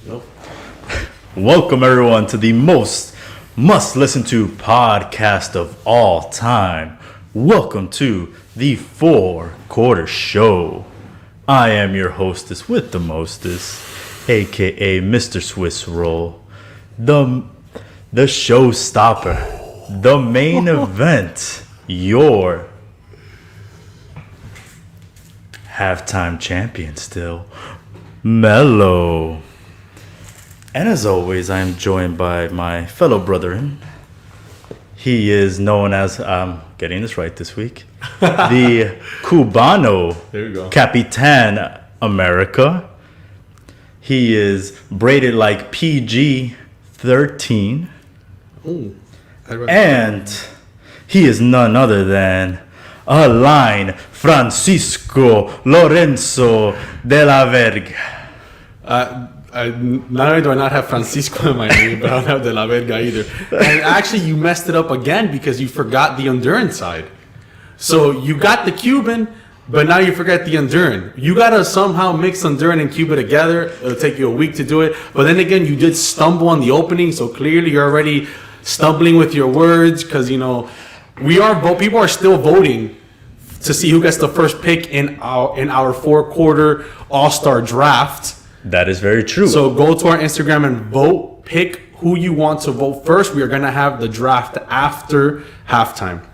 Nope. Welcome everyone to the most must-listen-to podcast of all time. Welcome to the Four Quarter Show. I am your hostess with the mostest, aka Mr. Swiss Roll, the showstopper, the main event, your halftime champion still, Melo. And as always, I am joined by my fellow brethren. He is known as, I'm getting this right this week, the Cubano There you go. Capitan America. He is braided like PG-13. Ooh. And he is none other than Alain Francisco Lorenzo de la Verga. Not only do I not have Francisco in my name, but I don't have De La Verga either. And actually, you messed it up again because you forgot the Honduran side. So you got the Cuban, but now you forget the Honduran. You got to somehow mix Honduran and Cuba together. It'll take you a week to do it. But then again, you did stumble on the opening, so clearly you're already stumbling with your words because, you know, people are still voting to see who gets the first pick in our four-quarter All-Star draft. That is very true. So go to our Instagram and vote. Pick who you want to vote first. We are going to have the draft after halftime.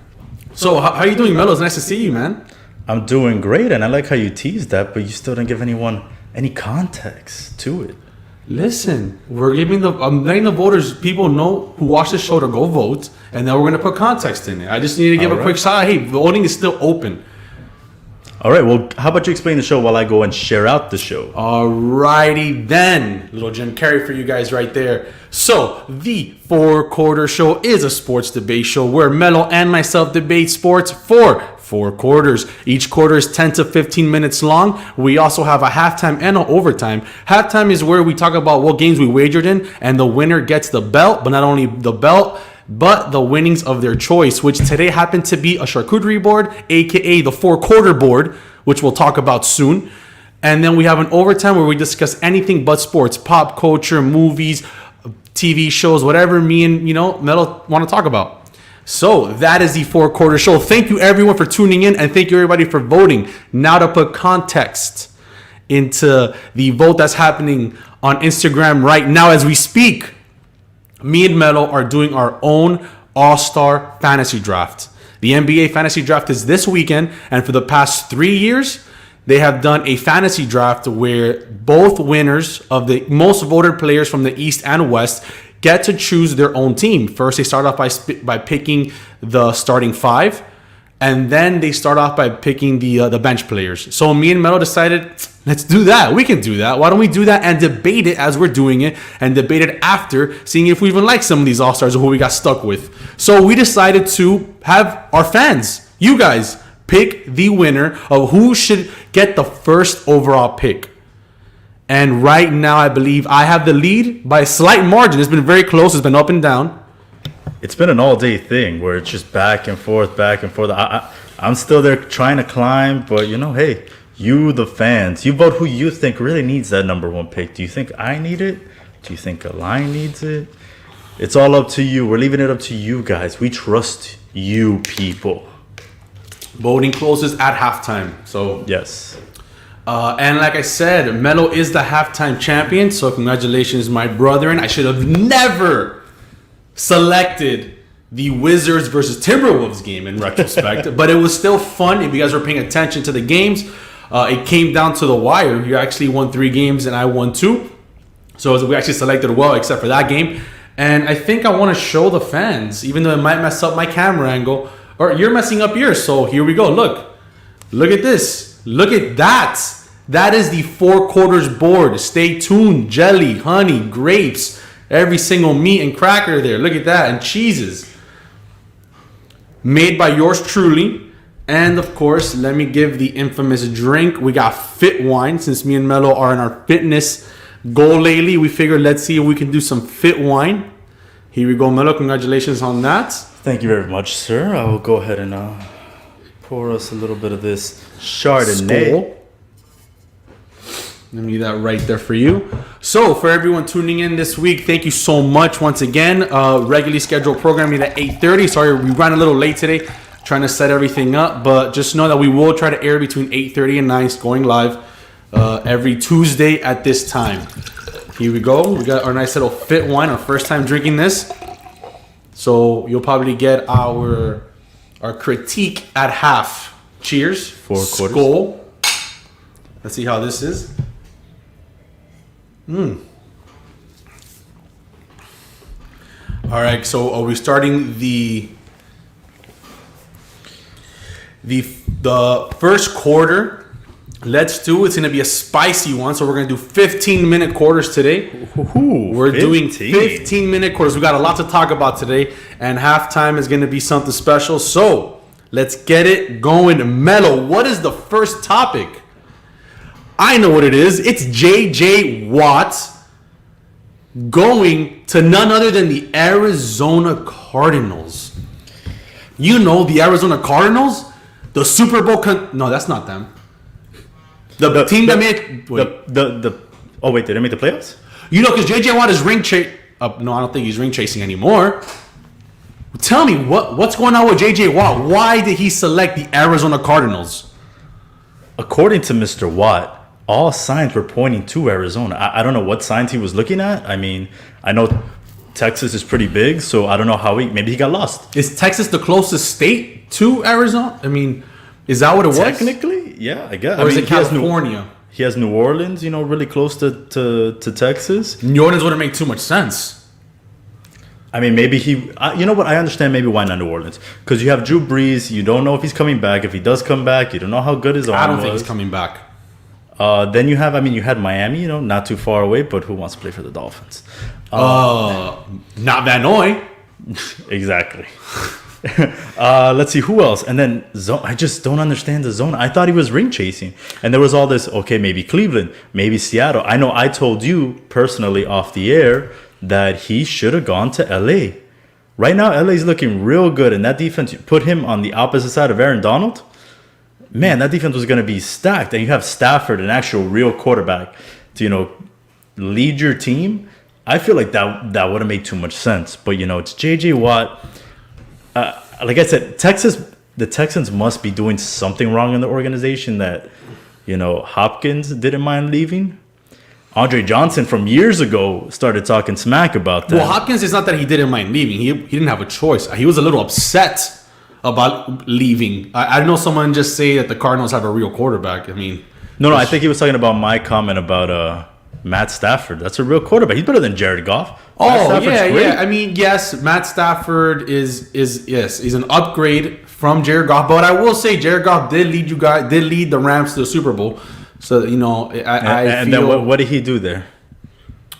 So how you doing, Melo? It's nice to see you, man. I'm doing great, and I like how you teased that, but you still didn't give anyone any context to it. Listen, I'm letting the voters, people know who watch the show to go vote, and then we're going to put context in it. I just need to give a quick shout out. Hey, voting is still open. All right, well, how about you explain the show while I go and share out the show? Alrighty then. Little Jim Carrey for you guys right there. So, the Four Quarter Show is a sports debate show where Melo and myself debate sports for 4 quarters. Each quarter is 10 to 15 minutes long. We also have a halftime and an overtime. Halftime is where we talk about what games we wagered in, and the winner gets the belt, but not only the belt, but the winnings of their choice, which today happened to be a charcuterie board, aka the 4-quarter board, which we'll talk about soon. And then we have an overtime where we discuss anything but sports, pop culture, movies, TV shows, whatever me and Melo want to talk about. So that is the 4-quarter show. Thank you everyone for tuning in, and thank you everybody for voting. Now to put context into the vote that's happening on Instagram right now as we speak. Me and Melo are doing our own All-Star Fantasy Draft. The NBA Fantasy Draft is this weekend, and for the past 3 years, they have done a fantasy draft where both winners of the most voted players from the East and West get to choose their own team. First, they start off by picking the starting 5, and then they start off by picking the bench players. So me and Melo decided, let's do that. We can do that. Why don't we do that and debate it as we're doing it, and debate it after, seeing if we even like some of these All-Stars or who we got stuck with. So we decided to have our fans, you guys, pick the winner of who should get the first overall pick. And right now, I believe I have the lead by a slight margin. It's been very close. It's been up and down. It's been an all-day thing where it's just back and forth, back and forth. I'm still there trying to climb, but hey, you, the fans, you vote who you think really needs that number 1 pick. Do you think I need it? Do you think Alain needs it? It's all up to you. We're leaving it up to you guys. We trust you people. Voting closes at halftime. So yes. And like I said, Melo is the halftime champion. So congratulations, my brethren. I should have never selected the Wizards versus Timberwolves game in retrospect, but it was still fun if you guys were paying attention to the games. It came down to the wire. You actually won 3 games and I won 2. So we actually selected well except for that game. And I think I want to show the fans, even though it might mess up my camera angle, or you're messing up yours. So here we go. Look at this. Look at that. That is the 4 quarters board. Stay tuned. Jelly, honey, grapes, every single meat and cracker there. Look at that. And cheeses. Made by yours truly. And of course, let me give the infamous drink. We got Fit Wine. Since me and Melo are in our fitness goal lately, we figured let's see if we can do some Fit Wine. Here we go, Melo. Congratulations on that. Thank you very much, sir. I will go ahead and pour us a little bit of this Chardonnay. Skål. Let me leave that right there for you. So, for everyone tuning in this week, thank you so much once again. Regularly scheduled programming at 8:30. Sorry, we ran a little late today, trying to set everything up. But just know that we will try to air between 8:30 and 9, going live every Tuesday at this time. Here we go. We got our nice little fit wine, our first time drinking this. So, you'll probably get our critique at half. Cheers. 4 quarters. Skål. Let's see how this is. All right, so are we starting the first quarter? Let's do. It's going to be a spicy one, so we're going to do 15-minute quarters today. We're doing 15-minute quarters. We got a lot to talk about today, and halftime is going to be something special. So let's get it going. Melo, what is the first topic? I know what it is. It's J.J. Watt going to none other than the Arizona Cardinals. You know the Arizona Cardinals? The Super Bowl... no, that's not them. The team that made... Oh, wait, did they make the playoffs? You know, because J.J. Watt is ring chasing... no, I don't think he's ring chasing anymore. Tell me, what's going on with J.J. Watt? Why did he select the Arizona Cardinals? According to Mr. Watt, all signs were pointing to Arizona. I don't know what signs he was looking at. I mean, I know Texas is pretty big, so I don't know how maybe he got lost. Is Texas the closest state to Arizona? I mean, is that what it was? Technically, yeah, I guess. Or is it California? He has New Orleans, really close to Texas. New Orleans wouldn't make too much sense. I mean, maybe you know what? I understand maybe why not New Orleans. Because you have Drew Brees. You don't know if he's coming back. If he does come back, you don't know how good his arm was. I don't think he's coming back. Then you had Miami, not too far away, but who wants to play for the Dolphins? Not Van Noy. Exactly. Let's see who else. And then I just don't understand the zone. I thought he was ring chasing, and there was all this. Okay, maybe Cleveland, maybe Seattle. I know I told you personally off the air that he should have gone to LA. Right now, LA's looking real good, and that defense, you put him on the opposite side of Aaron Donald. Man, that defense was going to be stacked. And you have Stafford, an actual real quarterback, to, lead your team. I feel like that would have made too much sense. But, it's J.J. Watt. Like I said, the Texans must be doing something wrong in the organization that, Hopkins didn't mind leaving. Andre Johnson from years ago started talking smack about that. Well, Hopkins, is not that he didn't mind leaving. He didn't have a choice. He was a little upset about leaving. I know someone just say that the Cardinals have a real quarterback. I mean, no, I think he was talking about my comment about Matt Stafford. That's a real quarterback. He's better than Jared Goff. Oh, yeah. I mean, yes, Matt Stafford is an upgrade from Jared Goff. But I will say, Jared Goff did lead the Rams to the Super Bowl. So I feel. Then what did he do there?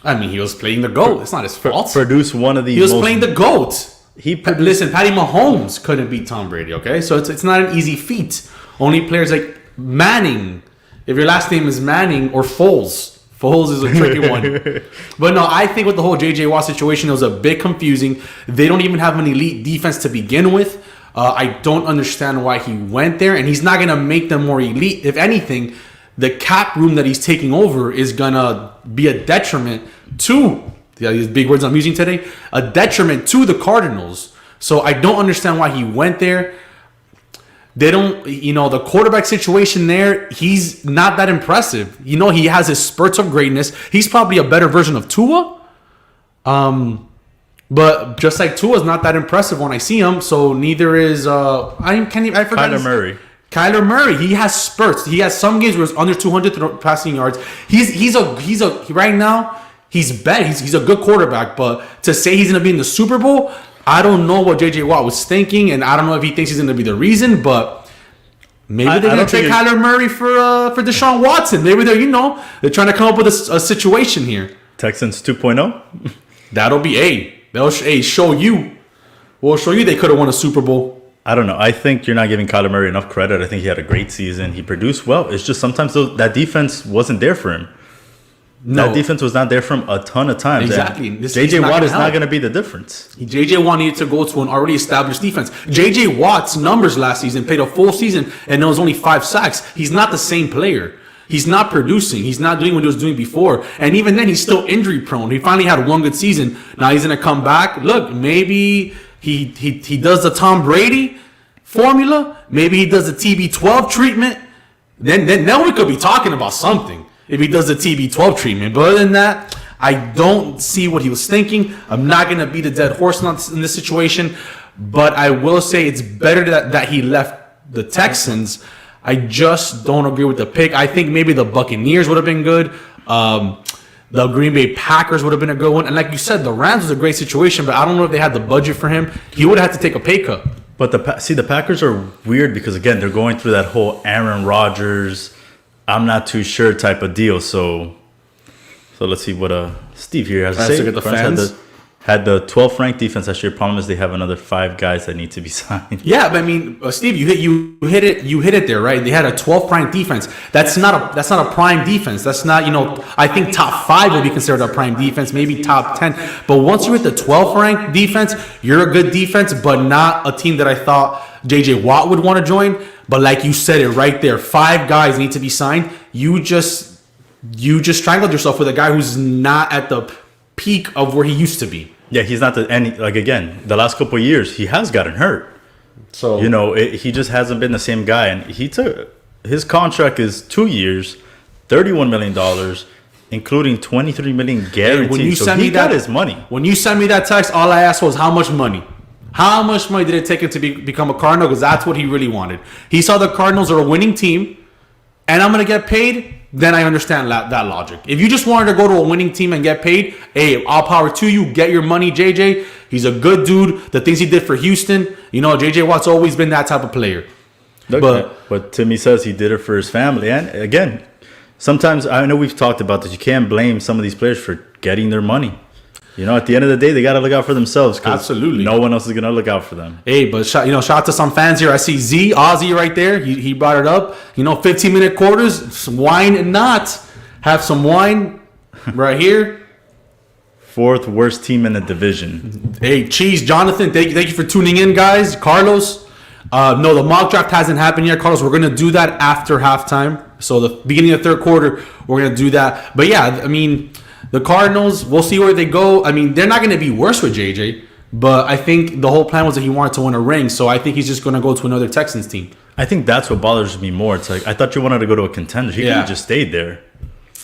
I mean, he was playing the GOAT. It's not his fault. Produce one of these. He was playing the GOAT. Listen, Patty Mahomes couldn't beat Tom Brady, okay? So it's not an easy feat. Only players like Manning, if your last name is Manning, or Foles. Foles is a tricky one. But no, I think with the whole J.J. Watt situation, it was a bit confusing. They don't even have an elite defense to begin with. I don't understand why he went there, and he's not going to make them more elite. If anything, the cap room that he's taking over is going to be a detriment to... these big words I'm using today, a detriment to the Cardinals. So I don't understand why he went there. They don't, the quarterback situation there, he's not that impressive. He has his spurts of greatness. He's probably a better version of Tua. But just like Tua's not that impressive when I see him, so neither is, I forgot. Kyler Murray, he has spurts. He has some games where it's under 200 passing yards. Right now, he's bad. He's a good quarterback, but to say he's going to be in the Super Bowl, I don't know what J.J. Watt was thinking, and I don't know if he thinks he's going to be the reason, but maybe they're going to trade Kyler Murray for Deshaun Watson. Maybe they're trying to come up with a situation here. Texans 2.0? That'll be They'll show you. We'll show you they could have won a Super Bowl. I don't know. I think you're not giving Kyler Murray enough credit. I think he had a great season. He produced well. It's just sometimes that defense wasn't there for him. No. That defense was not there from a ton of times. Exactly. J.J. Watt is not going to be the difference. J.J. Watt needed to go to an already established defense. J.J. Watt's numbers last season, played a full season, and there was only 5 sacks. He's not the same player. he's not producing. He's not doing what he was doing before. And even then, he's still injury prone. He finally had one good season. Now he's going to come back. Look, maybe he does the Tom Brady formula. Maybe he does the TB12 treatment. Then we could be talking about something if he does the TB12 treatment. But other than that, I don't see what he was thinking. I'm not going to beat a dead horse in this situation. But I will say it's better that he left the Texans. I just don't agree with the pick. I think maybe the Buccaneers would have been good. The Green Bay Packers would have been a good one. And like you said, the Rams was a great situation, but I don't know if they had the budget for him. He would have had to take a pay cut. But the Packers are weird because, again, they're going through that whole Aaron Rodgers, I'm not too sure type of deal. So let's see what Steve here has to say. Look at the fans. Had the 12th ranked defense last year. Problem is they have another 5 guys that need to be signed. Yeah, but I mean, Steve, you hit it there, right? They had a 12th ranked defense. That's not a prime defense. That's not, I think top 5 would be considered a prime defense, maybe top 10. But once you hit the 12th ranked defense, you're a good defense, but not a team that I thought JJ Watt would want to join. But like you said it right there, 5 guys need to be signed. You just strangled yourself with a guy who's not at the peak of where he used to be. Yeah, he's not again, the last couple of years, he has gotten hurt. So, he just hasn't been the same guy. And his contract is 2 years, $31 million, including $23 million guaranteed. When you send me his money. When you sent me that text, all I asked was how much money? How much money did it take him to become a Cardinal? Because that's what he really wanted. He saw the Cardinals are a winning team, and I'm going to get paid. Then I understand that logic. If you just wanted to go to a winning team and get paid, hey, all power to you. Get your money, JJ. He's a good dude. The things he did for Houston, JJ Watt's always been that type of player. But Timmy says he did it for his family. And again, sometimes I know we've talked about this. You can't blame some of these players for getting their money. At the end of the day, they got to look out for themselves. Absolutely. No one else is going to look out for them. Hey, but shout out to some fans here. I see Ozzy right there. He brought it up. 15-minute quarters, some wine and not. Have some wine right here. 4th worst team in the division. Hey, Cheese, Jonathan, thank you for tuning in, guys. Carlos, no, the mock draft hasn't happened yet. Carlos, we're going to do that after halftime. So the beginning of the 3rd quarter, we're going to do that. But yeah, I mean, the Cardinals, we'll see where they go. I mean, they're not going to be worse with JJ, but I think the whole plan was that he wanted to win a ring, so I think he's just going to go to another Texans team. I think that's what bothers me more. It's like, I thought you wanted to go to a contender. He could have just stayed there.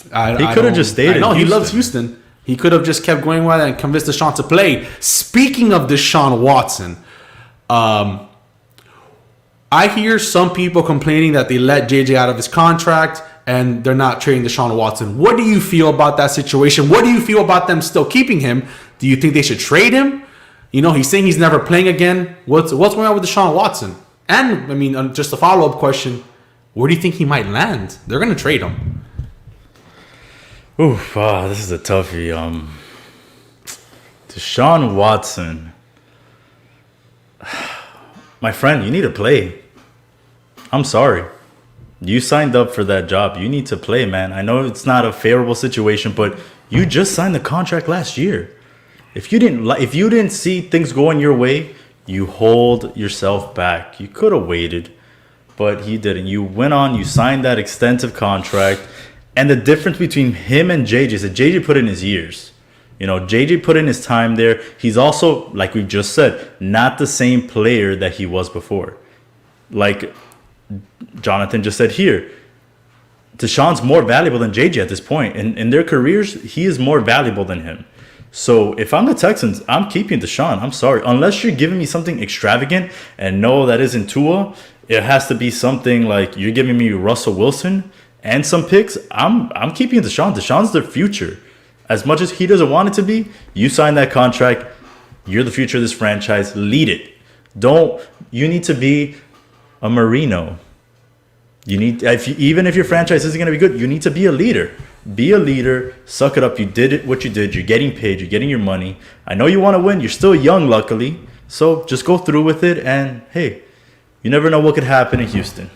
He could have just stayed in Houston. He loves Houston. He could have just kept going with it and convinced Deshaun to play. Speaking of Deshaun Watson, I hear some people complaining that they let JJ out of his contract and they're not trading Deshaun Watson. What do you feel about that situation? What do you feel about them still keeping him? Do you think they should trade him? He's saying he's never playing again. What's going on with Deshaun Watson? And, I mean, just a follow-up question, where do you think he might land? They're going to trade him. Oof, this is a toughie. Deshaun Watson. My friend, you need to play. I'm sorry. You signed up for that job. You need to play, man. I know it's not a favorable situation, but you just signed the contract last year. If you didn't see things going your way, you hold yourself back. You could have waited, but he didn't. You went on, you signed that extensive contract. And the difference between him and JJ is that JJ put in his years. JJ put in his time there. He's also, like we just said, not the same player that he was before. Like Jonathan just said here, Deshaun's more valuable than JJ at this point. In their careers, he is more valuable than him. So if I'm the Texans, I'm keeping Deshaun. I'm sorry. Unless you're giving me something extravagant, and no, that isn't Tua. It has to be something like you're giving me Russell Wilson and some picks. I'm keeping Deshaun. Deshaun's the future. As much as he doesn't want it to be, you sign that contract. You're the future of this franchise. Lead it. You need to be a Marino. Even if your franchise isn't going to be good, you need to be a leader. Be a leader. Suck it up. You did what you did. You're getting paid. You're getting your money. I know you want to win. You're still young, luckily. So just go through with it. And hey, you never know what could happen in Houston.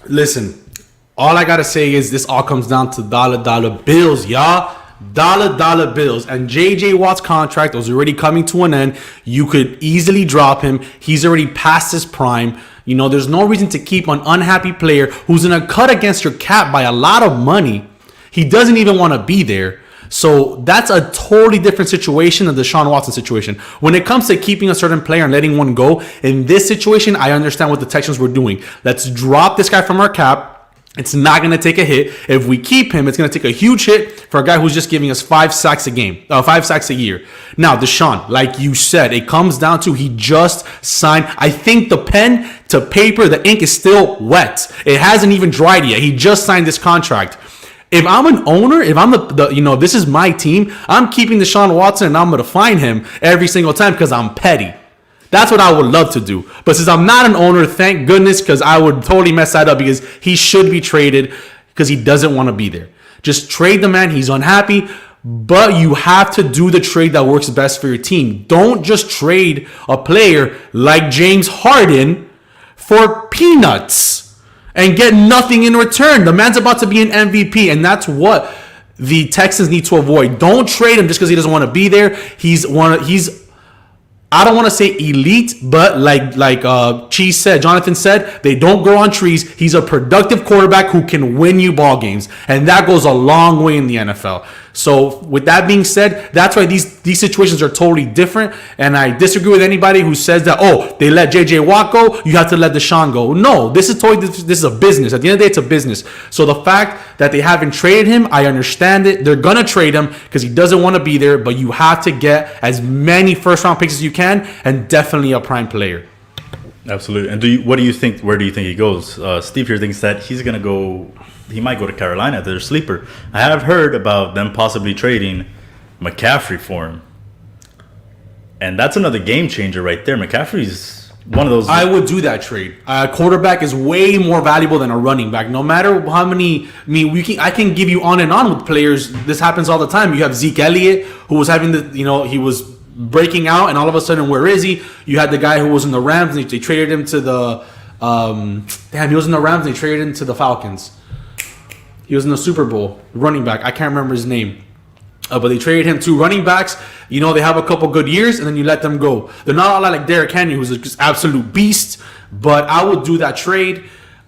Listen, all I got to say is this all comes down to dollar bills, y'all. Dollar bills. And JJ Watt's contract was already coming to an end. You could easily drop him. He's already past his prime. You know, there's no reason to keep an unhappy player who's going to cut against your cap by a lot of money. He doesn't even want to be there. So that's a totally different situation than the Deshaun Watson situation. When it comes to keeping a certain player and letting one go, in this situation, I understand what the Texans were doing. Let's drop this guy from our cap. It's not going to take a hit. If we keep him, it's going to take a huge hit for a guy who's just giving us 5 sacks a game, 5 sacks a year. Now, Deshaun, like you said, it comes down to he just signed. I think the pen to paper, the ink is still wet. It hasn't even dried yet. He just signed this contract. If I'm an owner, if I'm this is my team, I'm keeping Deshaun Watson and I'm going to fine him every single time because I'm petty. That's what I would love to do. But since I'm not an owner, thank goodness, because I would totally mess that up because he should be traded because he doesn't want to be there. Just trade the man. He's unhappy. But you have to do the trade that works best for your team. Don't just trade a player like James Harden for peanuts and get nothing in return. The man's about to be an MVP, and that's what the Texans need to avoid. Don't trade him just because he doesn't want to be there. He's I don't want to say elite, but like Jonathan said, they don't grow on trees. He's a productive quarterback who can win you ball games, and that goes a long way in the NFL. So with that being said, that's why these situations are totally different, and I disagree with anybody who says that, they let J.J. Watt go, you have to let Deshaun go. No, this is a business. At the end of the day, it's a business. So the fact that they haven't traded him, I understand it. They're going to trade him because he doesn't want to be there, but you have to get as many first-round picks as you can and definitely a prime player. Absolutely. And where do you think he goes? Steve here thinks that he might go to Carolina. They're a sleeper. I have heard about them possibly trading McCaffrey for him. And that's another game changer right there. McCaffrey's one of those. I would do that trade. A quarterback is way more valuable than a running back. No matter how many, I can give you on and on with players. This happens all the time. You have Zeke Elliott, who was having he was breaking out, and all of a sudden, where is he? You had the guy who was in the Rams, and they traded him to the. He was in the Rams, and they traded him to the Falcons. He was in the Super Bowl, running back. I can't remember his name. But they traded him 2 running backs. They have a couple good years, and then you let them go. They're not a lot like Derrick Henry, who's just absolute beast. But I would do that trade.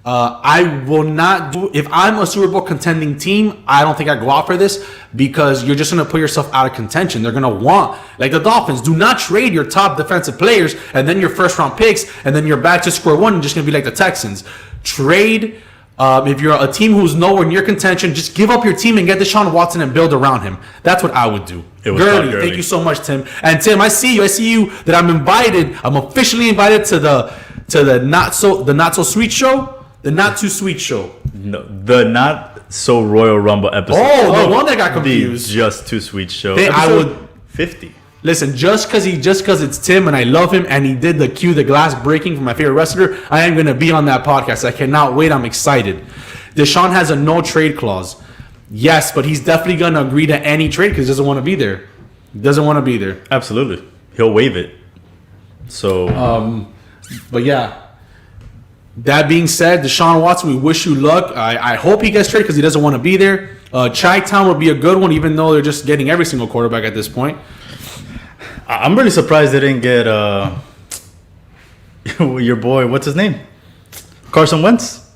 I will not do. If I'm a Super Bowl contending team, I don't think I go out for this because you're just going to put yourself out of contention. They're going to want, like the Dolphins, do not trade your top defensive players and then your first round picks, and then you're back to square one and just going to be like the Texans. Trade. If you're a team who's nowhere near contention, just give up your team and get Deshaun Watson and build around him. That's what I would do. Gurley, thank you so much, Tim. And Tim, I see you that I'm invited. I'm officially invited to the not so sweet show, the not too sweet show. No, the not so Royal Rumble episode. Oh, the one that got confused. The just too sweet show. I would 50. Listen, just because it's Tim and I love him and he did the glass breaking for my favorite wrestler, I am going to be on that podcast. I cannot wait. I'm excited. Deshaun has a no trade clause. Yes, but he's definitely going to agree to any trade because he doesn't want to be there. He doesn't want to be there. Absolutely. He'll waive it. So. But yeah. That being said, Deshaun Watson, we wish you luck. I hope he gets traded because he doesn't want to be there. Chi-Town would be a good one, even though they're just getting every single quarterback at this point. I'm really surprised they didn't get your boy. What's his name? Carson Wentz.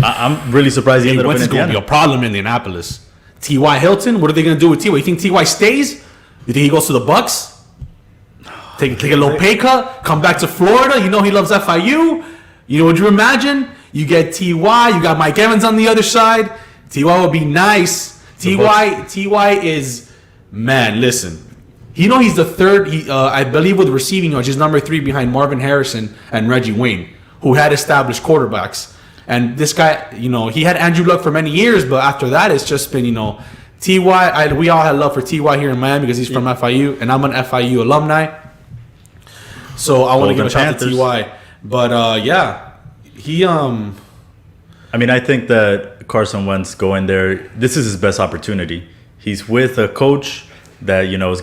I'm really surprised he ended up in Indiana. Wentz is going to be a problem in Indianapolis. T.Y. Hilton. What are they going to do with T.Y.? You think T.Y. stays? You think he goes to the Bucks? Take a little pay cut. Come back to Florida. He loves FIU. Would you imagine? You get T.Y. You got Mike Evans on the other side. T.Y. would be nice. T.Y. is, man, listen. He's the third, I believe, with receiving yards. He's number 3 behind Marvin Harrison and Reggie Wayne, who had established quarterbacks. And this guy, he had Andrew Luck for many years, but after that, it's just been, T.Y. We all had love for T.Y. here in Miami because he's from FIU, and I'm an FIU alumni. So I want to give a shout out to T.Y. But, yeah, he... I think that Carson Wentz going there, this is his best opportunity. He's with a coach that is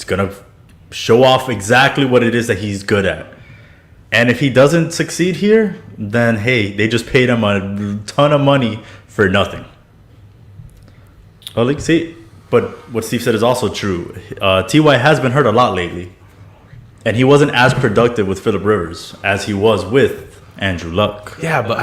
gonna show off exactly what it is that he's good at. And if he doesn't succeed here, then hey, they just paid him a ton of money for nothing. Well, but what Steve said is also true. T.Y. has been hurt a lot lately, and he wasn't as productive with Phillip Rivers as he was with Andrew Luck. Yeah, but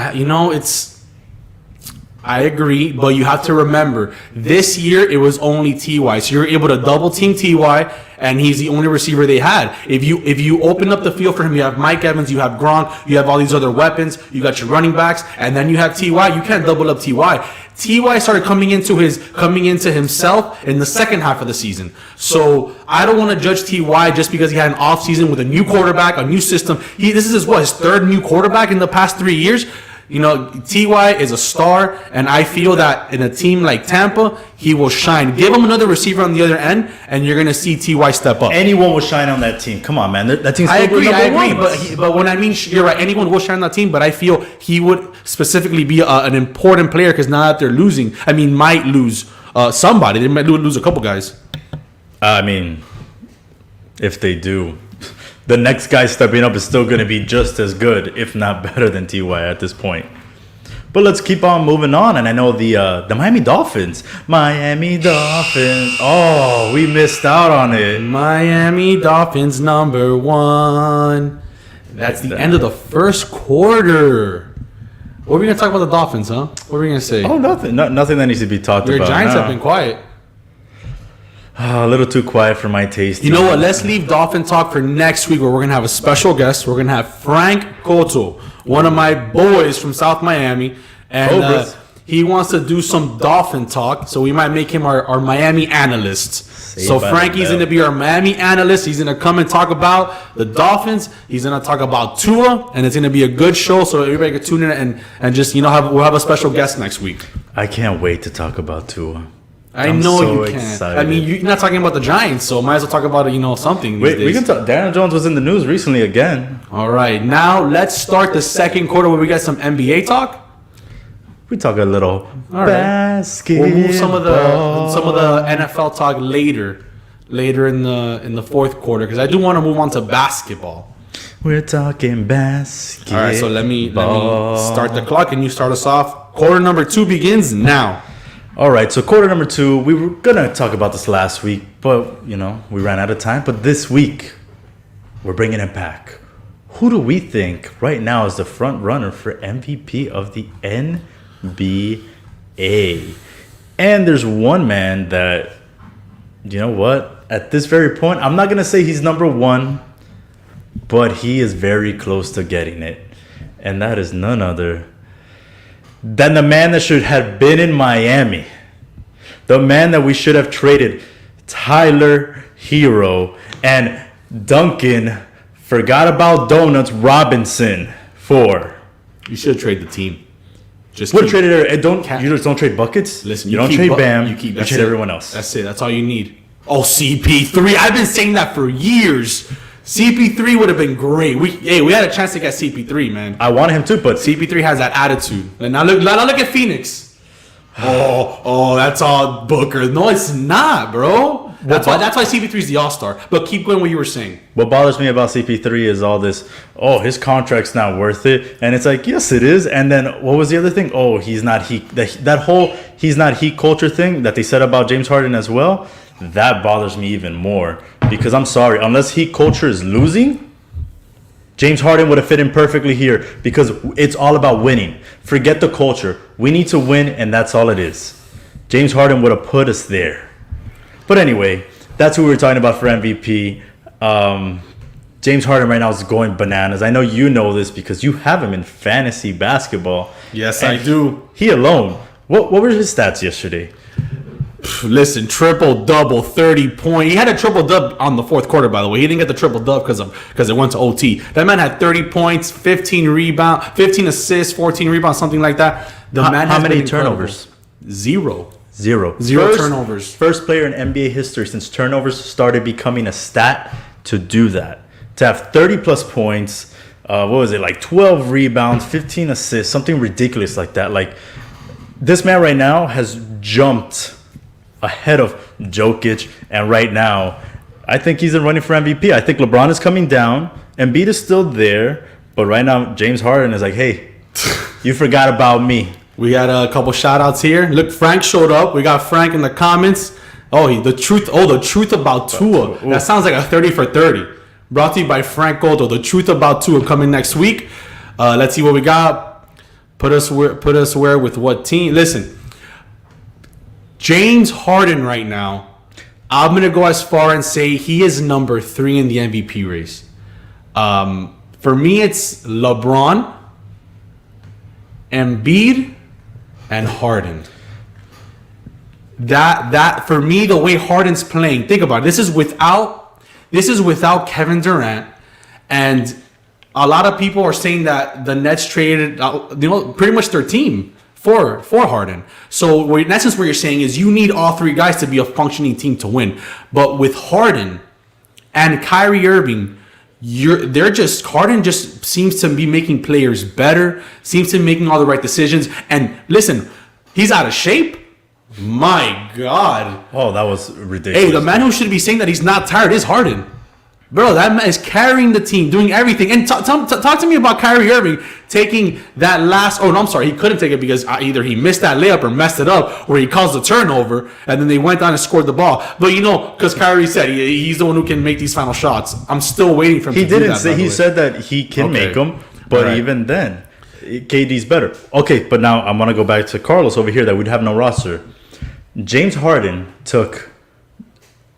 I agree, but you have to remember this year it was only Ty, so you're able to double team Ty, and he's the only receiver they had. If you open up the field for him, you have Mike Evans, you have Gronk, you have all these other weapons, you got your running backs, and then you have Ty. You can't double up Ty. Ty started coming into himself in the second half of the season. So I don't want to judge Ty just because he had an off season with a new quarterback, a new system. This is his third new quarterback in the past 3 years. Ty is a star, and I feel that in a team like Tampa, he will shine. Give him another receiver on the other end, and you're going to see Ty step up. Anyone will shine on that team. Come on, man. That team's I agree. One. But when I mean, you're right, anyone will shine on that team, but I feel he would specifically be an important player because now that they're losing, might lose somebody. They might lose a couple guys. If they do, the next guy stepping up is still going to be just as good, if not better than Ty at this point. But let's keep on moving on. And I know the Miami Dolphins. Oh, we missed out on it. Miami Dolphins #1. That's the end of the first quarter. What are we going to talk about the Dolphins, huh? What are we going to say? Oh, nothing. Nothing that needs to be talked about. Your Giants have been quiet. A little too quiet for my taste. You know what? Let's leave Dolphin talk for next week where we're going to have a special guest. We're going to have Frank Cotto, one of my boys from South Miami. And he wants to do some Dolphin talk, so we might make him our Miami analyst. So Frankie's going to be our Miami analyst. He's going to come and talk about the Dolphins. He's going to talk about Tua, and it's going to be a good show. So everybody can tune in and just, we'll have a special guest next week. I can't wait to talk about Tua. I'm so you can. Excited. You're not talking about the Giants, so might as well talk about something. Wait, we can talk. Daniel Jones was in the news recently again. All right, now let's start the second quarter where we get some NBA talk. We talk a little basketball. We'll move some of the NFL talk later in the fourth quarter because I do want to move on to basketball. We're talking basketball. All right, so let me start the clock and you start us off. Quarter number 2 begins now. All right, so quarter number 2, we were going to talk about this last week, but, we ran out of time. But this week, we're bringing it back. Who do we think right now is the front runner for MVP of the NBA? And there's one man that, at this very point, I'm not going to say he's number 1, but he is very close to getting it. And that is none other than the man that should have been in Miami. The man that we should have traded Tyler Hero and Duncan forgot about donuts Robinson for. You should trade the team. You just don't trade buckets. Listen, you don't trade Bam. You trade everyone else. That's it. That's all you need. Oh, CP3. I've been saying that for years. CP3 would have been great. We had a chance to get CP3, man. I wanted him too, but CP3 has that attitude. And now look at Phoenix. Oh, that's all Booker. No, it's not, bro. That's why CP3 is the all-star. But keep going what you were saying. What bothers me about CP3 is all this, his contract's not worth it. And it's like, yes, it is. And then what was the other thing? Oh, he's not heat. That whole he's not heat culture thing that they said about James Harden as well, that bothers me even more. Because I'm sorry, unless heat culture is losing, James Harden would have fit in perfectly here because it's all about winning. Forget the culture. We need to win, and that's all it is. James Harden would have put us there. But anyway, that's who we were talking about for MVP. James Harden right now is going bananas. I know you know this because you have him in fantasy basketball. Yes, I do. He alone. What were his stats yesterday? Listen, triple-double, 30 points. He had a triple-dub on the fourth quarter, by the way. He didn't get the triple-dub because it went to OT. That man had 30 points, 15 assists, 14 rebounds, something like that. How many turnovers? Zero Turnovers. First player in NBA history since turnovers started becoming a stat to do that. To have 30-plus points, 12 rebounds, 15 assists, something ridiculous like that. Like, this man right now has jumped ahead of Jokic, and right now, I think he's in running for MVP. I think LeBron is coming down, Embiid is still there, but right now, James Harden is like, hey, you forgot about me. We got a couple shout-outs here. Look, Frank showed up. We got Frank in the comments. The truth about Tua. That sounds like a 30 for 30. Brought to you by Frank Cotto. The truth about Tua coming next week. Let's see what we got. Put us where with what team? Listen, James Harden right now, I'm going to go as far and say he is number 3 in the MVP race. For me, it's LeBron, Embiid, and Harden. That for me, the way Harden's playing, think about it. This is without Kevin Durant, and a lot of people are saying that the Nets traded, pretty much their team for Harden. So in essence, what you're saying is you need all 3 guys to be a functioning team to win. But with Harden and Kyrie Irving, Harden just seems to be making players better, seems to be making all the right decisions. And listen, he's out of shape. My God. Oh, that was ridiculous. Hey, the man who should be saying that he's not tired is Harden. Bro, that man is carrying the team, doing everything. And talk to me about Kyrie Irving taking that last... Oh, no, I'm sorry. He couldn't take it because either he missed that layup or messed it up, or he caused the turnover, and then they went down and scored the ball. But, because Kyrie said he's the one who can make these final shots. I'm still waiting for him to do that. He didn't say... He said that he can make them, but even then, KD's better. Okay, but now I'm going to go back to Carlos over here that we'd have no roster. James Harden took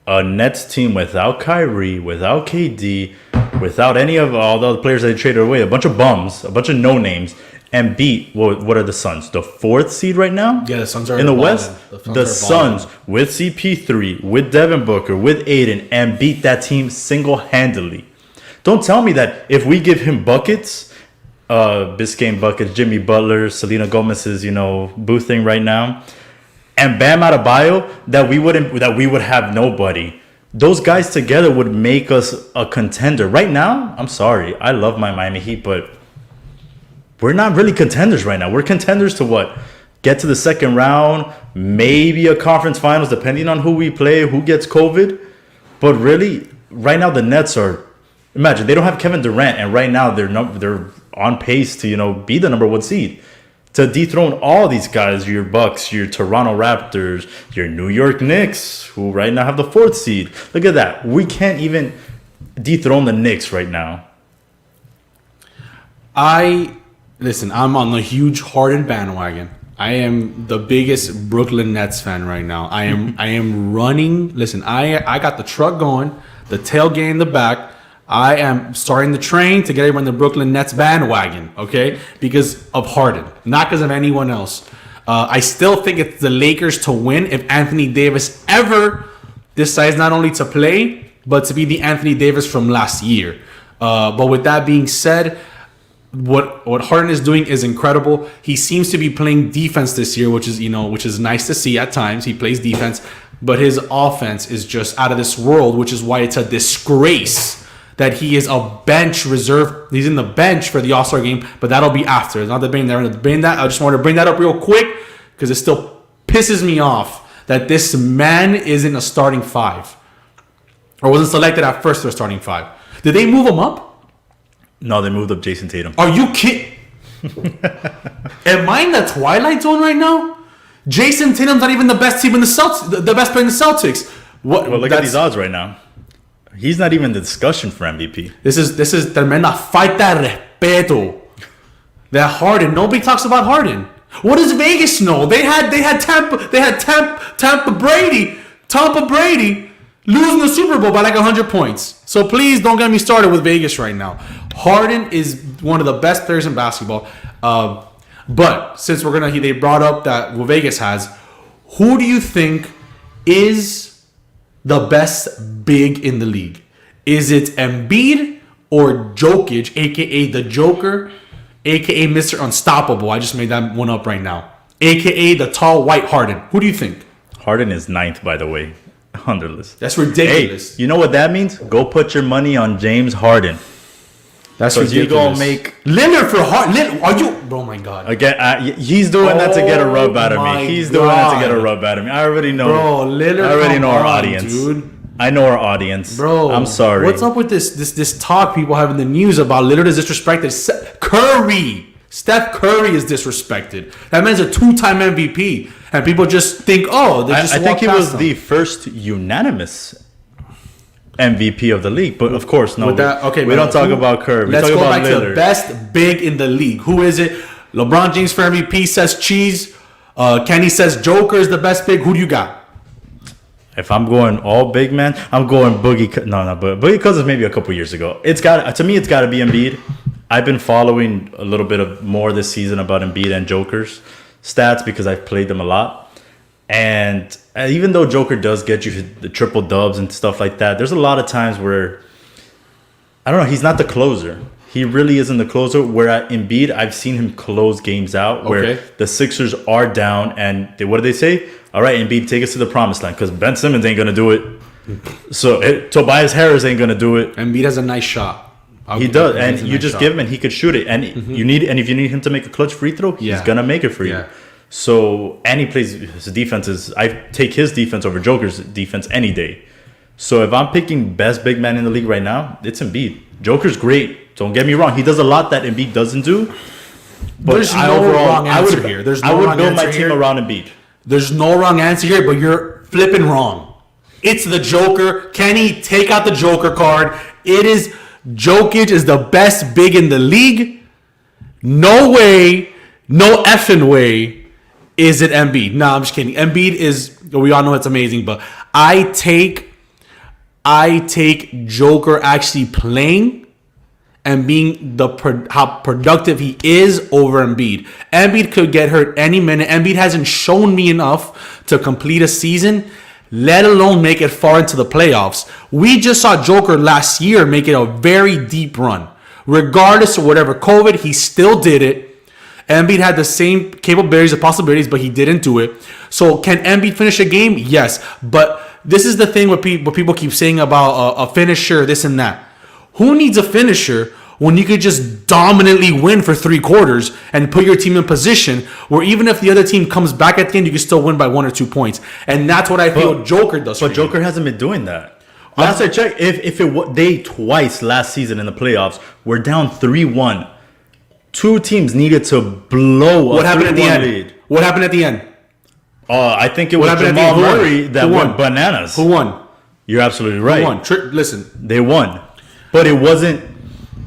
a Nets team without Kyrie, without KD, without any of all the other players they traded away, a bunch of bums, a bunch of no-names, and beat, what are the Suns? The 4th seed right now? Yeah, the Suns are in the West. The Suns with CP3, with Devin Booker, with Aiden, and beat that team single-handedly. Don't tell me that if we give him buckets, Biscayne buckets, Jimmy Butler, Selena Gomez's, boo thing right now, and Bam Adebayo, that we would have nobody. Those guys together would make us a contender. Right now, I'm sorry, I love my Miami Heat, but we're not really contenders right now. We're contenders to what? Get to the second round, maybe a conference finals, depending on who we play, who gets COVID. But really, right now the Nets are. Imagine they don't have Kevin Durant, and right now they're on pace to be the number 1 seed. To dethrone all these guys, your Bucks, your Toronto Raptors, your New York Knicks, who right now have the 4th seed. Look at that. We can't even dethrone the Knicks right now. Listen, I'm on the huge Harden bandwagon. I am the biggest Brooklyn Nets fan right now. I am running. Listen, I got the truck going, the tailgate in the back. I am starting the train to get everyone on the Brooklyn Nets bandwagon, okay? Because of Harden, not because of anyone else. I still think it's the Lakers to win if Anthony Davis ever decides not only to play, but to be the Anthony Davis from last year. But with that being said, what Harden is doing is incredible. He seems to be playing defense this year, which is nice to see at times. He plays defense, but his offense is just out of this world, which is why it's a disgrace that he is a bench reserve. He's in the bench for the All-Star game, but that'll be after. It's not debating there. I just want to bring that up real quick because it still pisses me off that this man isn't a starting 5 or wasn't selected at first for a starting 5. Did they move him up? No, they moved up Jason Tatum. Are you kidding? Am I in the Twilight Zone right now? Jason Tatum's not even the best team in the Celtics, the best player in the Celtics. Well, look at these odds right now. He's not even in the discussion for MVP. This is tremenda falta de respeto. That Harden. Nobody talks about Harden. What does Vegas know? They had Tampa Brady losing the Super Bowl by like 100 points. So please don't get me started with Vegas right now. Harden is one of the best players in basketball. But since they brought up that what Vegas has, who do you think is the best big in the league? Is it Embiid or Jokic, a.k.a. the Joker, a.k.a. Mr. Unstoppable? I just made that one up right now. A.k.a. the tall white Harden. Who do you think? Harden is 9th, by the way, on the list. That's ridiculous. Hey, you know what that means? Go put your money on James Harden. That's ridiculous. You're going to make... Lillard for Harden. Are you... Oh, my God. Again, he's doing that to get a rub out of me. He's doing that to get a rub out of me. I already know. Bro, Lillard... I already know our audience. Dude. I know our audience. Bro. I'm sorry. What's up with this talk people have in the news about Lillard is disrespected? Steph Curry is disrespected. That man's a 2-time MVP. And people just think, I think he was the first unanimous MVP of the league. But of course, no. With that, okay, we don't talk about Curry. We Let's talk go about back to Lillard. the best big in the league. Who is it? LeBron James for MVP says Cheese. Kenny says Joker is the best big. Who do you got? If I'm going all big man, I'm going Boogie. But Boogie Cousins maybe a couple years ago. It's got to me. It's got to be Embiid. I've been following a little bit of more this season about Embiid and Joker's stats because I've played them a lot. And even though Joker does get you the triple dubs and stuff like that, there's a lot of times where I don't know. He's not the closer. He really isn't the closer. Where at Embiid, I've seen him close games out where the Sixers are down and what do they say? All right, Embiid, take us to the promised land because Ben Simmons ain't gonna do it. So Tobias Harris ain't gonna do it. Embiid has a nice shot. He does, and you just give him and he could shoot it. And if you need him to make a clutch free throw, he's gonna make it for you. So and he plays his defense is. I take his defense over Joker's defense any day. So if I'm picking best big man in the league right now, it's Embiid. Joker's great. Don't get me wrong. He does a lot that Embiid doesn't do. But there's no wrong answer here. I would build my team around Embiid. There's no wrong answer here, but you're flipping wrong. It's the Joker. Kenny, take out the Joker card. It is Jokic is the best big in the league. No way, no effing way is it Embiid. No, I'm just kidding. Embiid is, we all know it's amazing, but I take Joker actually playing and being how productive he is over Embiid. Embiid could get hurt any minute. Embiid hasn't shown me enough to complete a season, let alone make it far into the playoffs. We just saw Joker last year make it a very deep run. Regardless of whatever COVID, he still did it. Embiid had the same capabilities and possibilities, but he didn't do it. So can Embiid finish a game? Yes. But this is the thing what people keep saying about a finisher, this and that. Who needs a finisher when you could just dominantly win for 3 quarters and put your team in position where even if the other team comes back at the end, you can still win by 1 or 2 points. And that's what I feel Joker does. But Joker hasn't been doing that. Last I checked, they twice last season in the playoffs were down 3-1. 2 teams needed to blow what a happened at the end? lead. What happened at the end? I think it was Jamal Murray that won bananas. Who won? You're absolutely right. Who won? Listen, they won, but it wasn't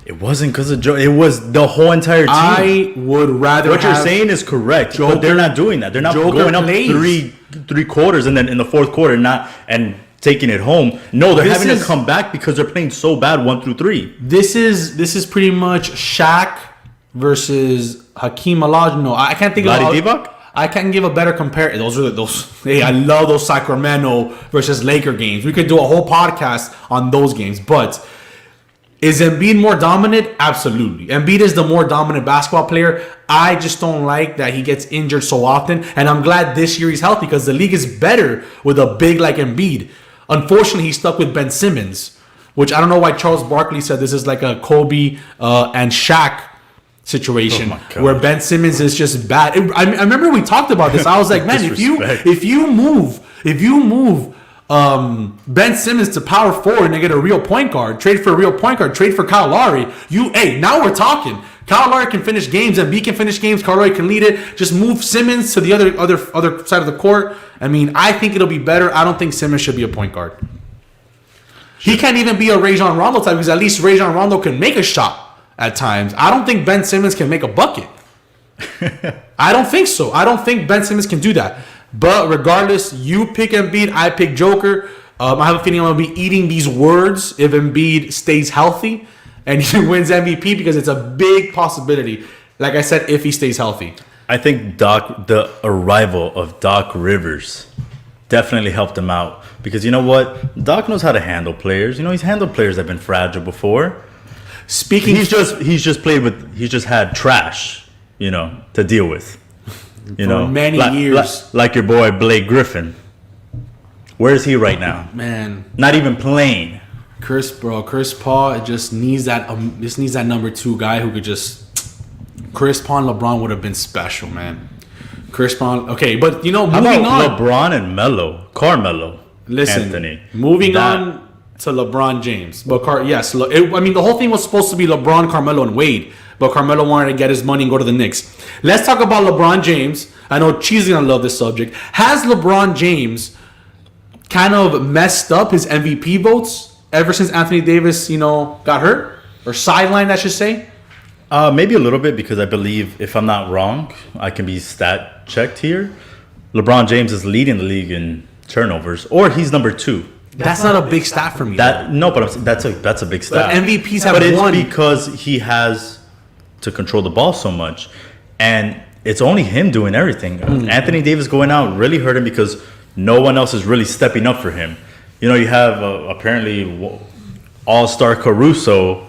because of Joe. It was the whole entire team. I would rather. What you're saying is correct, but they're not doing that. They're not going up three quarters and then in the fourth quarter and taking it home. No, they're having to come back because they're playing so bad 1 through 3. This is pretty much Shaq versus Hakeem Olajuwon. I can't think of Divac? I can't give a better comparison. Hey, I love those Sacramento versus Laker games. We could do a whole podcast on those games. But is Embiid more dominant? Absolutely. Embiid is the more dominant basketball player. I just don't like that he gets injured so often. And I'm glad this year he's healthy because the league is better with a big like Embiid. Unfortunately, he's stuck with Ben Simmons, which I don't know why Charles Barkley said this is like a Kobe and Shaq situation where Ben Simmons is just bad. I remember we talked about this. I was like, man, if you move Ben Simmons to power forward and get a real point guard, trade for a real point guard, trade for Kyle Lowry, now we're talking. Kyle Lowry can finish games, and B can finish games. Kyle Lowry can lead it. Just move Simmons to the other side of the court. I mean, I think it'll be better. I don't think Simmons should be a point guard. He can't even be a Rajon Rondo type because at least Rajon Rondo can make a shot at times. I don't think Ben Simmons can make a bucket. I don't think so. I don't think Ben Simmons can do that. But regardless, you pick Embiid, I pick Joker. I have a feeling I'm going to be eating these words if Embiid stays healthy and he wins MVP because it's a big possibility. Like I said, if he stays healthy. I think the arrival of Doc Rivers definitely helped him out because you know what? Doc knows how to handle players. He's handled players that have been fragile before. He's just had trash, to deal with. For many years. Like your boy Blake Griffin. Where is he right now? Man. Not even playing. Chris Paul just needs that number 2 guy who could just Chris Paul and LeBron would have been special, man. Chris Paul, okay, but moving on. LeBron and Melo, Carmelo. Listen, Anthony. Moving on to LeBron James. But the whole thing was supposed to be LeBron, Carmelo, and Wade. But Carmelo wanted to get his money and go to the Knicks. Let's talk about LeBron James. I know Cheesy's going to love this subject. Has LeBron James kind of messed up his MVP votes ever since Anthony Davis, got hurt or sidelined, I should say? Maybe a little bit because I believe, if I'm not wrong, I can be stat checked here. LeBron James is leading the league in turnovers, or he's number 2. That's not a big stat for me. That's a big stat. But MVPs have but it's won because he has to control the ball so much, and it's only him doing everything. Anthony Davis going out really hurt him because no one else is really stepping up for him. You have apparently all-star Caruso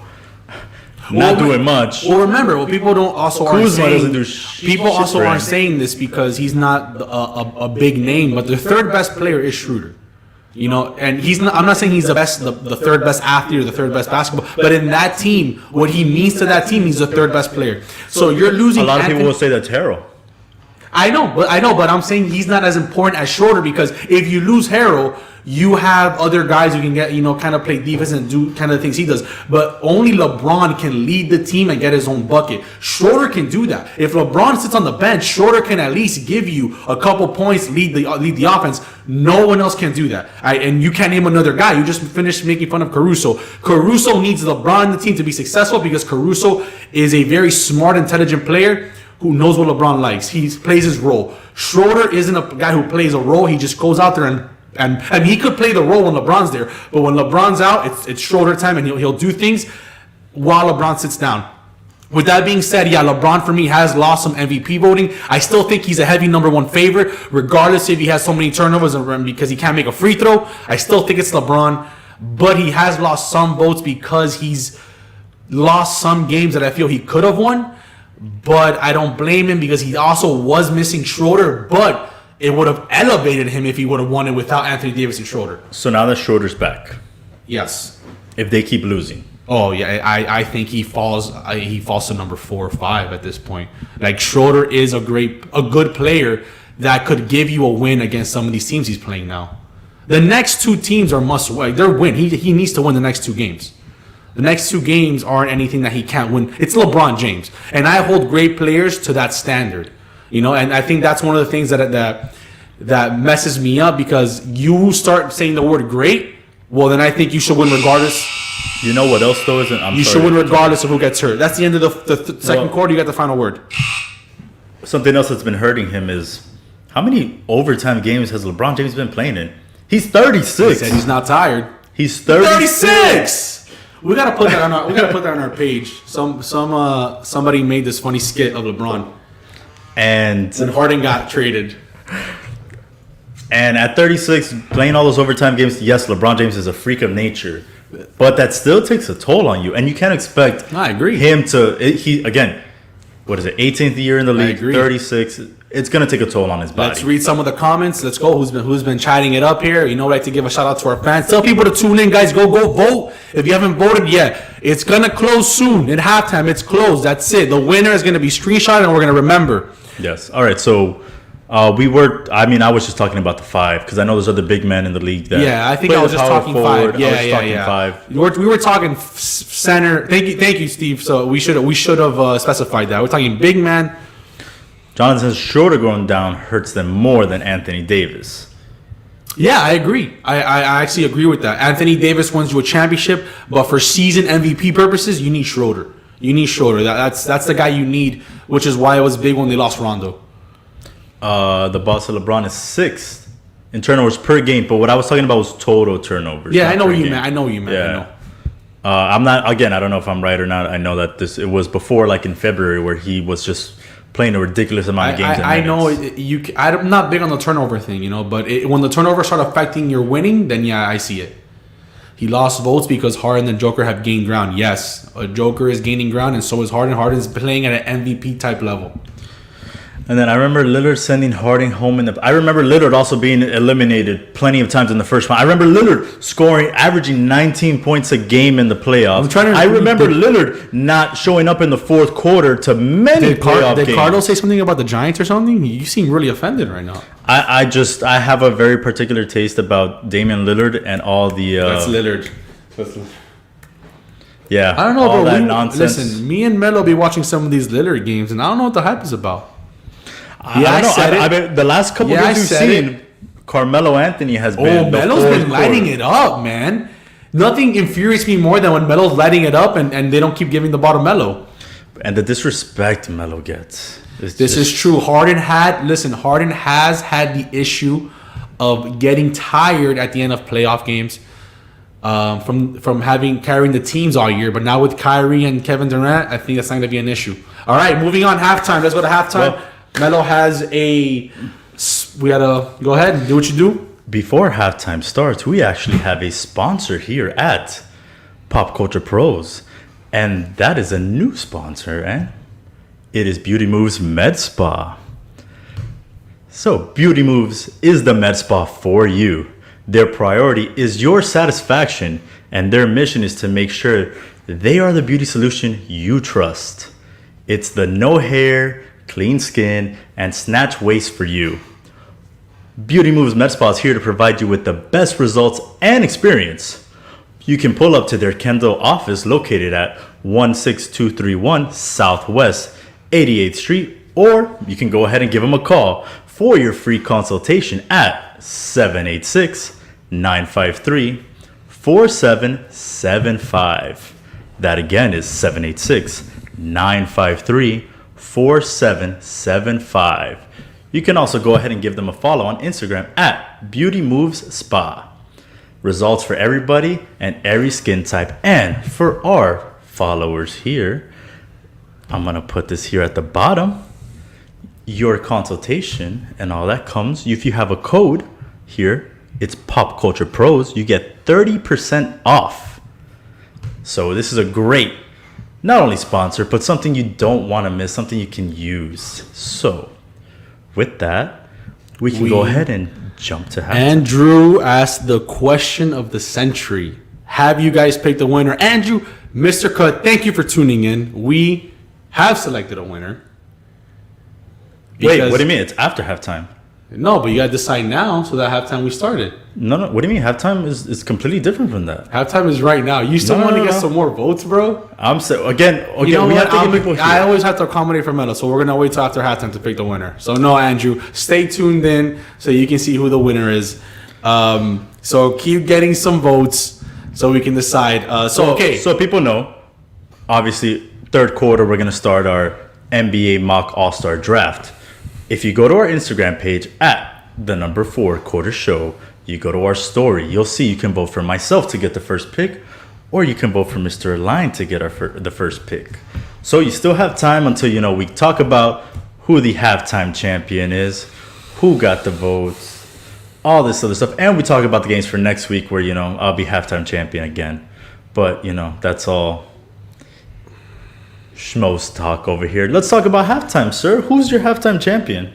not doing much. Well, remember, people don't also aren't Kuzma saying, doesn't do people shit also for aren't him. saying this because he's not a big name, but the third best player is Schroeder. And he's not. I'm not saying he's the third best athlete or the third best basketball, but in that team, what he means to that team, he's the third best player. So you're losing. A lot of people will say that's Harrell. I know, but I'm saying he's not as important as Schroeder because if you lose Harrell, you have other guys who can get, kind of play defense and do kind of things he does. But only LeBron can lead the team and get his own bucket. Schroeder can do that. If LeBron sits on the bench, Schroeder can at least give you a couple points, lead the offense. No one else can do that. And you can't name another guy. You just finished making fun of Caruso. Caruso needs LeBron and the team to be successful because Caruso is a very smart, intelligent player who knows what LeBron likes. He plays his role. Schroeder isn't a guy who plays a role. He just goes out there and he could play the role when LeBron's there. But when LeBron's out, it's Schroeder time, and he'll do things while LeBron sits down. With that being said, yeah, LeBron for me has lost some MVP voting. I still think he's a heavy number 1 favorite, regardless if he has so many turnovers and because he can't make a free throw. I still think it's LeBron, but he has lost some votes because he's lost some games that I feel he could have won. But I don't blame him because he also was missing Schroeder, but it would have elevated him if he would have won it without Anthony Davis and Schroeder. So now that Schroeder's back, Yes. if they keep losing, Oh yeah, I think he falls to number 4 or 5 at this point. Like Schroeder is a good player that could give you a win against some of these teams he's playing now. The next 2 teams are must win. They're win. He needs to win the next 2 games. The next 2 games aren't anything that he can't win. It's LeBron James, and I hold great players to that standard. And I think that's one of the things that messes me up because you start saying the word great. Well, then I think you should win regardless. you know what else though isn't? You should win regardless of who gets hurt. That's the end of the second quarter. You got the final word. Something else that's been hurting him is how many overtime games has LeBron James been playing in? He's 36. He said he's not tired. He's 36. We gotta put that on our page. Somebody made this funny skit of LeBron. And Harden got traded. And at 36, playing all those overtime games, yes, LeBron James is a freak of nature, but that still takes a toll on you, and you can't expect I agree. him to. Again, what is it? 18th year in the league, agree. 36. It's gonna take a toll on his body. Let's read some of the comments. Let's go. Who's been chatting it up here? We like to give a shout out to our fans. Tell people to tune in, guys. Go vote. If you haven't voted yet, it's gonna close soon. At halftime, it's closed. That's it. The winner is gonna be screenshotted, and we're gonna remember. Yes. All right. So I was just talking about the 5 because I know there's other big men in the league. Yeah, I think play I was the just power talking forward. 5. Yeah, I was talking yeah. 5. We were talking center. Thank you, Steve. So we should have specified that. We're talking big man. Jonathan says Schroeder going down hurts them more than Anthony Davis. Yeah, I agree. I actually agree with that. Anthony Davis wins you a championship, but for season MVP purposes, you need Schroeder. That's the guy you need, which is why it was big when they lost Rondo. The boss of LeBron is 6th in turnovers per game, but what I was talking about was total turnovers. Yeah, not I know per what you game. meant. I know what you meant. Yeah. I know. I'm not. Again, I don't know if I'm right or not. I know that it was before, like in February, where he was just playing a ridiculous amount of games. I know I'm not big on the turnover thing, but when the turnovers start affecting your winning, then yeah, I see it. He lost votes because Harden and Joker have gained ground. Yes, a Joker is gaining ground, and so is Harden. Harden's playing at an MVP type level. And then I remember Lillard sending Harden home I remember Lillard also being eliminated plenty of times in the first round. I remember Lillard averaging 19 points a game in the playoffs. I remember Lillard not showing up in the fourth quarter to many playoff games. Did Cardo say something about the Giants or something? You seem really offended right now. I have a very particular taste about Damian Lillard and all the. That's Lillard. Yeah, I don't know, all bro. that nonsense. Listen, me and Melo be watching some of these Lillard games, and I don't know what the hype is about. I don't know. The last couple games we've seen, Carmelo Anthony has been. Oh, Melo's been lighting it up, man. Nothing infuriates me more than when Melo's lighting it up and they don't keep giving the ball to Melo. And the disrespect Melo gets. This is true. Harden has had the issue of getting tired at the end of playoff games from carrying the teams all year. But now with Kyrie and Kevin Durant, I think that's not going to be an issue. All right, moving on. Halftime. Let's go to halftime. Well, Melo has we got to go ahead and do what you do. Before halftime starts, we actually have a sponsor here at Pop Culture Pros. And that is a new sponsor, and it is Beauty Moves Med Spa. So, Beauty Moves is the med spa for you. Their priority is your satisfaction, and their mission is to make sure they are the beauty solution you trust. It's the no hair, clean skin, and snatch waist for you. Beauty Moves Med Spa is here to provide you with the best results and experience. You can pull up to their Kendall office located at 16231 Southwest 88th Street, or you can go ahead and give them a call for your free consultation at 786-953-4775. That again is 786-953-4775. You can also go ahead and give them a follow on Instagram at Beauty Moves Spa. Results for everybody and every skin type. And for our followers here, I'm going to put this here at the bottom. Your consultation and all that comes. If you have a code here, it's Pop Culture Pros. You get 30% off. So this is a great, not only sponsor, but something you don't want to miss, something you can use. So with that, we can go ahead and jump to halftime. Andrew asked the question of the century. Have you guys picked a winner? Andrew, Mr. Cut, thank you for tuning in. We have selected a winner. Wait, what do you mean? It's after halftime. No, but you got to decide now so that halftime we started. No. What do you mean? Halftime is completely different from that. Halftime is right now. You still want to get some more votes, bro? I'm so again. You know we what? have to get people here. I always have to accommodate for Melo, so we're gonna wait till after halftime to pick the winner. So no, Andrew, stay tuned in so you can see who the winner is. So keep getting some votes so we can decide. So people know. Obviously, third quarter we're gonna start our NBA mock All-Star draft. If you go to our Instagram page at the number 4 quarter show, you go to our story, you'll see you can vote for myself to get the first pick, or you can vote for Mr. Alain to get the first pick. So you still have time until, we talk about who the halftime champion is, who got the votes, all this other stuff. And we talk about the games for next week where, I'll be halftime champion again. But, that's all schmoes talk over here. Let's talk about halftime, sir. Who's your halftime champion?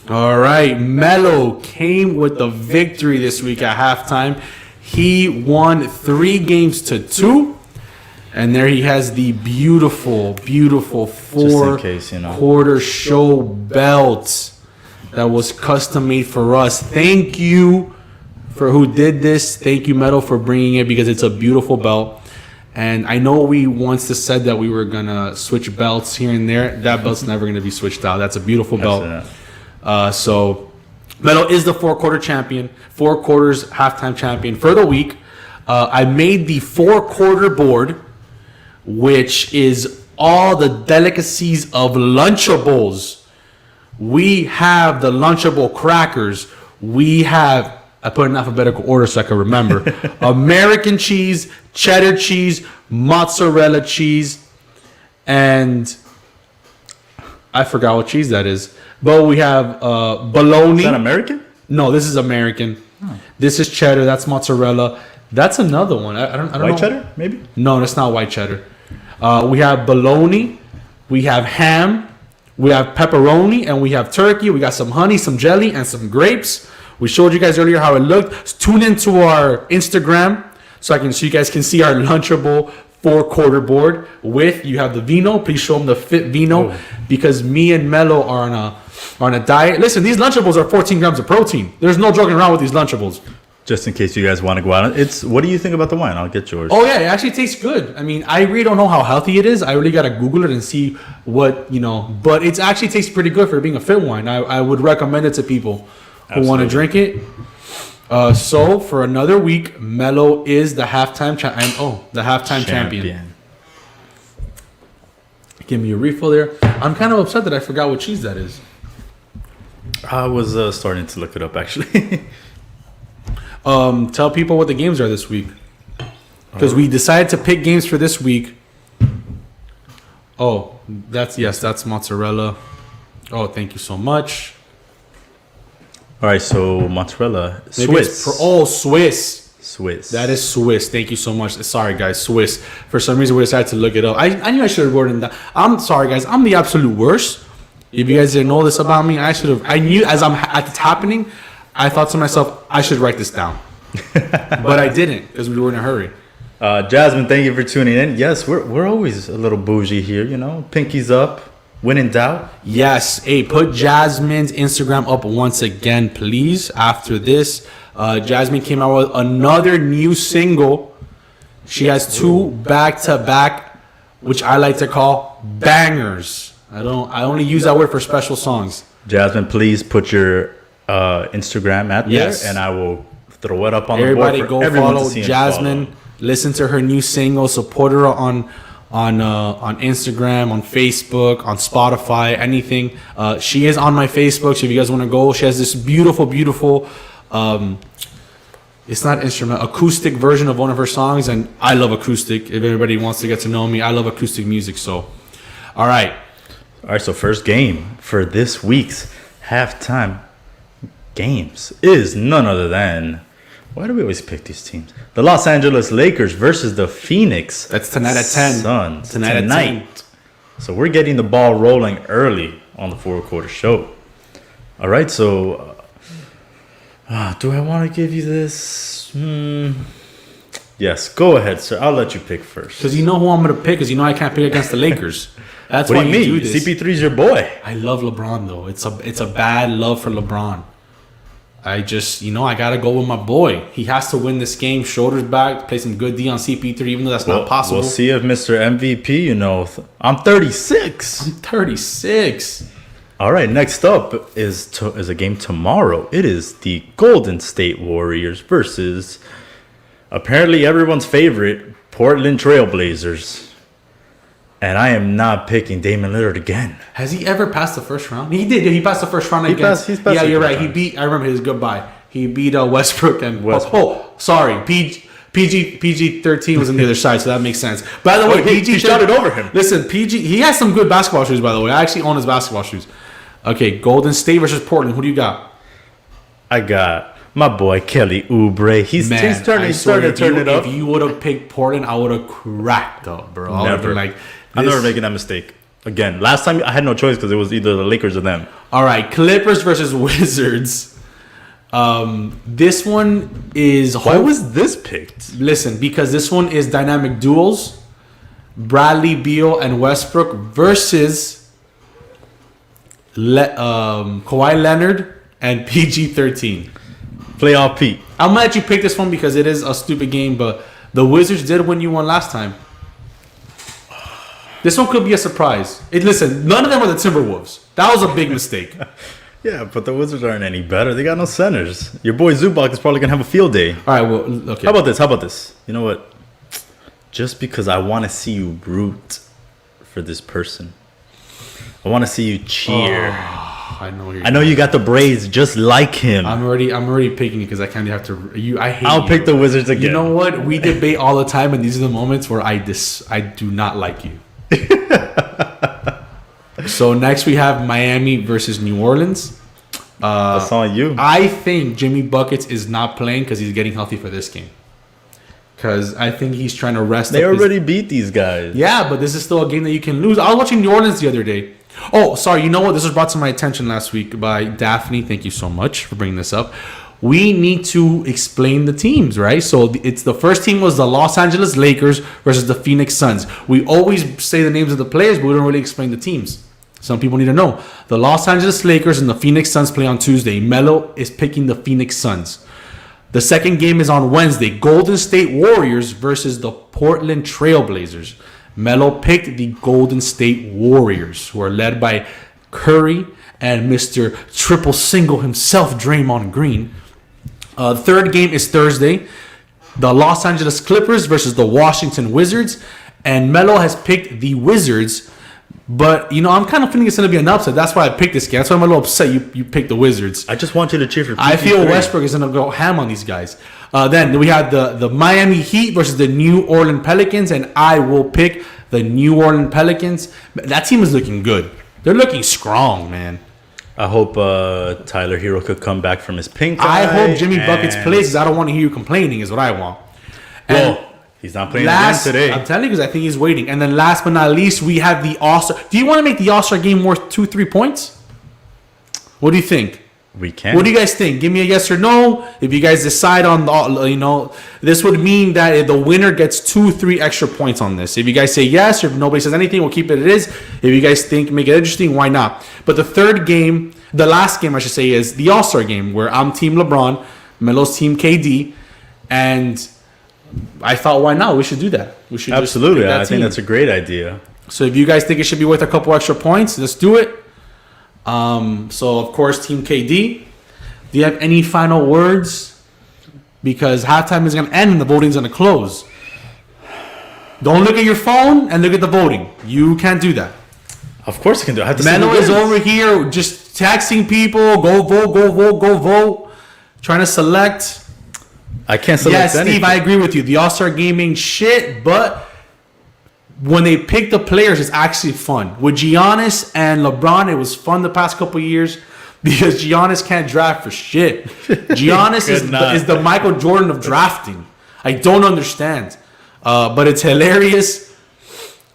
All right, Melo came with the victory this week at halftime. He won 3-2, and there he has the beautiful 4-quarter show belt that was custom made for us. Thank you for who did this. Thank you, Melo, for bringing it because it's a beautiful belt. And I know we once said that we were going to switch belts here and there. That belt's never going to be switched out. That's a beautiful belt. So Melo is the 4-quarter champion, 4 quarters halftime champion for the week. I made the 4-quarter board, which is all the delicacies of Lunchables. We have the Lunchable crackers. We have, I put in alphabetical order so I can remember, American cheese, cheddar cheese, mozzarella cheese, and I forgot what cheese that is. But we have bologna. Is that American? No, this is American. Oh. This is cheddar. That's mozzarella. That's another one. I don't know. White cheddar, maybe? No, that's not white cheddar. We have bologna. We have ham. We have pepperoni, and we have turkey. We got some honey, some jelly, and some grapes. We showed you guys earlier how it looked. So tune into our Instagram so you guys can see our Lunchable 4-quarter board with, you have the vino. Please show them the fit vino because me and Melo are on a diet. Listen, these Lunchables are 14 grams of protein. There's no joking around with these Lunchables. Just in case you guys want to go out. What do you think about the wine? I'll get yours. Oh, yeah. It actually tastes good. I mean, I really don't know how healthy it is. I really got to Google it and see what, but it actually tastes pretty good for being a fit wine. I would recommend it to people who want to drink it. So for another week, Melo is the halftime champion. Give me a refill there. I'm kind of upset that I forgot what cheese that is. I was starting to look it up actually. Tell people what the games are this week, because we decided to pick games for this week. Oh, that's mozzarella. Oh, thank you so much. All right, so mozzarella, Maybe Swiss. Swiss. That is Swiss. Thank you so much. Sorry, guys, Swiss. For some reason, we decided to look it up. I knew I should have written that. I'm sorry, guys. I'm the absolute worst. If you guys didn't know this about me, I should have. I knew as it's happening, I thought to myself, I should write this down, but I didn't because we were in a hurry. Jasmine, thank you for tuning in. Yes, we're always a little bougie here, you know. Pinkies up. When in doubt. Yes. Hey, put Jasmine's Instagram up once again, please. After this, Jasmine came out with another new single. She has 2 back-to-back, which I like to call bangers. I only use that word for special songs. Jasmine, please put your Instagram at there, and I will throw it up on the board for everyone to see. Jasmine. Listen to her new single. Support her on Instagram, on Facebook, on Spotify, anything. She is on my Facebook, so if you guys want to go, she has this beautiful, it's not instrument, acoustic version of one of her songs, and I love acoustic. If anybody wants to get to know me, I love acoustic music. So, all right, so first game for this week's halftime games is none other than, why do we always pick these teams? The Los Angeles Lakers versus the Phoenix. That's tonight at 10. Suns. Tonight at 10. So we're getting the ball rolling early on the 4-quarter show. All right, so do I want to give you this? Yes, go ahead, sir. I'll let you pick first. Because you know who I'm going to pick, because you know I can't pick against the Lakers. That's what do you mean? do this. CP3's your boy. I love LeBron, though. It's a bad love for LeBron. I just, I got to go with my boy. He has to win this game, shoulders back, play some good D on CP3, even though that's not possible. We'll see if Mr. MVP, I'm 36. I'm 36. All right, next up is a game tomorrow. It is the Golden State Warriors versus apparently everyone's favorite Portland Trailblazers. And I am not picking Damian Lillard again. Has he ever passed the first round? He did. He passed the first round against. He's passed. Yeah, you're right. I remember his goodbye. He beat Westbrook and sorry, PG 13 was on the other side, so that makes sense. By the way, he shot it over him. Listen, PG, he has some good basketball shoes. By the way, I actually own his basketball shoes. Okay, Golden State versus Portland. Who do you got? I got my boy Kelly Oubre. He's starting to turn it up. If you would have picked Portland, I would have cracked up, bro. I'm never making that mistake again. Last time I had no choice because it was either the Lakers or them. All right, Clippers versus Wizards. This one is. Why was this picked? Listen, because this one is dynamic duels. Bradley Beal and Westbrook versus Kawhi Leonard and PG-13. Playoff Pete. I'm gonna let you pick this one because it is a stupid game, but the Wizards did win you one last time. This one could be a surprise. Listen, none of them are the Timberwolves. That was a big mistake. Yeah, but the Wizards aren't any better. They got no centers. Your boy Zubac is probably gonna have a field day. All right, well, okay. How about this? You know what? Just because I want to see you root for this person, I want to see you cheer. I know you got the braids just like him. I'm already picking it because I kind of have to. I'll pick the Wizards again. You know what? We debate all the time, and these are the moments where I do not like you. So next we have Miami versus New Orleans. That's on you. I think Jimmy Buckets is not playing because he's getting healthy for this game. Because I think he's trying to rest. They already beat these guys. Yeah, but this is still a game that you can lose. I was watching New Orleans the other day. Oh, sorry. You know what? This was brought to my attention last week by Daphne. Thank you so much for bringing this up. We need to explain the teams, right? So it's the first team was the Los Angeles Lakers versus the Phoenix Suns. We always say the names of the players, but we don't really explain the teams. Some people need to know. The Los Angeles Lakers and the Phoenix Suns play on Tuesday. Melo is picking the Phoenix Suns. The second game is on Wednesday. Golden State Warriors versus the Portland Trailblazers. Melo picked the Golden State Warriors, who are led by Curry and Mr. Triple Single himself, Draymond Green. The third game is Thursday. The Los Angeles Clippers versus the Washington Wizards. And Melo has picked the Wizards. But, I'm kind of feeling it's going to be an upset. That's why I picked this game. That's why I'm a little upset you picked the Wizards. I just want you to cheer for I feel Westbrook is going to go ham on these guys. Then we have the Miami Heat versus the New Orleans Pelicans. And I will pick the New Orleans Pelicans. That team is looking good. They're looking strong, man. I hope Tyler Hero could come back from his pink I eye. hope Jimmy Buckets plays because I don't want to hear you complaining is what I want. And Well, he's not playing again today. I'm telling you because I think he's waiting. And then last but not least, we have the All-Star. Do you want to make the All-Star game worth 2-3 points? What do you think? We can. What do you guys think? Give me a yes or no. If you guys decide on this would mean that the winner gets 2-3 extra points on this. If you guys say yes, or if nobody says anything, we'll keep it as is. If you guys think make it interesting, why not? But the last game I should say is the All-Star game where I'm Team LeBron, Melo's Team KD, and I thought why not? We should do that. We should Absolutely. I think team. that's a great idea. So if you guys think it should be worth a couple extra points, let's do it. So of course, Team KD. Do you have any final words? Because halftime is going to end and the voting's going to close. Don't look at your phone and look at the voting. You can't do that. Of course I can do it. I have to Melo is over here just texting people. Go vote, go vote, go vote. Trying to select. I can't select anything. Steve, I agree with you. The All-Star game ain't shit, but when they pick the players, it's actually fun. With Giannis and LeBron, it was fun the past couple of years because Giannis can't draft for shit. Giannis is the Michael Jordan of drafting. I don't understand. But it's hilarious.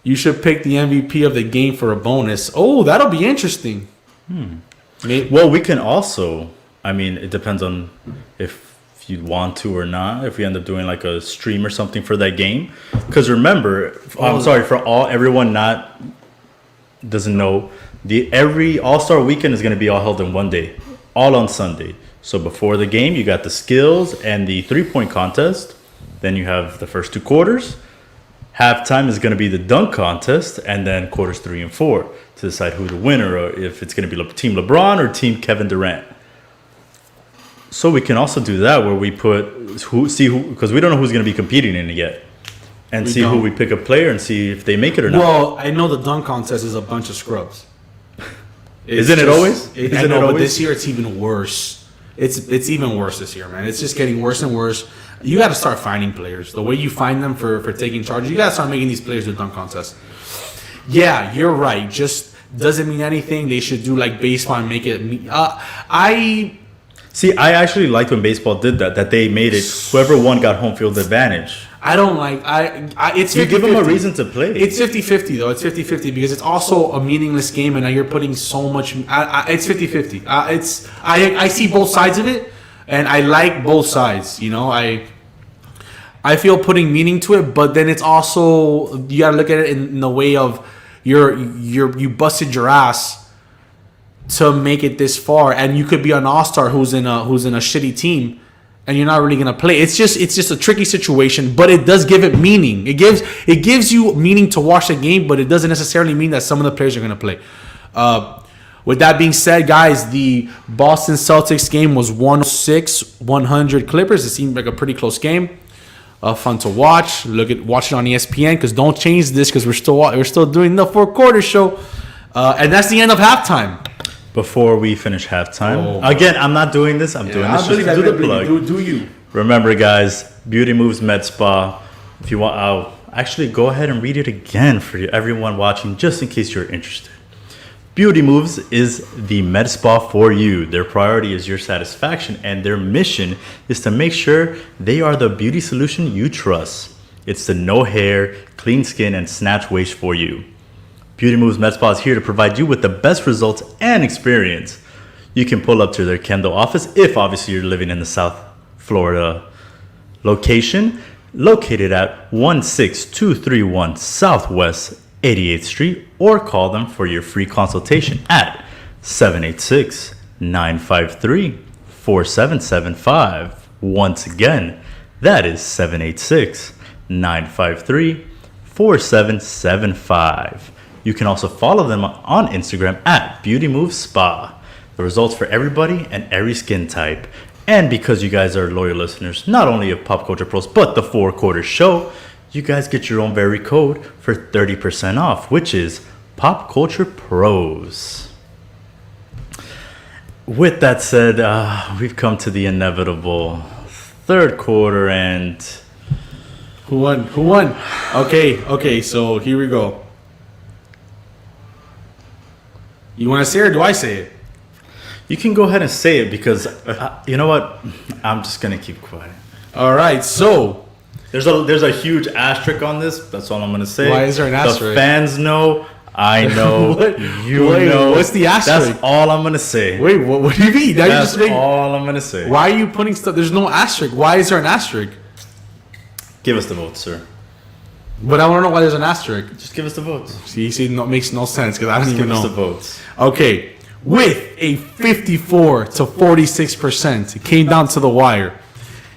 You should pick the MVP of the game for a bonus. Oh, that'll be interesting. Well, we can also, it depends on if you want to or not, if we end up doing like a stream or something for that game. Because remember, everyone doesn't know, every All-Star weekend is going to be all held in one day, all on Sunday. So before the game, you got the skills and the 3-point contest. Then you have the first 2 quarters. Halftime is going to be the dunk contest, and then quarters 3 and 4 to decide who the winner, or if it's going to be Team LeBron or Team Kevin Durant. So we can also do that where we put because we don't know who's going to be competing in it yet, and who we pick a player and see if they make it or not. Well, I know the dunk contest is a bunch of scrubs. Isn't it always? But this year it's even worse. It's even worse this year, man. It's just getting worse and worse. You got to start finding players. The way you find them for taking charge, you got to start making these players do dunk contests. Yeah, you're right. Just doesn't mean anything. They should do like baseball and make it. I actually liked when baseball did that they made it whoever won got home field advantage. I don't like it's 50-50. You give them a reason to play. It's 50-50 though. It's 50-50 because it's also a meaningless game and now you're putting so much. It's 50-50. I see both sides of it and I like both sides. I feel putting meaning to it, but then it's also you gotta look at it in the way of you busted your ass to make it this far, and you could be an all-star who's in a shitty team, and you're not really gonna play. It's just a tricky situation, but it does give it meaning. It gives you meaning to watch the game, but it doesn't necessarily mean that some of the players are gonna play. With that being said, guys, the Boston Celtics game was 106-100 Clippers. It seemed like a pretty close game. Fun to watch. Watch it on ESPN because don't change this because we're still doing the 4 quarter show, and that's the end of halftime. Before we finish halftime, again, I'm not doing this. I'm doing this just to do the plug. Do you? Remember, guys, Beauty Moves Med Spa. If you want, I'll actually go ahead and read it again for everyone watching, just in case you're interested. Beauty Moves is the med spa for you. Their priority is your satisfaction, and their mission is to make sure they are the beauty solution you trust. It's the no hair, clean skin, and snatch waist for you. Beauty Moves Med Spa is here to provide you with the best results and experience. You can pull up to their Kendall office if obviously you're living in the South Florida location, located at 16231 Southwest 88th Street, or call them for your free consultation at 786-953-4775. Once again, that is 786-953-4775. You can also follow them on Instagram at Beauty Moves Spa. The results for everybody and every skin type. And because you guys are loyal listeners, not only of Pop Culture Pros, but the Four Quarters Show, you guys get your own very code for 30% off, which is Pop Culture Pros. With that said, we've come to the inevitable third quarter, and Who won? Okay, so here we go. You want to say it or do I say it? you can go ahead and say it because you know what? I'm just gonna keep quiet. All right, so There's a huge asterisk on this. That's all I'm gonna say. Why is there an asterisk? The fans know. I know. What? You Wait, know. what's the asterisk? That's all I'm gonna say. wait, what do you mean? Now you That's just make, all I'm gonna say. why are you putting stuff? There's no asterisk. Why is there an asterisk? Give us the votes, sir. But I want to know why there's an asterisk. Just give us the votes. See, no, makes no sense because I don't Just even give us the know. votes. Okay, with a 54 to 46%, it came down to the wire.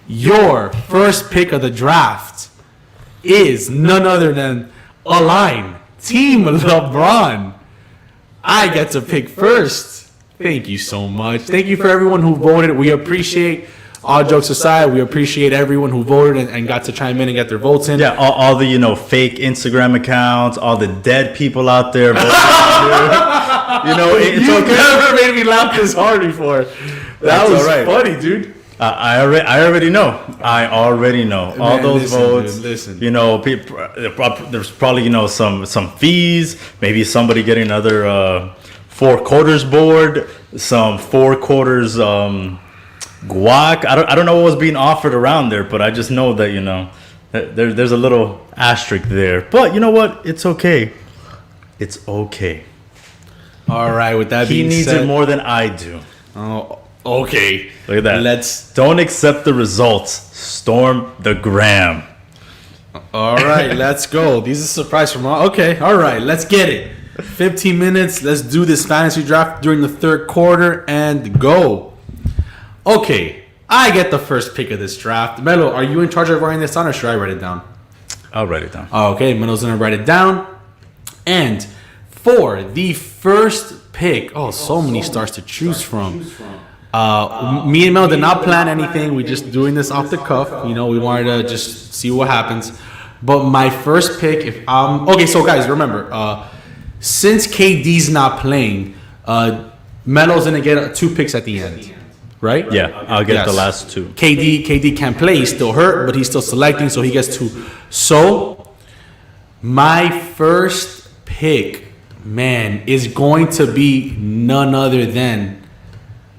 Your first pick of the draft is none other than Alain, Team LeBron. I get to pick first. Thank you so much. Thank you for everyone who voted. We appreciate, all jokes aside, we appreciate everyone who voted and got to chime in and get their votes in. Yeah, all the fake Instagram accounts, all the dead people out there. Voting it's You've okay. never made me laugh this hard before. That That's was all right. funny, dude. I already know. All Man, those listen, votes. dude, listen. There's probably some fees. Maybe somebody getting another four quarters board. Some four quarters guac. I don't know what was being offered around there, but I just know that there's a little asterisk there. But you know what? It's okay. It's okay. All right, with that He being needs said, it more than I do. Oh, okay. Look at that. Let's. Don't accept the results. Storm the gram. All right, let's go. These are surprise from all. Okay, all right, let's get it. 15 minutes. Let's do this fantasy draft during the third quarter and go. Okay, I get the first pick of this draft. Melo, are you in charge of writing this down or should I write it down? I'll write it down. Okay, Melo's gonna write it down. And for the first pick, so many stars to choose from. Me and Mel did not plan anything. We're just doing this off the cuff. We wanted to just see what happens. But my first pick, okay, so guys, remember, since KD's not playing, Melo's gonna get 2 picks at the end, right? Yeah, I'll get Yes. the last 2. KD can't play. He's still hurt, but he's still selecting, so he gets 2. So my first pick, man, is going to be none other than,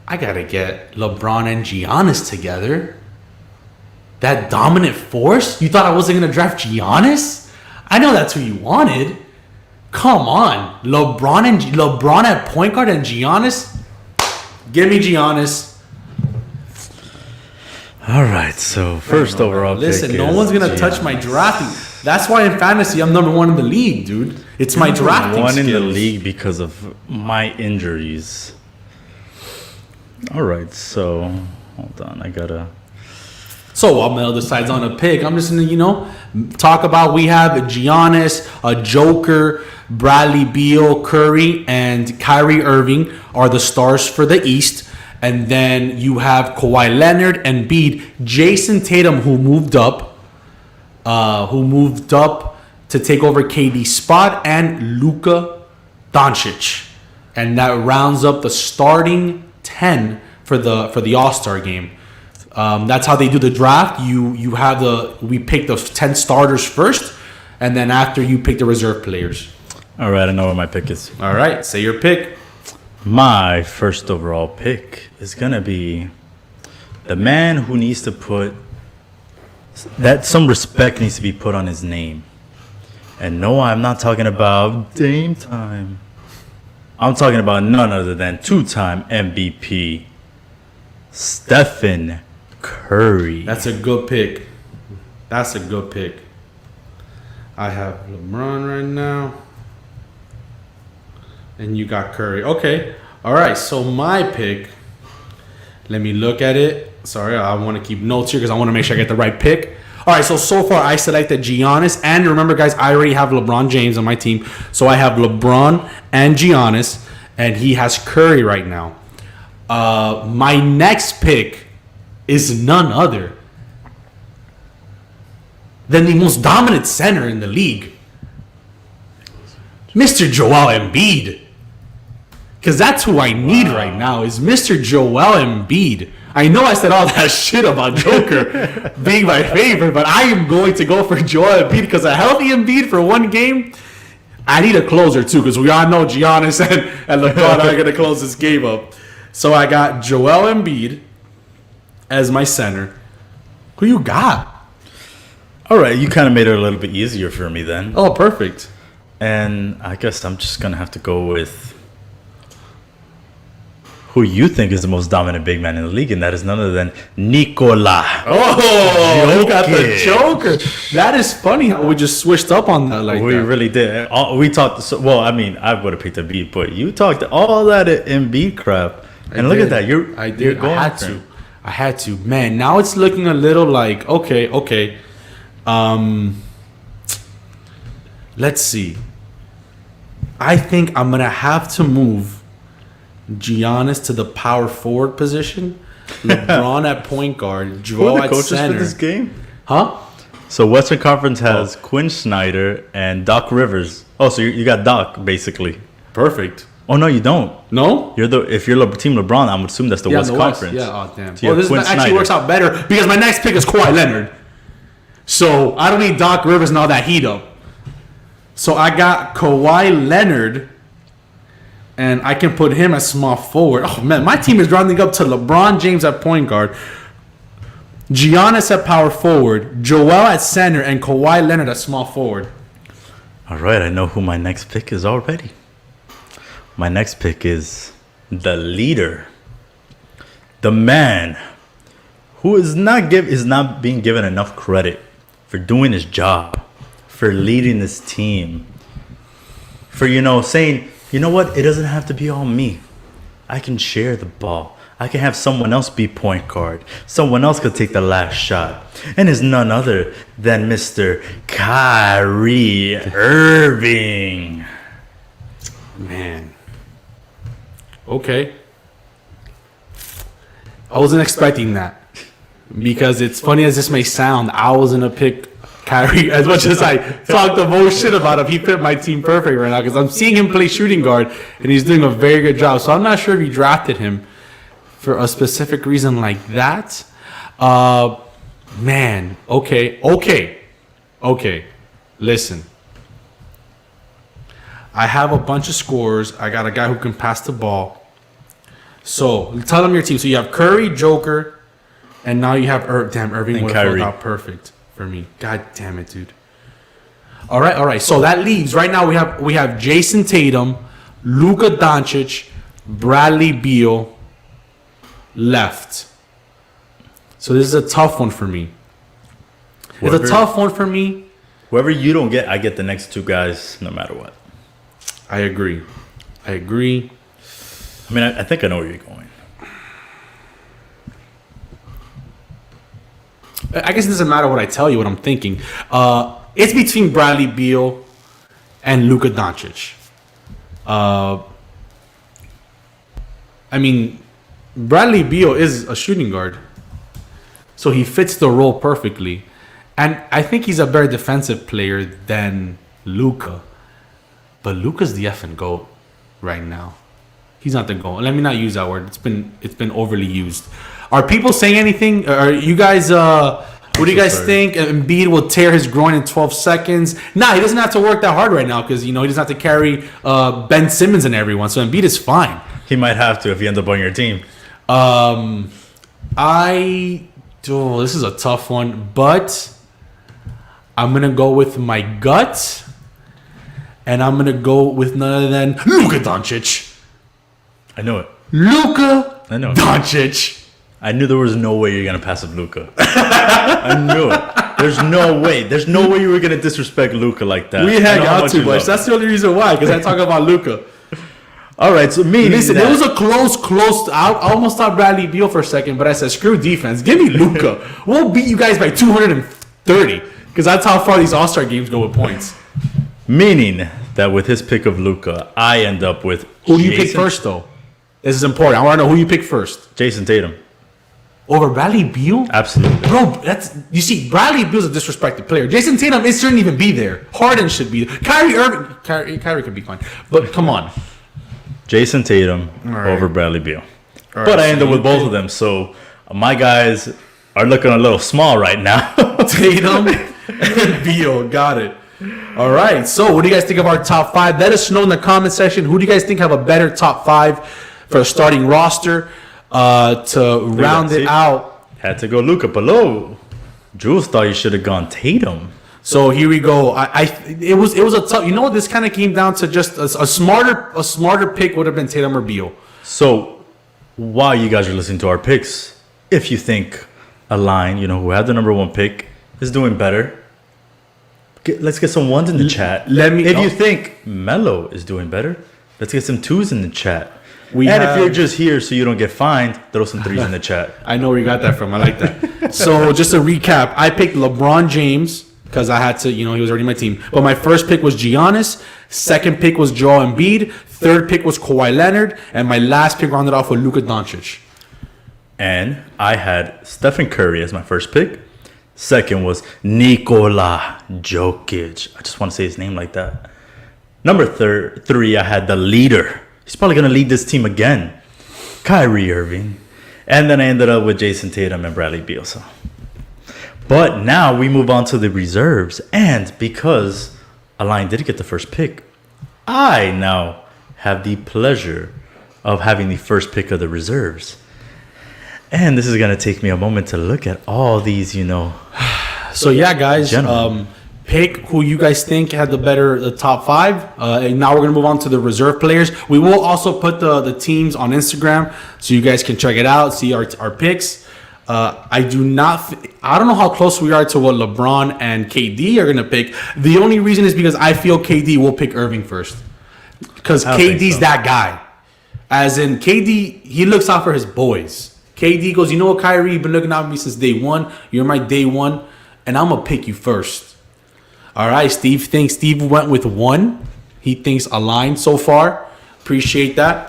I gotta get LeBron and Giannis together. That dominant force? You thought I wasn't gonna draft Giannis? I know that's who you wanted. Come on, LeBron at point guard and Giannis. Give me Giannis. All right, so first overall Listen, pick no is one's gonna touch my drafting. That's why in fantasy I'm number 1 in the league, dude. It's my drafting one in the skills. league because of my injuries. All right, so hold on, I gotta. So while Mel decides on a pick, I'm just gonna, talk about we have Giannis, Joker, Bradley Beal, Curry, and Kyrie Irving are the stars for the East. And then you have Kawhi Leonard and Embiid, Jason Tatum, who moved up to take over KD's spot, and Luka Doncic. And that rounds up the starting 10 for the All-Star game. That's how they do the draft. We pick the 10 starters first, and then after you pick the reserve players. All right, I know what my pick is. All right, say your pick. My first overall pick is gonna be the man who needs to put that some respect needs to be put on his name. And no, I'm not talking about Dame time. I'm talking about none other than 2-time MVP Stephen Curry. That's a good pick. I have LeBron right now. And you got Curry. Okay. All right. So my pick, let me look at it. Sorry, I want to keep notes here because I want to make sure I get the right pick. All right. So far I selected Giannis. And remember, guys, I already have LeBron James on my team. So I have LeBron and Giannis. And he has Curry right now. My next pick is none other than the most dominant center in the league, Mr. Joel Embiid. Because that's who I need right now is Mr. Joel Embiid. I know I said all that shit about Joker being my favorite, but I am going to go for Joel Embiid because a healthy Embiid for one game, I need a closer too because we all know Giannis and LeBron are going to close this game up. So I got Joel Embiid as my center. Who you got? All right, you kind of made it a little bit easier for me then. Oh, perfect. And I guess I'm just going to have to go with who you think is the most dominant big man in the league, and that is none other than Nikola. Oh, you got the Joker. That is funny how we just switched up on that like we that. really did. We talked, well, I mean, I would have picked Embiid, but you talked all that Embiid crap. And look at that. I had to. Man, now it's looking a little like, okay. Let's see. I think I'm going to have to move Giannis to the power forward position, LeBron at point guard, Joel at center. For this game? Huh? So Western Conference has Quinn Snyder and Doc Rivers. Oh, so you got Doc basically. Perfect. Oh no, you don't. No? If you're Team LeBron, I'm assuming that's the West Conference. Yeah. Oh damn. So Well, this actually works out better because my next pick is Kawhi Leonard. So I don't need Doc Rivers and all that heat up. So I got Kawhi Leonard. And I can put him as small forward. Oh, man. My team is rounding up to LeBron James at point guard, Giannis at power forward, Joel at center, and Kawhi Leonard at small forward. All right. I know who my next pick is already. My next pick is the leader. The man who is not being given enough credit for doing his job, for leading this team, for, saying, you know what? It doesn't have to be all me. I can share the ball. I can have someone else be point guard. Someone else could take the last shot. And it's none other than Mr. Kyrie Irving. Man. Okay. I wasn't expecting that. Because it's funny as this may sound, I was going to pick Kyrie, as much as I talk the most shit about him, he fit my team perfect right now because I'm seeing him play shooting guard and he's doing a very good job. So I'm not sure if you drafted him for a specific reason like that. Man, okay. Listen, I have a bunch of scorers. I got a guy who can pass the ball. So tell them your team. So you have Curry, Joker, and now you have Irving would have worked out perfect. For me. God damn it, dude. All right. So that leaves right now we have Jason Tatum, Luka Doncic, Bradley Beal left. So this is a tough one for me. It's a tough one for me. Whoever you don't get, I get the next two guys no matter what. I agree. I mean, I think I know where you're going. I guess it doesn't matter what I tell you, what I'm thinking. It's between Bradley Beal and Luka Doncic. I mean, Bradley Beal is a shooting guard. So he fits the role perfectly. And I think he's a better defensive player than Luka. But Luka's the effing GOAT right now. He's not the GOAT. Let me not use that word. It's been overly used. Are people saying anything? Are you guys what do you guys think? Embiid will tear his groin in 12 seconds. Nah, he doesn't have to work that hard right now because he doesn't have to carry Ben Simmons and everyone. So Embiid is fine. He might have to if he ends up on your team. This is a tough one, but I'm gonna go with my gut, and I'm gonna go with none other than Luka Doncic. I know it. Luka I know it. Doncic. I knew there was no way you're gonna pass up Luka. I knew it. There's no way. There's no way you were gonna disrespect Luka like that. We hang out too much. That's the only reason why, because I talk about Luka. All right, so listen, it was a close. I almost thought Bradley Beal for a second, but I said, screw defense. Give me Luka. We'll beat you guys by 230, because that's how far these All-Star games go with points. Meaning that with his pick of Luka, I end up with who do you pick first, though? This is important. I want to know who you pick first. Jason Tatum. over Bradley Beal? Absolutely. Bro, you see, Bradley Beal's a disrespected player. Jason Tatum shouldn't even be there. Harden should be there. Kyrie could be fine. But come on. Jason Tatum over Bradley Beal. But I end up with both of them. So my guys are looking a little small right now. Tatum and Beal. Got it. All right. So what do you guys think of our top 5? Let us know in the comment section. Who do you guys think have a better top 5 for a starting roster? To round it out, had to go Luka below. Jules thought you should have gone Tatum. So here we go. It was a tough. You know what? This kind of came down to just a smarter pick would have been Tatum or Beal. So while you guys are listening to our picks, if you think Alain, who had the number 1 pick, is doing better, let's get some ones in the chat. If you think Melo is doing better, let's get some 2s in the chat. If you're just here so you don't get fined, throw some 3s in the chat. I know where you got that from. I like that. So just to recap, I picked LeBron James because I had to, he was already my team. But my first pick was Giannis. Second pick was Joel Embiid. Third pick was Kawhi Leonard. And my last pick rounded off with Luka Doncic. And I had Stephen Curry as my first pick. Second was Nikola Jokic. I just want to say his name like that. Number 3, I had the leader. He's probably going to lead this team again. Kyrie Irving. And then I ended up with Jason Tatum and Bradley Beal. But now we move on to the reserves. And because Alain did get the first pick, I now have the pleasure of having the first pick of the reserves. And this is going to take me a moment to look at all these, So, yeah, guys. Pick who you guys think had the top 5. And now we're going to move on to the reserve players. We will also put the teams on Instagram so you guys can check it out, see our picks. I don't know how close we are to what LeBron and KD are going to pick. The only reason is because I feel KD will pick Irving first. Because KD's that guy. As in, KD, he looks out for his boys. KD goes, you know what, Kyrie, you've been looking out for me since day 1. You're my day 1, and I'm going to pick you first. All right, Steve went with 1. He thinks Alain so far. Appreciate that.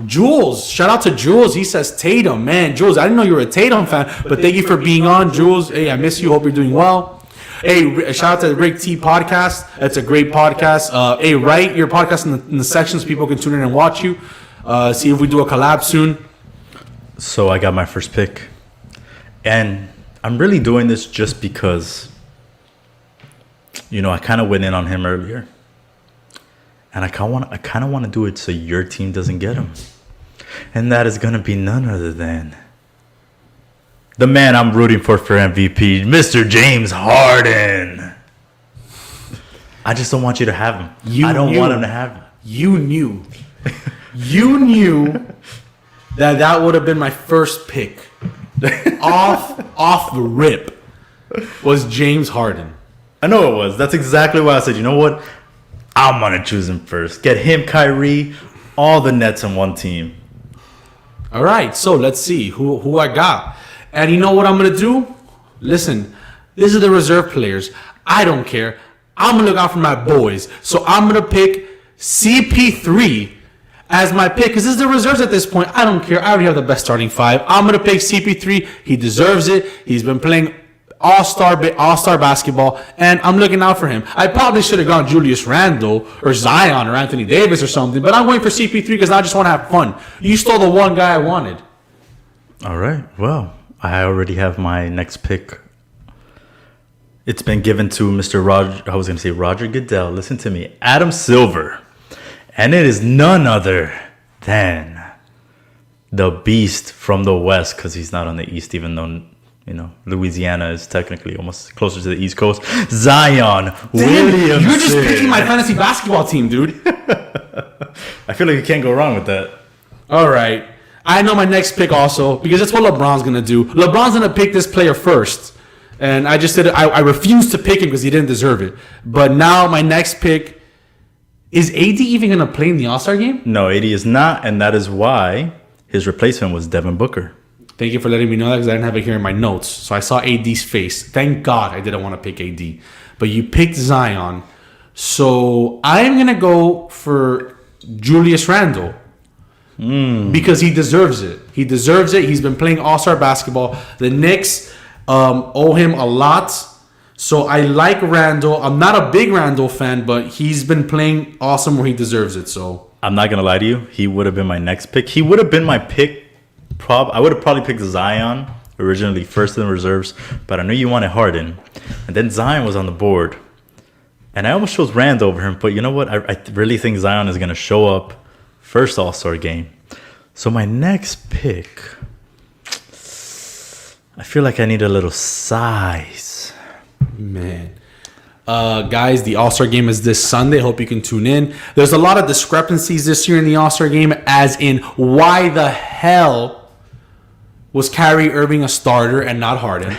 Jules, shout out to Jules. He says Tatum. Man, Jules, I didn't know you were a Tatum fan, but thank you for being on, Jules. Hey, I miss you. Hope you're doing well. Hey, shout out to the Rick T podcast. That's a great podcast. Hey, write your podcast in the sections so people can tune in and watch you. See if we do a collab soon. So I got my first pick. And I'm really doing this just because I kind of went in on him earlier. And I kind of want to do it so your team doesn't get him. And that is going to be none other than the man I'm rooting for MVP, Mr. James Harden. I just don't want you to have him. I don't want him to have him. You knew that would have been my first pick. off the rip was James Harden. I know it was. That's exactly why I said, you know what? I'm going to choose him first. Get him, Kyrie, all the Nets in one team. All right, so let's see who I got. And you know what I'm going to do? Listen, this is the reserve players. I don't care. I'm going to look out for my boys. So I'm going to pick CP3 as my pick because this is the reserves at this point. I don't care. I already have the best starting 5. I'm going to pick CP3. He deserves it. He's been playing all-star basketball, and I'm looking out for him. I probably should have gone Julius Randle or Zion or Anthony Davis or something, but I'm going for CP3 because I just want to have fun. You stole the one guy I wanted. All right. Well, I already have my next pick. It's been given to Mr. Roger Goodell. Listen to me. Adam Silver. And it is none other than the beast from the West because he's not on the East, even though Louisiana is technically almost closer to the East Coast. Zion Williamson. You're just picking my fantasy basketball team, dude. I feel like you can't go wrong with that. All right. I know my next pick also because that's what LeBron's going to do. LeBron's going to pick this player first. And I just did it. I refused to pick him because he didn't deserve it. But now my next pick, is AD even going to play in the All-Star game? No, AD is not. And that is why his replacement was Devin Booker. Thank you for letting me know that because I didn't have it here in my notes. So I saw AD's face. Thank God I didn't want to pick AD. But you picked Zion. So I am going to go for Julius Randle. because he deserves it. He deserves it. He's been playing All-Star basketball. The Knicks owe him a lot. So I like Randall. I'm not a big Randall fan, but he's been playing awesome where he deserves it. So I'm not gonna lie to you. He would have been my next pick. He would have been my pick. I would have probably picked Zion originally first in the reserves, but I knew you wanted Harden, and then Zion was on the board, and I almost chose Randall over him. But you know what? I really think Zion is gonna show up first All-Star game. So my next pick, I feel like I need a little size. Man. Guys, the All-Star game is this Sunday. Hope you can tune in. There's a lot of discrepancies this year in the All-Star game, as in why the hell was Kyrie Irving a starter and not Harden?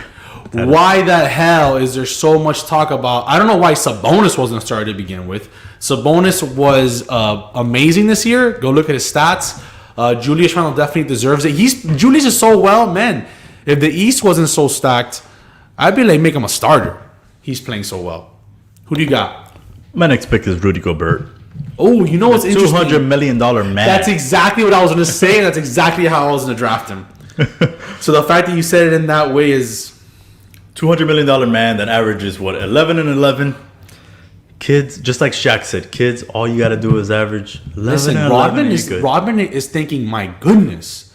Why the hell is there so much talk about... I don't know why Sabonis wasn't a starter to begin with. Sabonis was amazing this year. Go look at his stats. Julius Randle definitely deserves it. Julius is so well, man. If the East wasn't so stacked, I'd be like, make him a starter. He's playing so well. Who do you got? My next pick is Rudy Gobert. Oh, you know what's interesting? $200 million man. That's exactly what I was going to say, and that's exactly how I was going to draft him. So the fact that you said it in that way is... $200 million man that averages, 11 and 11. Kids, just like Shaq said, kids, all you got to do is average 11 Listen, and 11. Rodman is thinking, my goodness,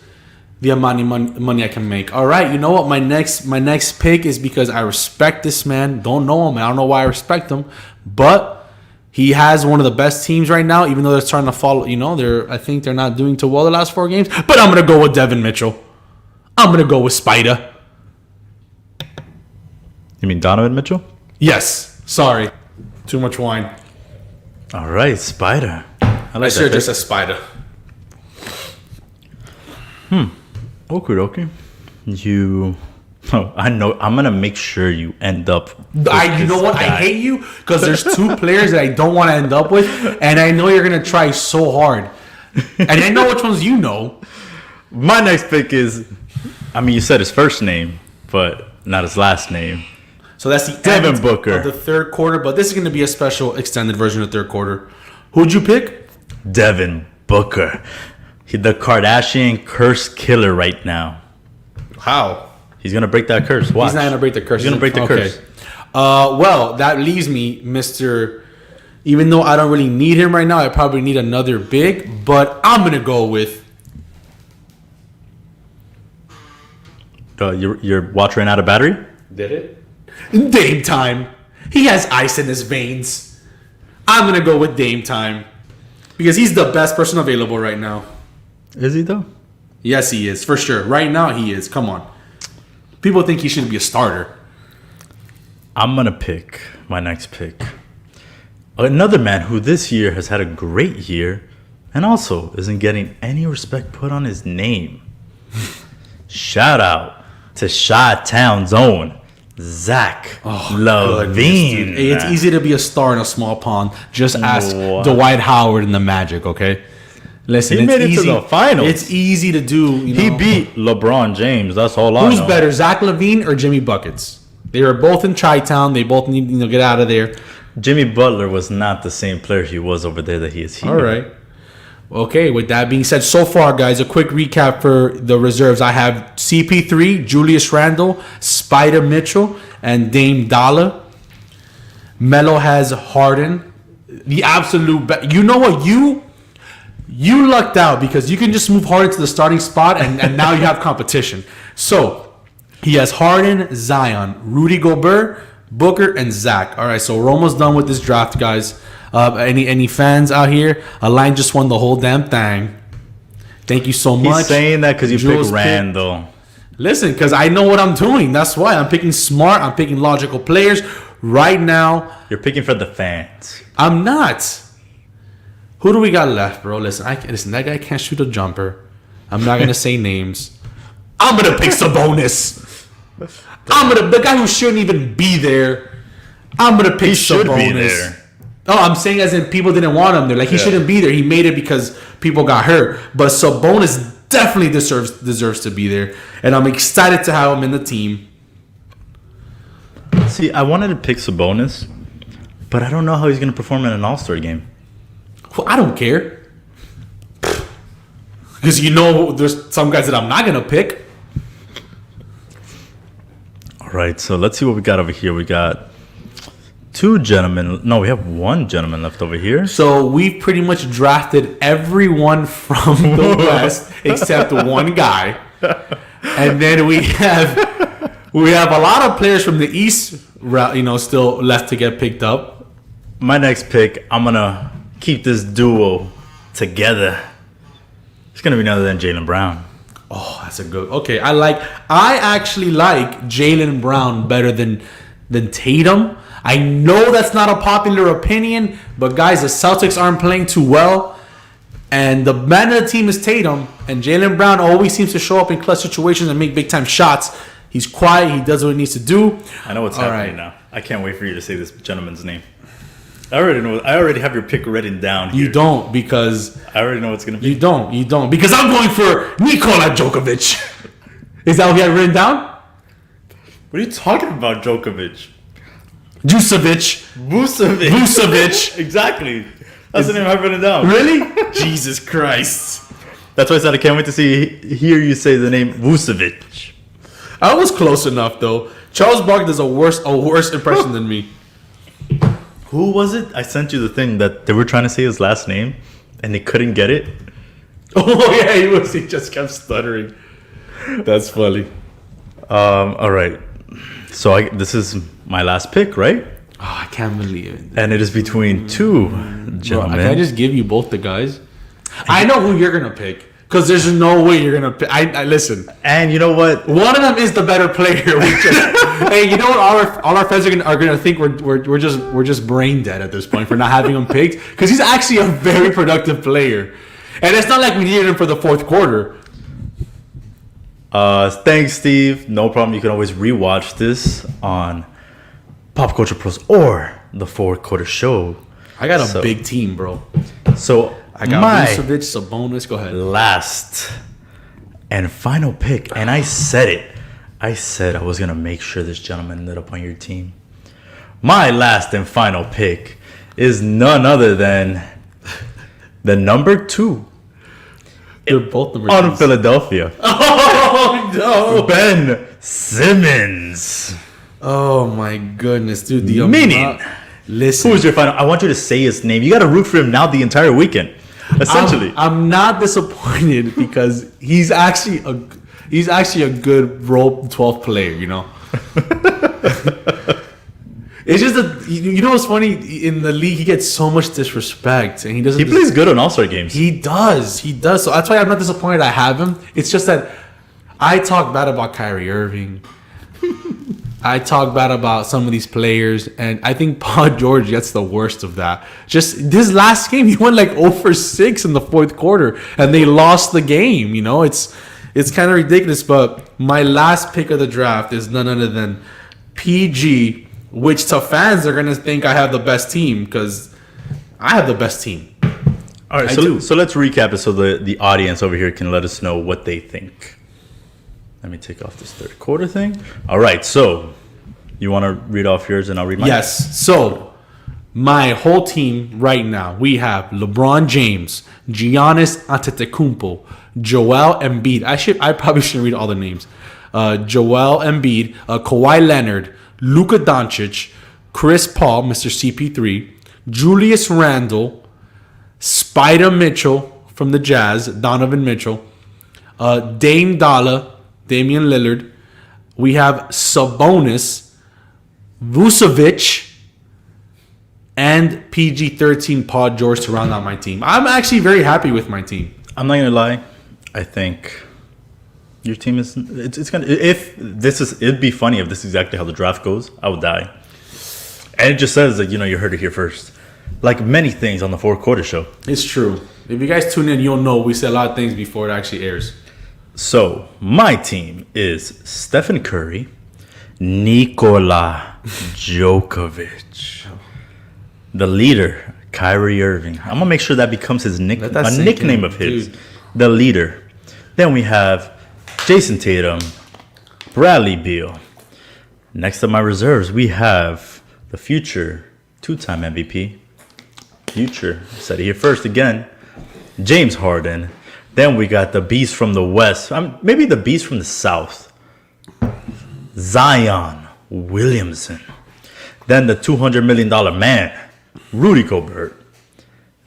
the amount of money I can make. All right, you know what? My next pick is because I respect this man. Don't know him. I don't know why I respect him. But he has one of the best teams right now, even though they're starting to follow. I think they're not doing too well the last 4 games. But I'm going to go with Devin Mitchell. I'm going to go with Spider. You mean Donovan Mitchell? Yes. Sorry. Too much wine. All right, Spider. I like that. Just a Spider. Okay. I know. I'm gonna make sure you end up. You know what? I hate you because there's 2 players that I don't want to end up with, and I know you're gonna try so hard, and I know which ones you know. My next pick is, you said his first name, but not his last name. So that's the Devin end Booker of the third quarter, but this is going to be a special extended version of the third quarter. Who'd you pick? Devin Booker. The Kardashian curse killer right now. How? He's going to break that curse. Watch. He's not going to break the curse. He's going to break the curse. Well, that leaves me, Mr. Even though I don't really need him right now, I probably need another big, but I'm going to go with... Your watch ran out of battery? Did it? Dame Time. He has ice in his veins. I'm going to go with Dame Time. Because he's the best person available right now. Is he though? Yes, he is. For sure. Right now, he is. Come on. People think he should be a starter. I'm going to pick my next pick. Another man who this year has had a great year and also isn't getting any respect put on his name. Shout out to Chi-Town's own Zach LaVine. It's easy to be a star in a small pond. Just ask Dwight Howard and the Magic, okay? Listen, he made it to the finals. It's easy to do. He beat LeBron James. That's all I know. Who's better, Zach LaVine or Jimmy Buckets? They were both in Chi-Town. They both need to get out of there. Jimmy Butler was not the same player he was over there that he is here. All right. Okay, with that being said, so far, guys, a quick recap for the reserves. I have CP3, Julius Randle, Spider Mitchell, and Dame Dollar. Melo has Harden. The absolute best. You know what? You lucked out because you can just move Harden to the starting spot, and now you have competition. So, he has Harden, Zion, Rudy Gobert, Booker, and Zach. All right, so we're almost done with this draft, guys. Any fans out here? Alain just won the whole damn thing. Thank you so much. He's saying that because you picked Randall. Listen, because I know what I'm doing. That's why I'm picking smart. I'm picking logical players. Right now, you're picking for the fans. I'm not. Who do we got left, bro? Listen, that guy can't shoot a jumper. I'm not gonna say names. I'm gonna pick Sabonis. The guy who shouldn't even be there. I'm gonna pick Sabonis. Oh, I'm saying as in people didn't want him there. Like, he shouldn't be there. He made it because people got hurt. But Sabonis definitely deserves to be there. And I'm excited to have him in the team. See, I wanted to pick Sabonis, but I don't know how he's going to perform in an All-Star game. Well, I don't care. Because you know there's some guys that I'm not going to pick. All right, so let's see what we got over here. We got two gentlemen. No, we have one gentleman left over here. So we've pretty much drafted everyone from the West except one guy. And then we have a lot of players from the East, still left to get picked up. My next pick, I'm going to keep this duo together. It's going to be none other than Jaylen Brown. Oh, that's a good. Okay, I actually like Jaylen Brown better than Tatum. I know that's not a popular opinion, but guys, the Celtics aren't playing too well, and the man of the team is Tatum, and Jaylen Brown always seems to show up in clutch situations and make big time shots. He's quiet. He does what he needs to do. I know what's happening now. I can't wait for you to say this gentleman's name. I already know. I already have your pick written down here. You don't, because I already know what's going to be. You don't, because I'm going for Nikola Djokovic. Is that what he had written down? What are you talking about, Djokovic? Vucevic. Exactly. That's the name I have written down. Really? Jesus Christ. That's why I said I can't wait to hear you say the name Vucevic. I was close enough, though. Charles Barkley does a worse impression than me. Who was it? I sent you the thing that they were trying to say his last name, and they couldn't get it. Oh yeah, he just kept stuttering. That's funny. All right. So this is my last pick, right? Oh, I can't believe it. And it is between two gentlemen. Bro, can I just give you both the guys? I know who you're gonna pick. Because there's no way you're gonna pick. I listen. And you know what? One of them is the better player. Hey, you know what? All our fans are gonna think we're just brain dead at this point for not having him picked. Because he's actually a very productive player, and it's not like we needed him for the fourth quarter. Thanks, Steve. No problem. You can always rewatch this on Pop Culture Pros or the Fourth Quarter Show. I got a big team, bro. So I got Vucevic, Sabonis. Go ahead. Last and final pick, and I said it. I said I was gonna make sure this gentleman ended up on your team. My last and final pick is none other than the number 2. They're both number on 2s. Philadelphia. Oh no, Ben Simmons. Oh my goodness, dude. Listen. Who's your final? I want you to say his name. You got to root for him now the entire weekend. Essentially, I'm not disappointed because he's actually a good role 12 player. You know. It's just that you know what's funny in the league, he gets so much disrespect and he doesn't. He plays good on All-Star games. He does. So that's why I'm not disappointed I have him. It's just that I talk bad about Kyrie Irving. I talk bad about some of these players, and I think Paul George gets the worst of that. Just this last game, he went like 0 for 6 in the fourth quarter, and they lost the game. You know, it's kind of ridiculous. But my last pick of the draft is none other than PG. Which to fans are gonna think I have the best team because I have the best team. All right, so let's recap it so the audience over here can let us know what they think. Let me take off this third quarter thing. All right, so you want to read off yours and I'll read mine? Yes. So my whole team right now, we have LeBron James, Giannis Antetokounmpo, Joel Embiid. I probably shouldn't read all the names. Joel Embiid, Kawhi Leonard, Luka Doncic, Chris Paul, Mr. CP3, Julius Randle, Spider Mitchell from the Jazz, Donovan Mitchell, Dame Dalla, Damian Lillard. We have Sabonis, Vucevic, and PG-13 Paul George to round out my team. I'm actually very happy with my team. I'm not gonna lie. I think your team is. It's gonna. It'd be funny if this is exactly how the draft goes. I would die. And it just says that you heard it here first. Like many things on the Fourth Quarter Show. It's true. If you guys tune in, you'll know we say a lot of things before it actually airs. So, my team is Stephen Curry, Nikola Djokovic, the leader, Kyrie Irving. I'm going to make sure that becomes his nickname of his. Dude. The leader. Then we have Jason Tatum, Bradley Beal. Next to my reserves, we have the future 2-time MVP. Said it here first again. James Harden, Then we got the beast from the west. Maybe the beast from the south. Zion Williamson. Then the $200 million man, Rudy Gobert.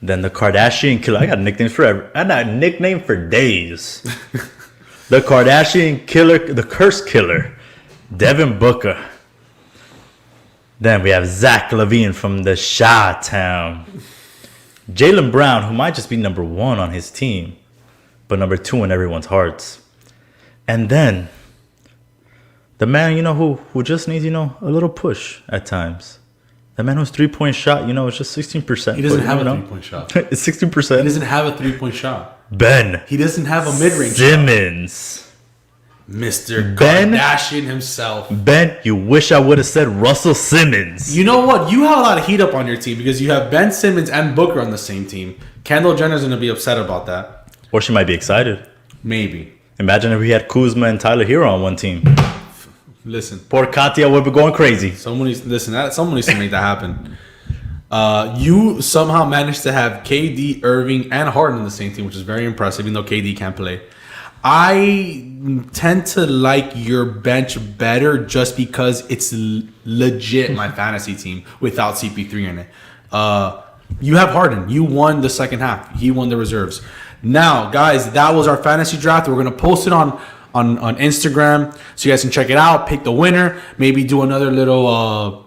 Then the Kardashian killer. I got nicknames forever. I got a nickname for days. The Kardashian killer, the curse killer, Devin Booker. Then we have Zach LaVine from the Chi-Town. Jaylen Brown, who might just be number 1 on his team, but number 2 in everyone's hearts. And then the man, who just needs, a little push at times. The man whose 3-point shot, it's just 16%. He doesn't have a 3-point shot. It's 16%. He doesn't have a 3-point shot. Ben. He doesn't have a mid-range Simmons. shot. Mr. Kardashian himself. Ben, you wish I would have said Russell Simmons. You know what? You have a lot of heat up on your team because you have Ben Simmons and Booker on the same team. Kendall Jenner's going to be upset about that. Or she might be excited. Maybe. Imagine if we had Kuzma and Tyler Hero on one team. Listen. Poor Katya would be going crazy. Someone needs to make that happen. You somehow managed to have KD, Irving, and Harden on the same team, which is very impressive, even though KD can't play. I tend to like your bench better just because it's legit my fantasy team without CP3 in it. You have Harden. You won the second half. He won the reserves. Now, guys, that was our fantasy draft. We're going to post it on Instagram so you guys can check it out, pick the winner, maybe do another little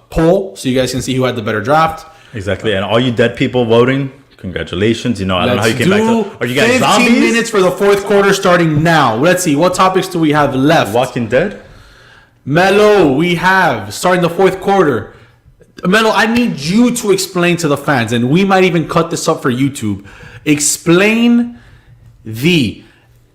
poll so you guys can see who had the better draft. Exactly. And all you dead people voting, congratulations. I don't know how you came back to. Are you guys 15 zombies? minutes for the fourth quarter starting now. Let's see. What topics do we have left? Walking Dead? Melo, we have starting the fourth quarter. Melo, I need you to explain to the fans, and we might even cut this up for YouTube. Explain the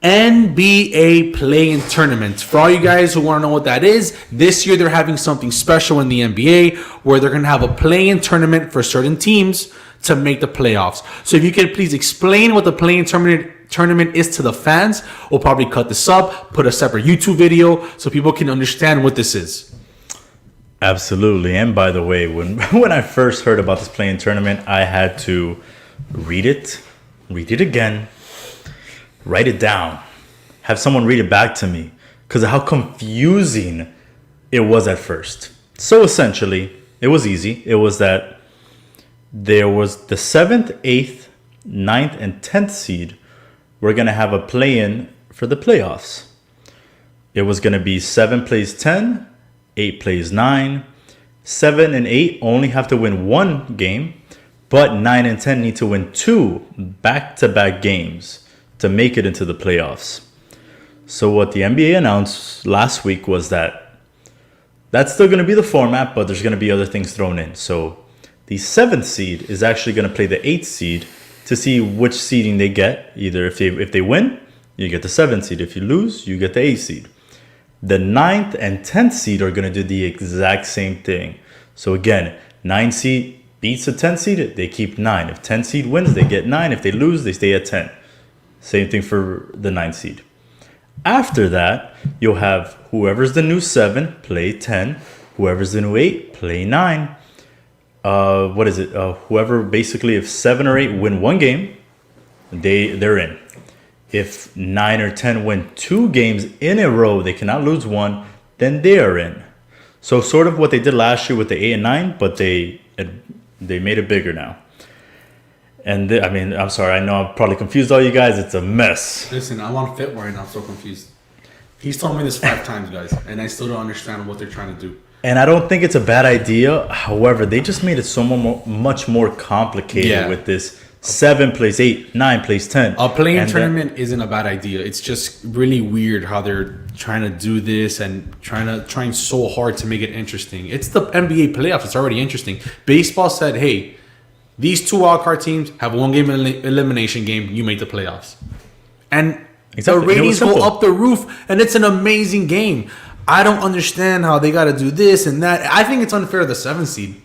NBA play-in tournament. For all you guys who want to know what that is, this year they're having something special in the NBA where they're going to have a play-in tournament for certain teams to make the playoffs. So if you could please explain what the play-in tournament is to the fans, we'll probably cut this up, put a separate YouTube video so people can understand what this is. Absolutely. And by the way, when I first heard about this play-in tournament, I had to read it again, write it down, have someone read it back to me because of how confusing it was at first. So essentially, it was easy. It was that there was the 7th, 8th, 9th, and 10th seed were going to have a play-in for the playoffs. It was going to be 7 plays 10, 8 plays 9, 7 and 8 only have to win one game, but 9 and 10 need to win 2 back-to-back games to make it into the playoffs. So what the NBA announced last week was that that's still going to be the format, but there's going to be other things thrown in. So the 7th seed is actually going to play the 8th seed to see which seeding they get. Either if they win, you get the 7th seed. If you lose, you get the 8th seed. The 9th and 10th seed are going to do the exact same thing. So again, 9 seed beats the 10th seed, they keep 9. If 10 seed wins, they get 9. If they lose, they stay at 10. Same thing for the 9th seed. After that, you'll have whoever's the new 7 play 10. Whoever's the new 8 play 9. Whoever basically, if 7 or 8 win one game, they're in. If 9 or 10 win 2 games in a row, they cannot lose one, then they are in. So sort of what they did last year with the 8 and 9, but they made it bigger now. And I'm sorry, I know I'm probably confused all you guys. It's a mess. Listen, I'm on fit right now. I'm so confused. He's told me this 5 times, guys, and I still don't understand what they're trying to do. And I don't think it's a bad idea. However, they just made it so much more complicated with this 7 plays 8, 9 plays 10. A play-in tournament isn't a bad idea. It's just really weird how they're trying to do this and trying so hard to make it interesting. It's the NBA playoffs. It's already interesting. Baseball said, hey, these 2 wildcard teams have a 1-game elimination game. You make the playoffs. And the ratings go up the roof, and it's an amazing game. I don't understand how they got to do this and that. I think it's unfair to the 7th seed.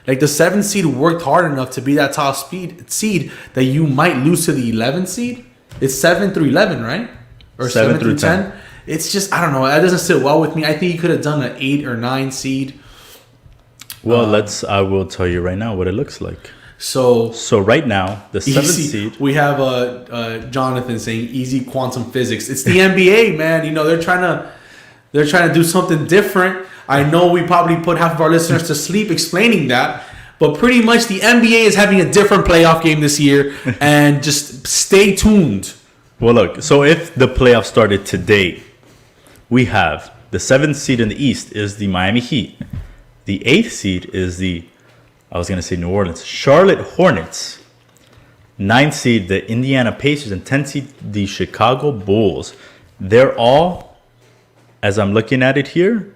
Like, the 7th seed worked hard enough to be that top seed that you might lose to the 11th seed. It's 7 through 11, right? Or 7 through 10. It's just, I don't know. That doesn't sit well with me. I think you could have done an 8 or 9 seed. Well, I will tell you right now what it looks like. So right now, the seventh seed. We have Jonathan saying easy quantum physics. It's the NBA, man. You know, they're trying to do something different. I know we probably put half of our listeners to sleep explaining that, but pretty much the NBA is having a different playoff game this year, and just stay tuned. Well, look, so if the playoffs started today, we have the 7th seed in the East is the Miami Heat. The 8th seed is New Orleans, Charlotte Hornets. 9th seed, the Indiana Pacers, and 10th seed, the Chicago Bulls. They're all, as I'm looking at it here,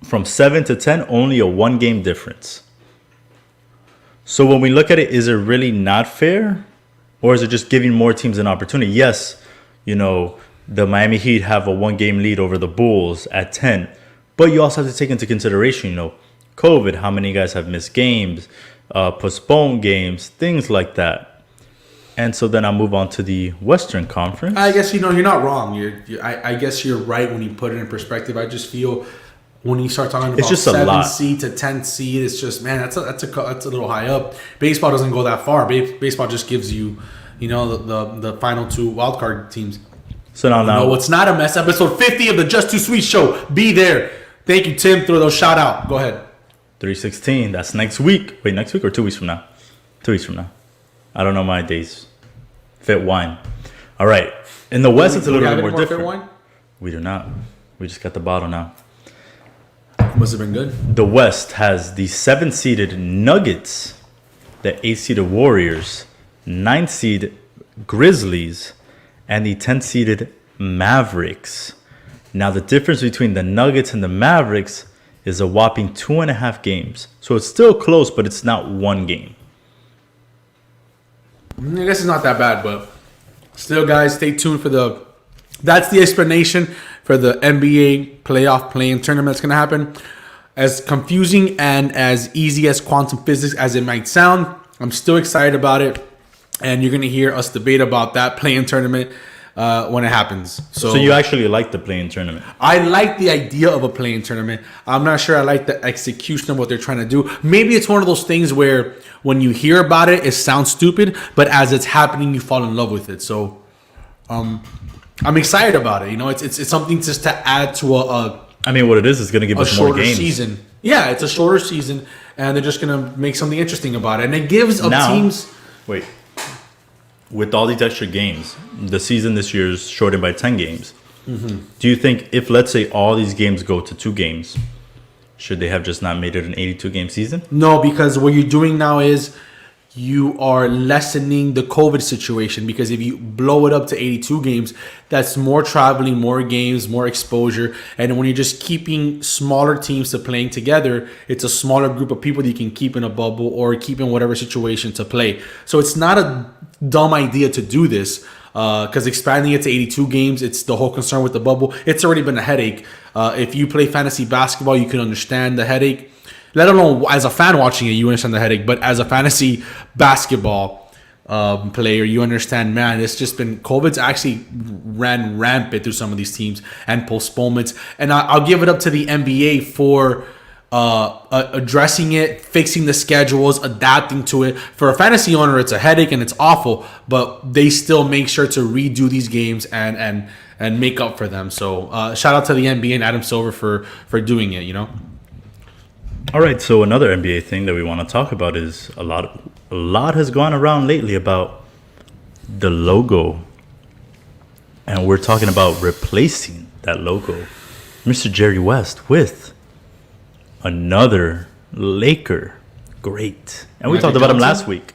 from 7 to 10, only a 1-game difference. So when we look at it, is it really not fair? Or is it just giving more teams an opportunity? Yes, you know, the Miami Heat have a 1-game lead over the Bulls at 10. But you also have to take into consideration, you know, COVID, how many guys have missed games, postponed games, things like that. And so then I'll move on to the Western Conference. I guess, you know, you're not wrong. I guess you're right when you put it in perspective. I just feel when you start talking about just 7th seed to 10th seed, it's just, man, that's a little high up. Baseball doesn't go that far. Baseball just gives you, you know, the final 2 wildcard teams. So now, no, it's not a mess. Episode 50 of the Just Too Sweet Show. Be there. Thank you, Tim. Throw those shout out. Go ahead. 316. That's next week. Wait, next week or 2 weeks from now? 2 weeks from now. I don't know my days. Fit wine. All right. In the West, it's a little bit more different. Fit wine? We do not. We just got the bottle now. Must have been good. The West has the 7th seeded Nuggets, the 8th seeded Warriors, 9th seed Grizzlies, and the 10th seeded Mavericks. Now, the difference between the Nuggets and the Mavericks is a whopping 2.5 games. So it's still close, but it's not 1 game. I guess it's not that bad, but still, guys, stay tuned for that's the explanation for the NBA playoff play-in tournament that's going to happen. As confusing and as easy as quantum physics as it might sound, I'm still excited about it. And you're going to hear us debate about that play-in tournament when it happens. So you actually like the play-in tournament? I like the idea of a play-in tournament. I'm not sure I like the execution of what they're trying to do. Maybe it's one of those things where when you hear about it, it sounds stupid, but as it's happening, you fall in love with it. So I'm excited about it. You know, it's something just to add to I mean, what it is going to give us more games. Season. Yeah, it's a shorter season, and they're just going to make something interesting about it. And it gives teams... Wait. With all these extra games, the season this year is shortened by 10 games. Mm-hmm. Do you think if, let's say, all these games go to 2 games, should they have just not made it an 82-game season? No, because what you're doing now is you are lessening the COVID situation, because if you blow it up to 82 games, that's more traveling, more games, more exposure. And when you're just keeping smaller teams to playing together, it's a smaller group of people that you can keep in a bubble or keep in whatever situation to play. So it's not a dumb idea to do this, because expanding it to 82 games, it's the whole concern with the bubble. It's already been a headache. If you play fantasy basketball, you can understand the headache. Let alone as a fan watching it, you understand the headache. But as a fantasy basketball player, you understand, man, it's just been... COVID's actually ran rampant through some of these teams and postponements. And I'll give it up to the NBA for addressing it, fixing the schedules, adapting to it. For a fantasy owner, it's a headache and it's awful. But they still make sure to redo these games and make up for them. So shout out to the NBA and Adam Silver for doing it, you know? All right, so another NBA thing that we want to talk about is a lot has gone around lately about the logo. And we're talking about replacing that logo. Mr. Jerry West with another Laker great. And we talked about him last week.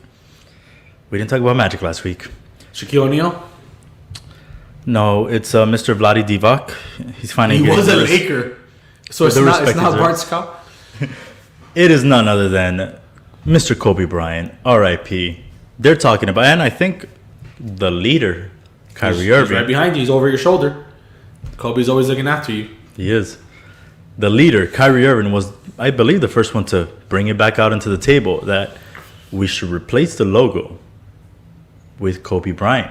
We didn't talk about Magic last week. Shaquille O'Neal? No, it's Mr. Vlade Divac. He's finally... He was a Laker. So it's not Bart Scott? It is none other than Mr. Kobe Bryant, R.I.P. They're talking about, and I think the leader, Kyrie Irving. He's right behind you. He's over your shoulder. Kobe's always looking after you. He is. The leader, Kyrie Irving, was, I believe, the first one to bring it back out into the table that we should replace the logo with Kobe Bryant.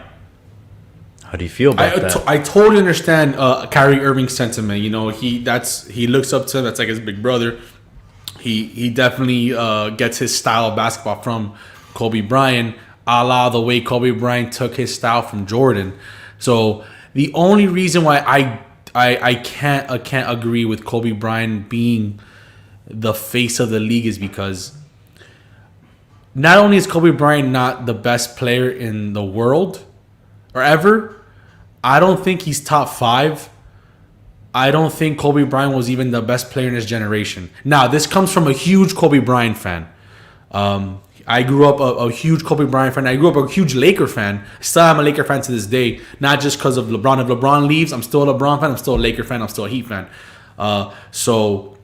How do you feel about that? I totally understand Kyrie Irving's sentiment. You know, he looks up to him. That's like his big brother. He definitely gets his style of basketball Kobe Bryant, a la the way Kobe Bryant took his style from Jordan. So the only reason why I can't agree with Kobe Bryant being the face of the league is because not only is Kobe Bryant not the best player in the world or ever, I don't think he's top 5. I don't think Kobe Bryant was even the best player in his generation. Now, this comes from a huge Kobe Bryant fan. I grew up a huge Kobe Bryant fan. I grew up a huge Laker fan. Still am a Laker fan to this day. Not just because of LeBron. If LeBron leaves, I'm still a LeBron fan. I'm still a Laker fan. I'm still a Heat fan. So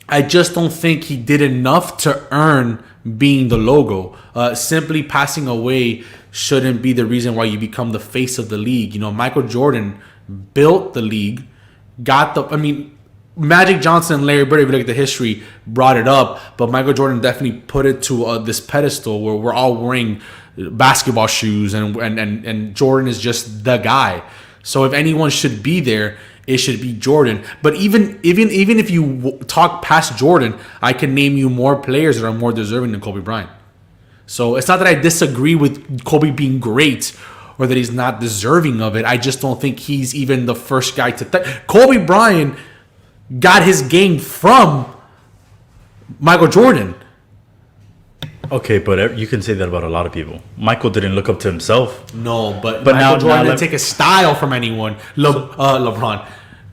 I just don't think he did enough to earn being the logo. Simply passing away shouldn't be the reason why you become the face of the league. You know, Michael Jordan built the league. Magic Johnson and Larry Bird, if you look at the history, brought it up, but Michael Jordan definitely put it to this pedestal where we're all wearing basketball shoes, and Jordan is just the guy. So if anyone should be there, it should be Jordan. But even if you talk past Jordan, I can name you more players that are more deserving than Kobe Bryant. So it's not that I disagree with Kobe being great or that he's not deserving of it. I just don't think he's even the first guy to... Kobe Bryant got his game from Michael Jordan. Okay, but you can say that about a lot of people. Michael didn't look up to himself. No, but Michael Jordan didn't take a style from anyone. LeBron.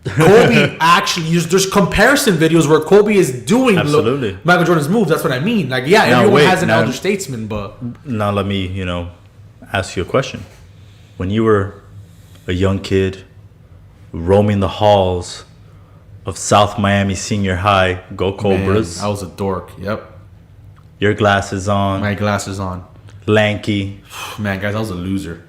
Kobe actually used... There's comparison videos where Kobe is doing Michael Jordan's moves. That's what I mean. Like, yeah, everyone has an elder statesman, but... Now let me, ask you a question. When you were a young kid roaming the halls of South Miami Senior High, go Cobras. Man, I was a dork. Yep. Your glasses on. My glasses on. Lanky. Man, guys, I was a loser.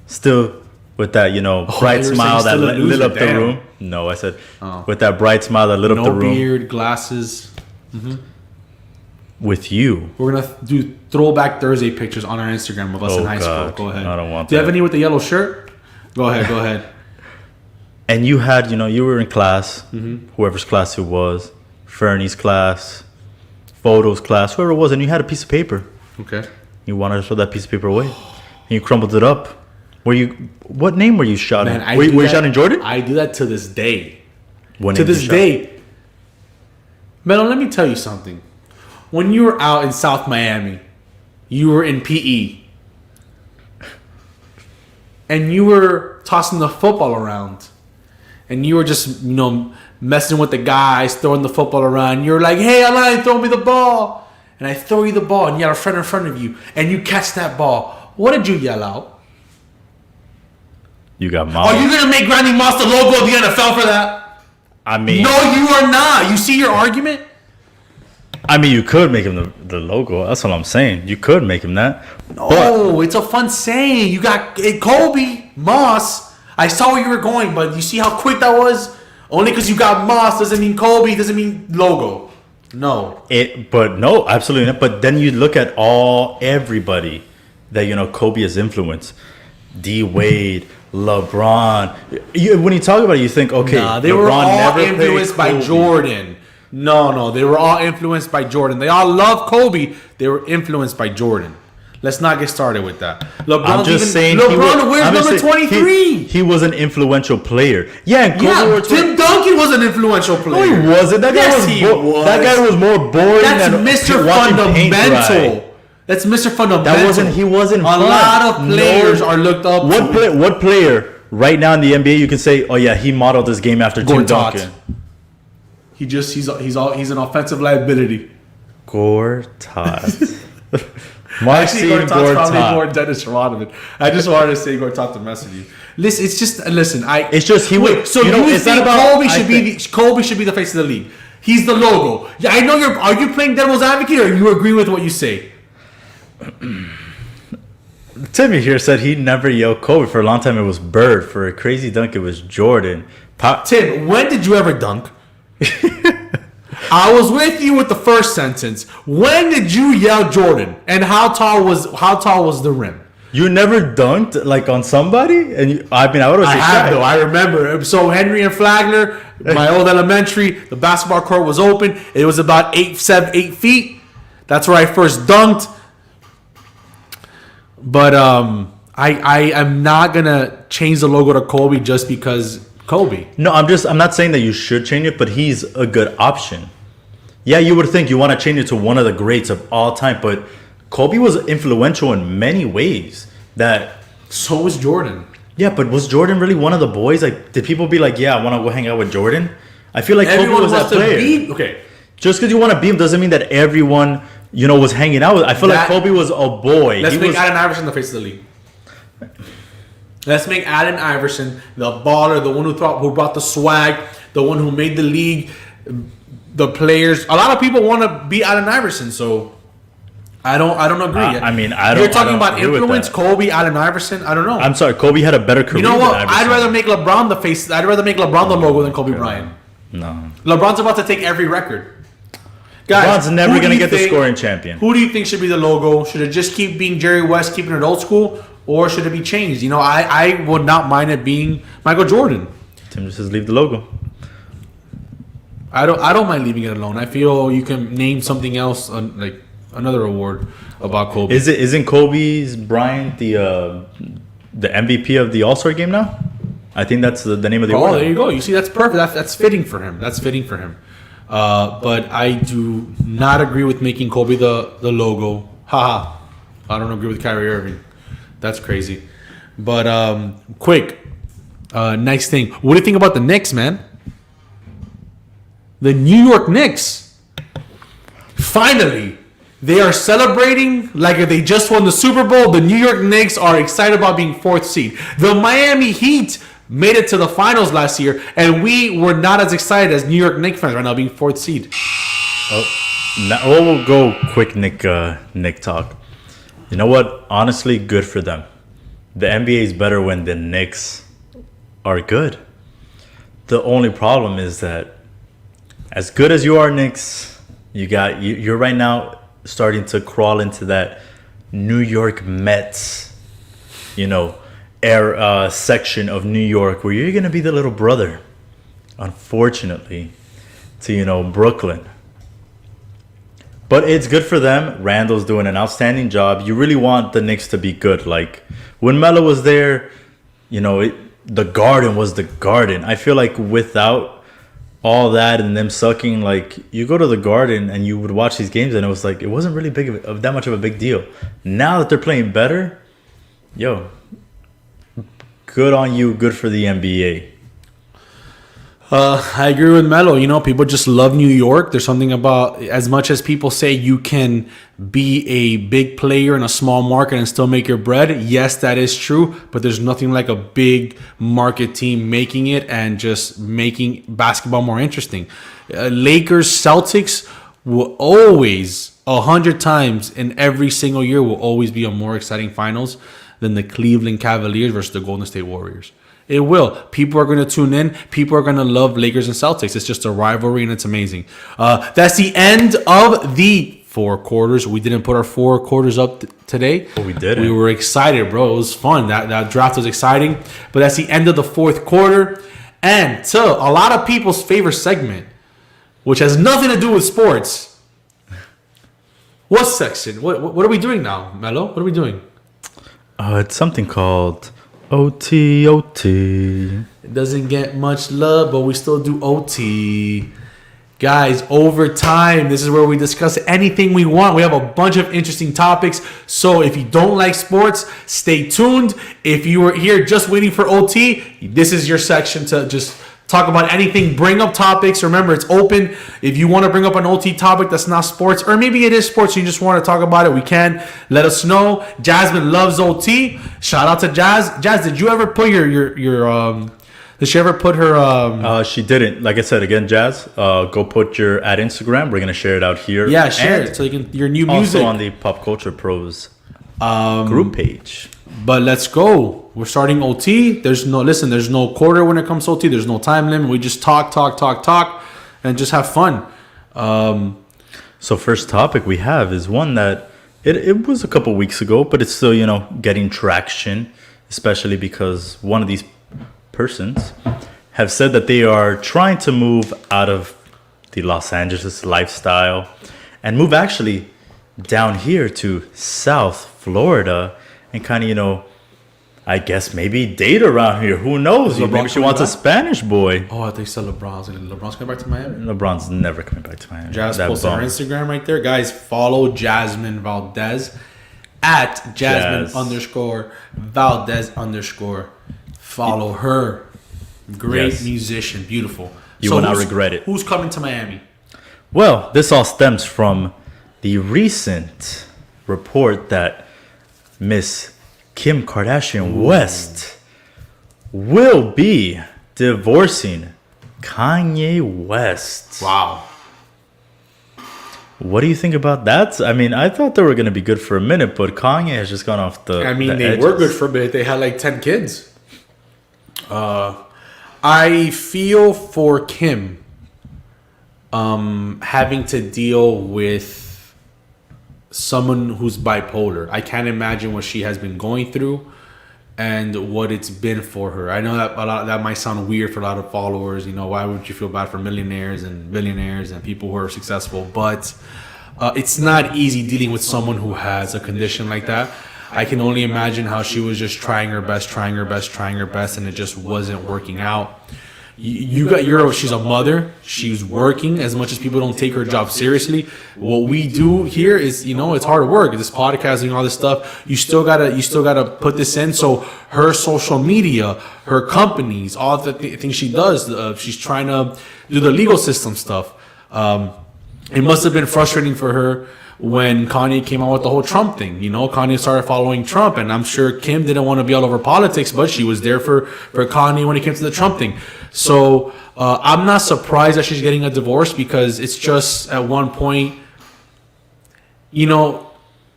Still with that, bright smile that lit up the room. No, I said with that bright smile that lit up the room. No beard, glasses. Mm-hmm. With you. We're going to do throwback Thursday pictures on our Instagram of us in high school. Go ahead. I don't want that. Do you have any with the yellow shirt? Go ahead. And you had, you were in class, whoever's class it was, Fernie's class, Photo's class, whoever it was, and you had a piece of paper. Okay. You wanted to throw that piece of paper away. And you crumbled it up. What name were you shouting? Man, were you shouting Jordan? I do that to this day. To this day. Melo, let me tell you something. When you were out in South Miami, you were in PE. And you were tossing the football around. And you were just, messing with the guys, throwing the football around. You're like, hey, Alain, throw me the ball. And I throw you the ball, and you got a friend in front of you. And you catch that ball. What did you yell out? You got Moss. Are you going to make Randy Moss the logo of the NFL for that? I mean... No, you are not. You see your argument? I mean, you could make him the logo. That's what I'm saying. You could make him that. No, it's a fun saying. You got Kobe, Moss. I saw where you were going, but you see how quick that was? Only because you got Moss doesn't mean Kobe, doesn't mean logo. No. But no, absolutely not. But then you look at everybody that, Kobe has influenced. D. Wade, LeBron. When you talk about it, you think, okay, they were all influenced by Jordan. No, they were all influenced by Jordan. They all love Kobe. They were influenced by Jordan. Let's not get started with that. I'm just saying. LeBron wears number 23. He was an influential player. Yeah, Tim Duncan was an influential player. No, he wasn't. That guy was more boring. That's Mr. Fundamental. That's Mr. Fundamental. He wasn't. A lot of players are looked up to. What player right now in the NBA you can say, oh yeah, he modeled this game after Tim Duncan? He's an offensive liability. Gortat. Actually, Gortat's probably more Dennis Rodman. I just wanted to say Gortat to mess with you. Listen, it's just So you think Kobe should be the face of the league? He's the logo. Yeah, I know Are you playing devil's advocate, or you agree with what you say? Timmy here said he never yelled Kobe. For a long time it was Bird. For a crazy dunk it was Jordan. Tim, when did you ever dunk? I was with you with the first sentence. When did you yell Jordan? And how tall was the rim? You never dunked on somebody? And I would have said though. I remember. So Henry and Flagler, my old elementary, the basketball court was open. It was about 8 feet. That's where I first dunked. But I am not gonna change the logo to Kobe just because Kobe. No, I'm not saying that you should change it, but he's a good option. Yeah, you would think you want to change it to one of the greats of all time, but Kobe was influential in many ways. That So was Jordan. Yeah, but was Jordan really one of the boys? Like, did people be like, "Yeah, I want to go hang out with Jordan"? I feel like Kobe was that player. Okay. Just because you want to beat him doesn't mean that everyone was hanging out with. I feel like Kobe was a boy. Let's make Allen Iverson the face of the league. Let's make Allen Iverson the baller, the one who brought the swag, the one who made the league, the players. A lot of people want to be Allen Iverson, so I don't agree. You're talking about influence, Kobe, Allen Iverson. I don't know. I'm sorry, Kobe had a better career. You know what? Than Iverson. I'd rather make LeBron the face. I'd rather make LeBron the logo than Kobe Bryant. No, LeBron's about to take every record. Guys, LeBron's never going to get the scoring champion. Who do you think should be the logo? Should it just keep being Jerry West, keeping it old school, or should it be changed? I would not mind it being Michael Jordan. Tim just says leave the logo. I don't mind leaving it alone. I feel you can name something else, like another award about Kobe. Isn't Kobe's Bryant the MVP of the All-Star game now? I think that's the name of the award. Oh, there you go. You see, that's perfect. That's fitting for him. But I do not agree with making Kobe the logo. Haha. I don't agree with Kyrie Irving. That's crazy. But quick, next thing. What do you think about the Knicks, man? The New York Knicks. Finally, they are celebrating like if they just won the Super Bowl. The New York Knicks are excited about being 4th seed. The Miami Heat made it to the finals last year, and we were not as excited as New York Knicks fans right now being 4th seed. Now we'll go quick Nick talk. You know what? Honestly, good for them. The NBA is better when the Knicks are good. The only problem is that as good as you are, Knicks, you're right now starting to crawl into that New York Mets, section of New York where you're gonna be the little brother, unfortunately, to Brooklyn. But it's good for them. Randall's doing an outstanding job. You really want the Knicks to be good. Like when Melo was there, the Garden was the Garden. I feel like without all that and them sucking, like you go to the Garden and you would watch these games and it was like it wasn't really that much of a big deal. Now that they're playing better, good on you. Good for the NBA. I agree with Melo. People just love New York. There's something about, as much as people say you can be a big player in a small market and still make your bread. Yes, that is true. But there's nothing like a big market team making it and just making basketball more interesting. Lakers, Celtics will always, 100 times in every single year, will always be a more exciting finals than the Cleveland Cavaliers versus the Golden State Warriors. It will. People are going to tune in. People are going to love Lakers and Celtics. It's just a rivalry, and it's amazing. That's the end of the 4 quarters. We didn't put our 4 quarters up today. Oh, we didn't. We were excited, bro. It was fun. That draft was exciting. But that's the end of the 4th quarter. And to a lot of people's favorite segment, which has nothing to do with sports. What section? What are we doing now, Melo? What are we doing? It's something called OT. It doesn't get much love, but we still do OT. Guys, overtime. This is where we discuss anything we want. We have a bunch of interesting topics. So if you don't like sports, stay tuned. If you were here just waiting for OT, this is your section to just talk about anything. Bring up topics. Remember, it's open. If you want to bring up an OT topic that's not sports, or maybe it is sports, you just want to talk about it, we can. Let us know. Jasmine loves OT. Shout out to Jazz. Jazz, did you ever put did she ever put her she didn't. Like I said, again, Jazz, go put your at Instagram. We're gonna share it out here. Yeah, share it so you can your new music also on the Pop Culture Pros group page. But let's go. We're starting OT. There's no quarter when it comes to OT. There's no time limit. We just talk, and just have fun. So first topic we have is one that it was a couple weeks ago, but it's still, getting traction, especially because one of these persons have said that they are trying to move out of the Los Angeles lifestyle and move actually down here to South Florida. and kind of, I guess maybe date around here. Who knows? LeBron Maybe she coming wants a back? Spanish boy. Oh, I think so. LeBron's coming back to Miami. LeBron's never coming back to Miami. Jazz That posted her bum. Instagram right there. Guys, follow Jasmine Valdez at Jasmine Jazz. _ Valdez _ Follow her. Great Yes. musician. Beautiful. You will not who's- regret it. Who's coming to Miami? Well, this all stems from the recent report that Miss Kim Kardashian West will be divorcing Kanye West. Wow. What do you think about that? I mean, I thought they were going to be good for a minute, but Kanye has just gone off the. I mean, the they edges. were good for a bit. They had like 10 kids. I feel for Kim having to deal with someone who's bipolar. I can't imagine what she has been going through and what it's been for her. I know that that might sound weird for a lot of followers. Why would you feel bad for millionaires and billionaires and people who are successful? But it's not easy dealing with someone who has a condition like that. I can only imagine how she was just trying her best, and it just wasn't working out. She's a mother. She's working. As much as people don't take her job seriously, what we do here is, it's hard work. This podcasting, all this stuff. You still gotta put this in. So her social media, her companies, all the things she does. She's trying to do the legal system stuff. It must have been frustrating for her when Kanye came out with the whole Trump thing. Kanye started following Trump, and I'm sure Kim didn't want to be all over politics, but she was there for Kanye when it came to the Trump thing. So I'm not surprised that she's getting a divorce, because it's just at one point,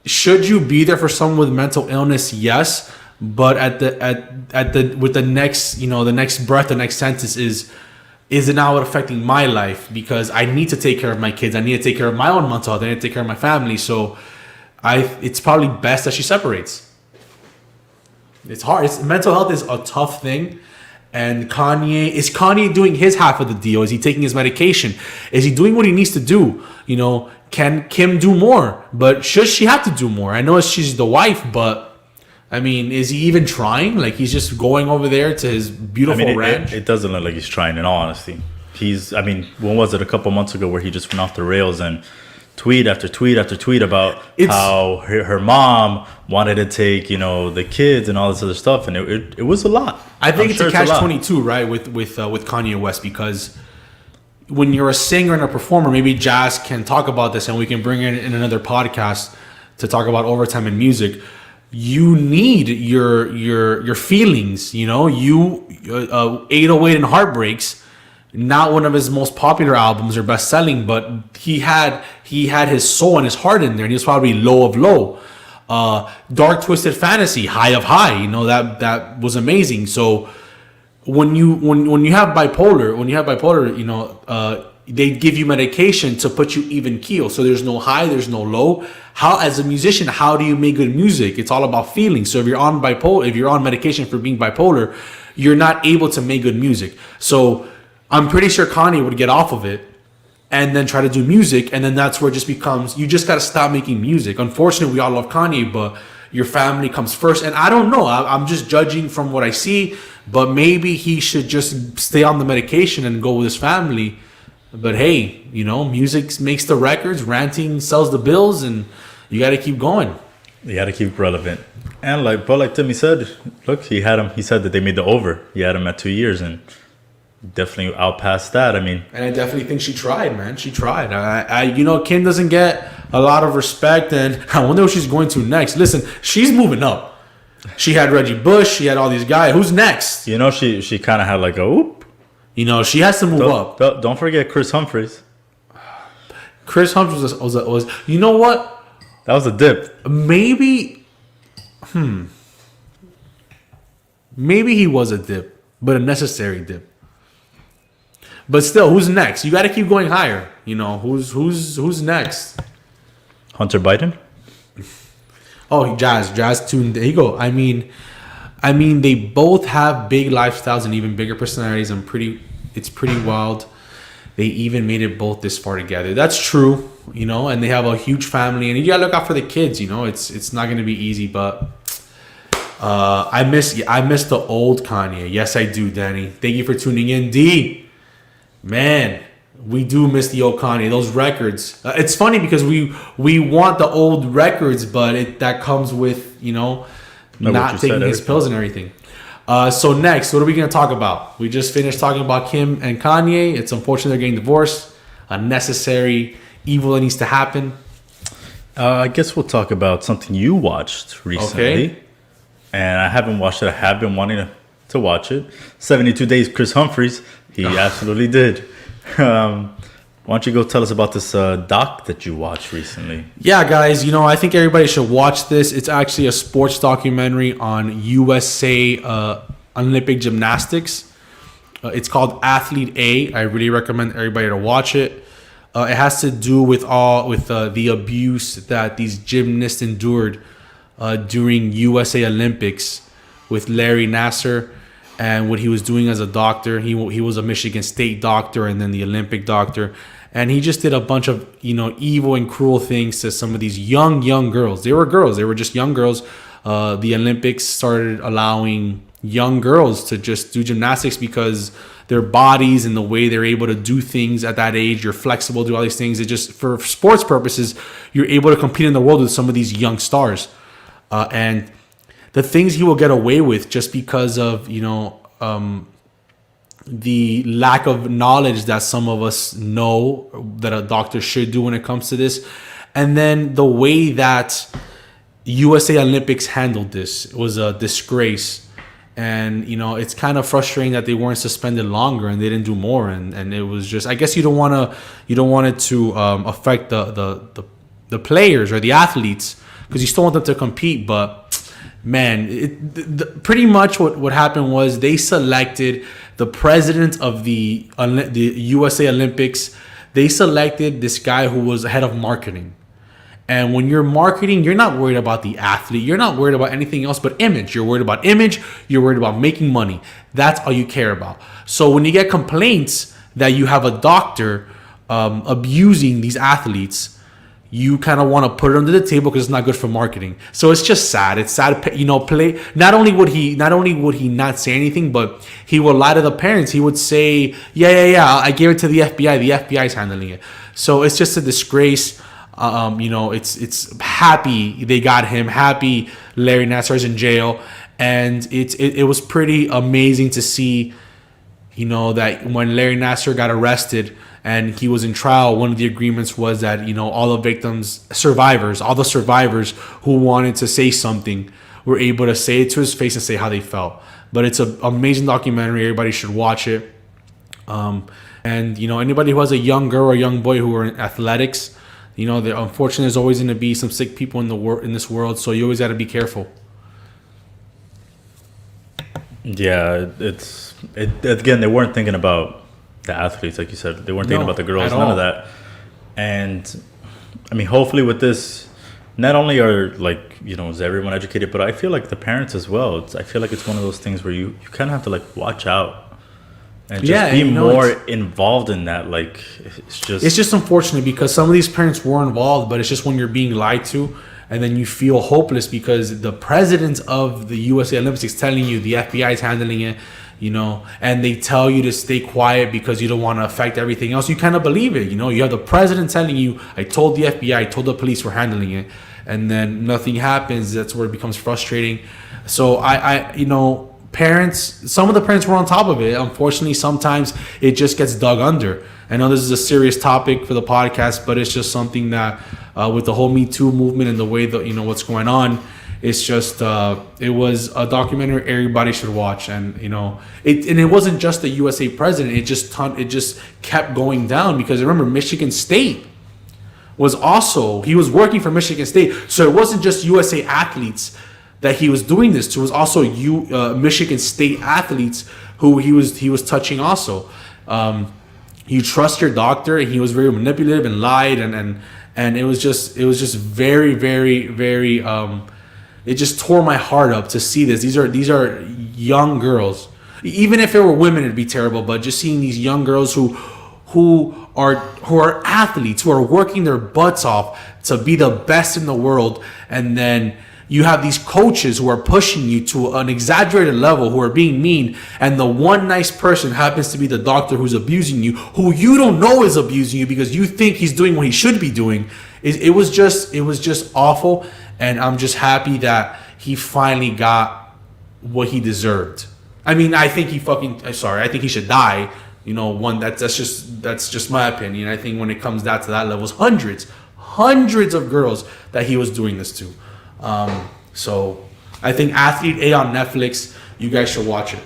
should you be there for someone with mental illness? Yes, but with the next, the next breath, the next sentence is it now affecting my life? Because I need to take care of my kids. I need to take care of my own mental health. I need to take care of my family. So it's probably best that she separates. It's hard. Mental health is a tough thing. And is Kanye doing his half of the deal? Is he taking his medication? Is he doing what he needs to do? Can Kim do more? But should she have to do more? I know she's the wife, but I mean, is he even trying? Like, he's just going over there to his beautiful ranch? It doesn't look like he's trying, in all honesty. When was it? A couple months ago, where he just went off the rails and tweet after tweet after tweet about how her mom wanted to take, the kids and all this other stuff, and it was a lot. I think it's a catch-22, right, with Kanye West, because when you're a singer and a performer, maybe Jazz can talk about this, and we can bring it in another podcast to talk about overtime in music. You need your feelings, 808 and Heartbreaks, not one of his most popular albums or best selling, but he had his soul and his heart in there, and he was probably low of low. Dark Twisted Fantasy, high of high, that was amazing. So when you have bipolar, they give you medication to put you even keel. So there's no high, there's no low. As a musician, how do you make good music? It's all about feeling. So if you're on medication for being bipolar, you're not able to make good music. So I'm pretty sure Kanye would get off of it and then try to do music, and then that's where it just becomes, you just got to stop making music. Unfortunately, we all love Kanye, but your family comes first. And I don't know, I'm just judging from what I see, but maybe he should just stay on the medication and go with his family. But hey, music makes the records, ranting sells the bills, and you got to keep going. You got to keep relevant. And like Timmy said, look, he said that they made the over. He had him at 2 years, and definitely out past that. And I definitely think she tried, man. She tried. Kim doesn't get a lot of respect, and I wonder what she's going to next. Listen, she's moving up. She had Reggie Bush. She had all these guys. Who's next? She kind of had like a whoop. She has to move up. Don't forget Chris Humphries. Chris Humphries was you know what? That was a dip. Maybe he was a dip, but a necessary dip. But still, who's next? You got to keep going higher. Who's next? Hunter Biden. Oh, Jazz tuned. There you go. I mean, they both have big lifestyles and even bigger personalities. It's pretty wild. They even made it both this far together. That's true, and they have a huge family. And you gotta look out for the kids. It's not gonna be easy, but I miss the old Kanye. Yes, I do, Danny. Thank you for tuning in, D. Man, we do miss the old Kanye. Those records. It's funny because we want the old records, but that comes with not taking his pills and everything. So next, what are we going to talk about? We just finished talking about Kim and Kanye. It's unfortunate they're getting divorced. A necessary evil that needs to happen. I guess we'll talk about something you watched recently. Okay. And I haven't watched it. I have been wanting to watch it. 72 Days, Chris Humphries. He absolutely did. Why don't you go tell us about this doc that you watched recently? Yeah, guys, I think everybody should watch this. It's actually a sports documentary on USA Olympic gymnastics. It's called Athlete A. I really recommend everybody to watch it. It has to do with the abuse that these gymnasts endured during USA Olympics with Larry Nassar and what he was doing as a doctor. He was a Michigan State doctor and then the Olympic doctor. And he just did a bunch of, evil and cruel things to some of these young girls. They were girls. They were just young girls. The Olympics started allowing young girls to just do gymnastics because their bodies and the way they're able to do things at that age, you're flexible, do all these things. It just, for sports purposes, you're able to compete in the world with some of these young stars. And the things he will get away with just because of, the lack of knowledge that some of us know that a doctor should do when it comes to this. And then the way that USA Olympics handled this was a disgrace. And, it's kind of frustrating that they weren't suspended longer and they didn't do more. And it was just, I guess you don't want it to affect the players or the athletes because you still want them to compete. But man, pretty much what happened was they selected the president of the USA Olympics. They selected this guy who was head of marketing. And when you're marketing, you're not worried about the athlete. You're not worried about anything else but image. You're worried about image. You're worried about making money. That's all you care about. So when you get complaints that you have a doctor abusing these athletes, you kind of want to put it under the table because it's not good for marketing. So it's just sad. It's sad, play. Not only would he not say anything, but he would lie to the parents. He would say, yeah, I gave it to the FBI. The FBI is handling it. So it's just a disgrace. It's happy they got him. Happy Larry Nassar is in jail, and it was pretty amazing to see, that when Larry Nassar got arrested and he was in trial, one of the agreements was that all the survivors who wanted to say something were able to say it to his face and say how they felt. But it's an amazing documentary. Everybody should watch it. And anybody who has a young girl or young boy who are in athletics. Unfortunately, there's always going to be some sick people in this world, so you always got to be careful. Yeah, again, they weren't thinking about the athletes, like you said. They weren't thinking about the girls, none of that. And I mean, hopefully with this, not only are is everyone educated, but I feel like the parents as well. I feel like it's one of those things where you kind of have to watch out. And just be more involved in that. It's just unfortunate because some of these parents were involved, but it's just when you're being lied to and then you feel hopeless because the president of the USA Olympics is telling you the FBI is handling it, and they tell you to stay quiet because you don't want to affect everything else. You kind of believe it. You have the president telling you, I told the FBI, I told the police we're handling it. And then nothing happens. That's where it becomes frustrating. So parents, some of the parents were on top of it. Unfortunately, sometimes it just gets dug under. I know this is a serious topic for the podcast, but it's just something that with the whole Me Too movement and the way that what's going on, it's just it was a documentary everybody should watch. And it wasn't just the USA president. It just kept going down because remember Michigan State he was working for Michigan State, so it wasn't just USA athletes that he was doing this to. It was also Michigan State athletes who he was touching also. You trust your doctor, and he was very manipulative and lied, and it was just very, very, very. It just tore my heart up to see this. These are young girls. Even if it were women, it'd be terrible. But just seeing these young girls who are athletes, who are working their butts off to be the best in the world, and then You have these coaches who are pushing you to an exaggerated level, who are being mean, and the one nice person happens to be the doctor who's abusing you, who you don't know is abusing you because you think he's doing what he should be doing. It was just awful, and I'm just happy that he finally got what he deserved. I mean, I think I think he should die. You know, that's just my opinion. I think when it comes down to that level, it's hundreds of girls that he was doing this to. So I think Athlete A on Netflix, you guys should watch it.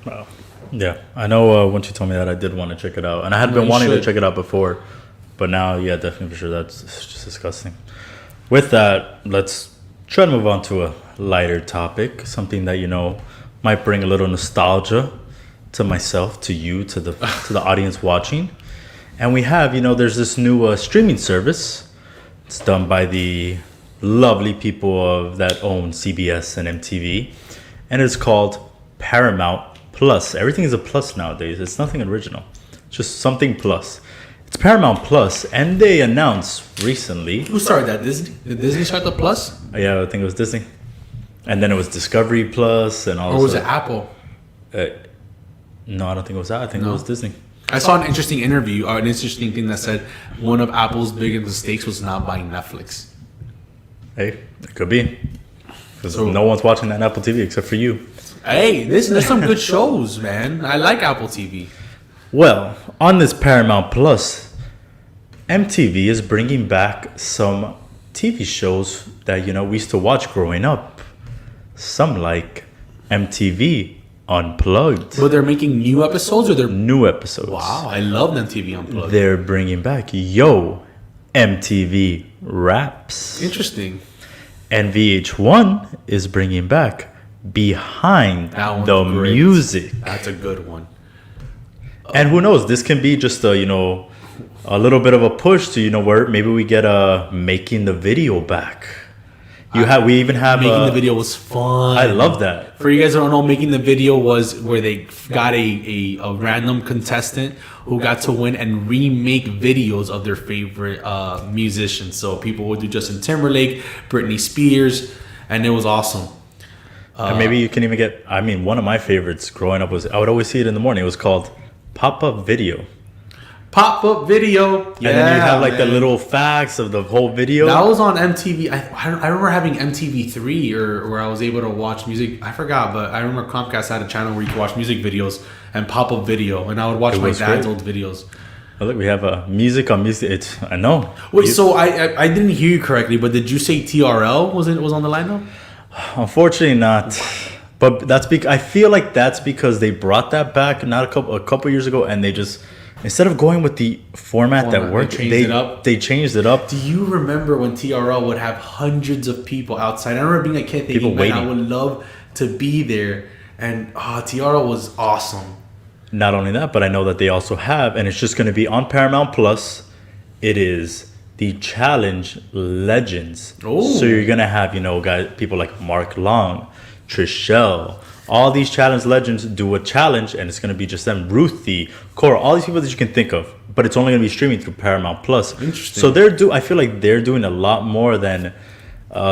Wow. Yeah, I know. Once you told me that, I did want to check it out, and I had been wanting to check it out before, but now, yeah, definitely for sure, that's just disgusting. With that, let's try to move on to a lighter topic, something that might bring a little nostalgia to myself, to you, to the audience watching. And we have, there's this new streaming service. It's done by the lovely people that own CBS and MTV, and it's called Paramount Plus. Everything is a plus nowadays. It's nothing original. It's just something plus. It's Paramount Plus, and they announced recently. Who started that? Disney? Did Disney start the plus? Yeah, I think it was Disney. And then it was Discovery Plus and all. Or was it Apple? No, I don't think it was that. I think it was Disney. I saw an interesting interview, or an interesting thing that said one of Apple's biggest mistakes was not buying Netflix. Hey, it could be. Because no one's watching that on Apple TV except for you. Hey, there's some good shows, man. I like Apple TV. Well, on this Paramount Plus, MTV is bringing back some TV shows that, we used to watch growing up. Some like MTV Unplugged. But they're making new episodes, or they're new episodes? Wow, I love MTV Unplugged. They're bringing back MTV Raps. Interesting. And VH1 is bringing back Behind the Music. That's a good one. And who knows? This can be just a little bit of a push to where maybe we get Making the Video back. We even have Making the Video was fun. I love that. For you guys who don't know, Making the Video was where they got a random contestant who got to win and remake videos of their favorite musicians. So people would do Justin Timberlake, Britney Spears, and it was awesome. And maybe you can even get. One of my favorites growing up was, I would always see it in the morning. It was called Pop-Up Video. Pop-up video. And then you have the little facts of the whole video. That was on MTV. I remember having MTV3 or where I was able to watch music. I forgot, but I remember Comcast had a channel where you could watch music videos and pop-up video. And I would watch my dad's old videos. Oh, look, we have music on music. I know. Wait, so I didn't hear you correctly, but did you say TRL was on the lineup? Unfortunately not. But I feel like that's because they brought that back not a couple years ago, and they just, instead of going with the format that worked, they changed it up. Do you remember when TRL would have hundreds of people outside? I remember being a kid thinking, man, I would love to be there. And TRL was awesome. Not only that, but I know that they also have, and it's just going to be on Paramount Plus, it is the Challenge Legends. Oh. So you're going to have, people like Mark Long, Trishelle, all these challenge legends do a challenge, and it's going to be just them. Ruthie, Cora, all these people that you can think of, but it's only going to be streaming through Paramount Plus. Interesting. So I feel like they're doing a lot more than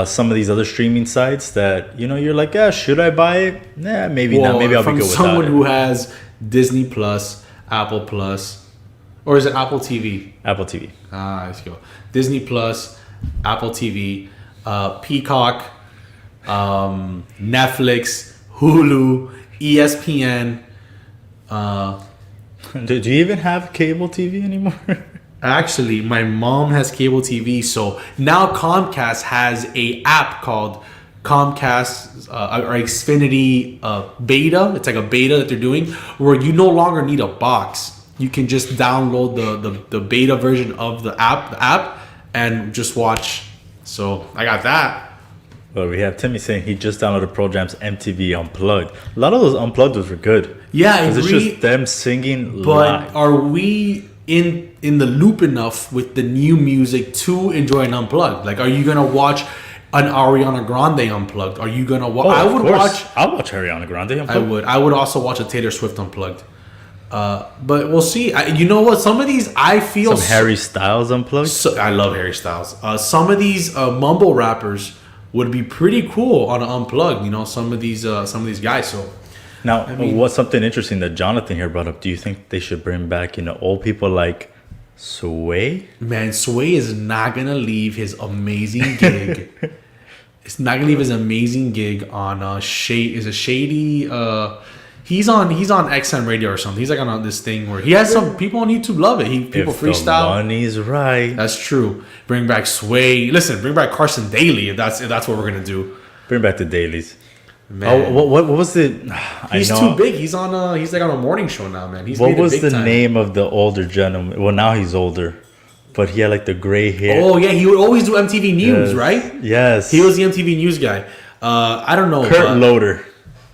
some of these other streaming sites that you're like, should I buy it? Nah, maybe not. Maybe I'll be good with that. From someone who has Disney Plus, Apple Plus, or is it Apple TV? Apple TV. Let's go. Disney Plus, Apple TV, Peacock, Netflix, Hulu, ESPN. Do you even have cable TV anymore? Actually, my mom has cable TV, so now Comcast has a app called Comcast or Xfinity Beta. It's like a beta that they're doing where you no longer need a box. You can just download the beta version of the app and just watch. So I got that. Well, we have Timmy saying he just downloaded Pearl Jam's MTV Unplugged. A lot of those Unplugged were good. Yeah, I agree. It's just them singing but live. Are we in the loop enough with the new music to enjoy an Unplugged? Like, are you gonna watch an Ariana Grande Unplugged? Are you gonna watch? I'll watch Ariana Grande Unplugged. I would also watch a Taylor Swift Unplugged. But we'll see. You know what? Some of these I feel Harry Styles Unplugged. I love Harry Styles. Some of these mumble rappers would be pretty cool on an unplugged. You know, some of these guys. So Now, I mean- what's something interesting that Jonathan here brought up? Do you think they should bring back, old people like Sway? man, Sway is not gonna leave his amazing gig. It's not gonna leave his amazing gig on Shady. He's on XM radio or something. He's like on this thing where he has some people on YouTube love it. People If freestyle. the money's right. That's true. Bring back Sway. Listen, bring back Carson Daly if that's what we're gonna do. Bring back the dailies. Man. Oh, what was it? He's too big. He's like on a morning show now, man. He's What made it was big the time. name of the older gentleman? Well, now he's older, but he had like the gray hair. Oh yeah, he would always do MTV News, Yes. right? Yes. He was the MTV News guy. I don't know. Kurt Loder.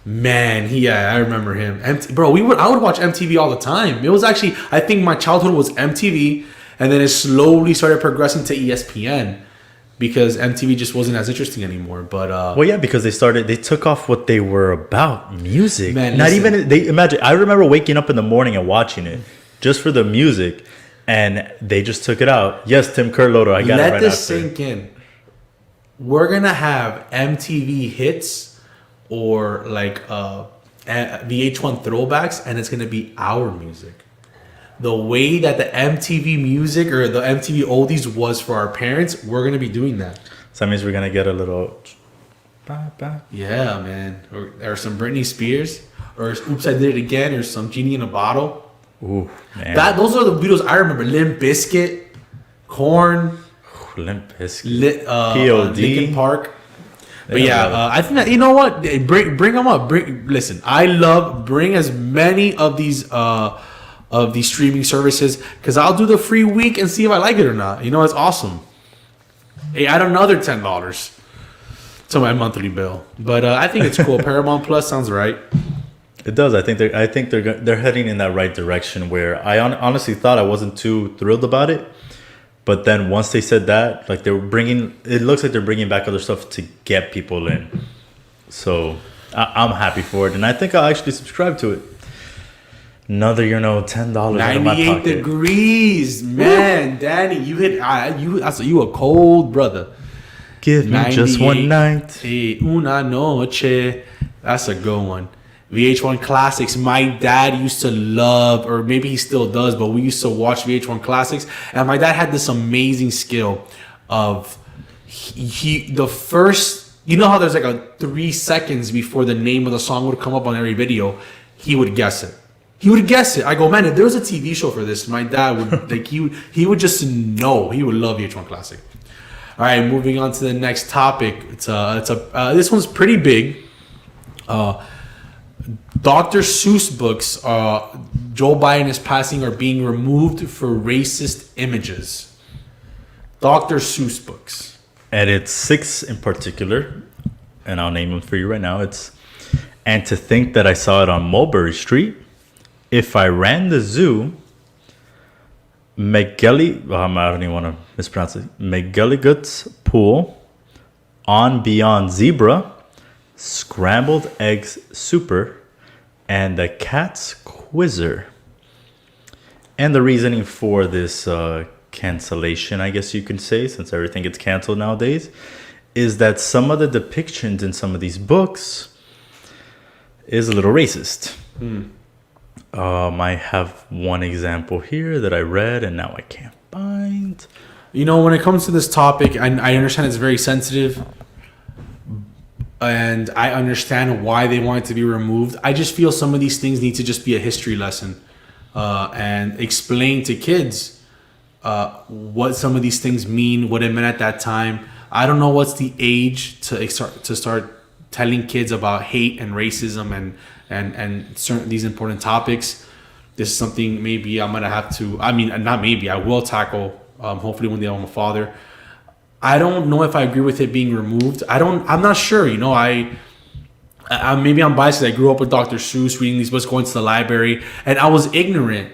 Man, I remember him. I would watch MTV all the time. It was actually, I think my childhood was MTV, and then it slowly started progressing to ESPN because MTV just wasn't as interesting anymore. But Well, yeah, because they took off what they were about, music. Man, Not listen. even imagine. I remember waking up in the morning and watching it just for the music, and they just took it out. Yes, Tim Kurt Loder. I got it let right this after. sink in. We're gonna have MTV hits or like VH1 throwbacks, and it's gonna be our music. The way that the MTV music or the MTV oldies was for our parents, we're gonna be doing that. So that means we're gonna get a little. Yeah, man. Or some Britney Spears, or Oops, I Did It Again, or some Genie in a Bottle. Ooh, man. Those are the videos I remember. Limp Bizkit, Korn, Limp Bizkit. POD, Linkin Park. But Yeah, yeah, brother. I think that, you know what? Bring them up. Listen, bring as many of these streaming services, because I'll do the free week and see if I like it or not. You know, it's awesome. Hey, add another $10 to my monthly bill. But I think it's cool. Paramount Plus sounds right. It does. I think they're heading in that right direction. Where I honestly thought I wasn't too thrilled about it, but then once they said that, like it looks like they're bringing back other stuff to get people in. So I'm happy for it, and I think I'll actually subscribe to it. Another, $10 out of my 98 pocket. degrees, man. Danny, you a cold brother. Give me just 98. one night. Hey, una noche. That's a good one. VH1 Classics. My dad used to love, or maybe he still does, but we used to watch VH1 Classics. And my dad had this amazing skill of the first, you know how there's like a 3 seconds before the name of the song would come up on every video, he would guess it. I go, man, if there was a TV show for this, my dad would like he would just know. He would love VH1 Classic. All right, moving on to the next topic. This one's pretty big. Dr. Seuss books, Joe Biden is passing, are being removed for racist images. Dr. Seuss books. And it's 6 in particular, and I'll name them for you right now. It's "And to think that I saw it on Mulberry Street. If I ran the zoo, I don't even want to mispronounce it. McGilligut's Pool, On Beyond Zebra, Scrambled Eggs Super, and The Cat's Quizzer." And the reasoning for this cancellation, I guess you can say, since everything gets canceled nowadays, is that some of the depictions in some of these books is a little racist. I have one example here that I read and now I can't find. You know, when it comes to this topic, I understand it's very sensitive, and I understand why they want it to be removed. I just feel some of these things need to just be a history lesson, and explain to kids what some of these things mean, what it meant at that time. I don't know what's the age to start telling kids about hate and racism and certain these important topics. This is something maybe I'm gonna have to. I will tackle. Hopefully, one day I'm a father. I don't know if I agree with it being removed. I'm not sure. You know, I maybe I'm biased. I grew up with Dr. Seuss, reading these books, going to the library, and I was ignorant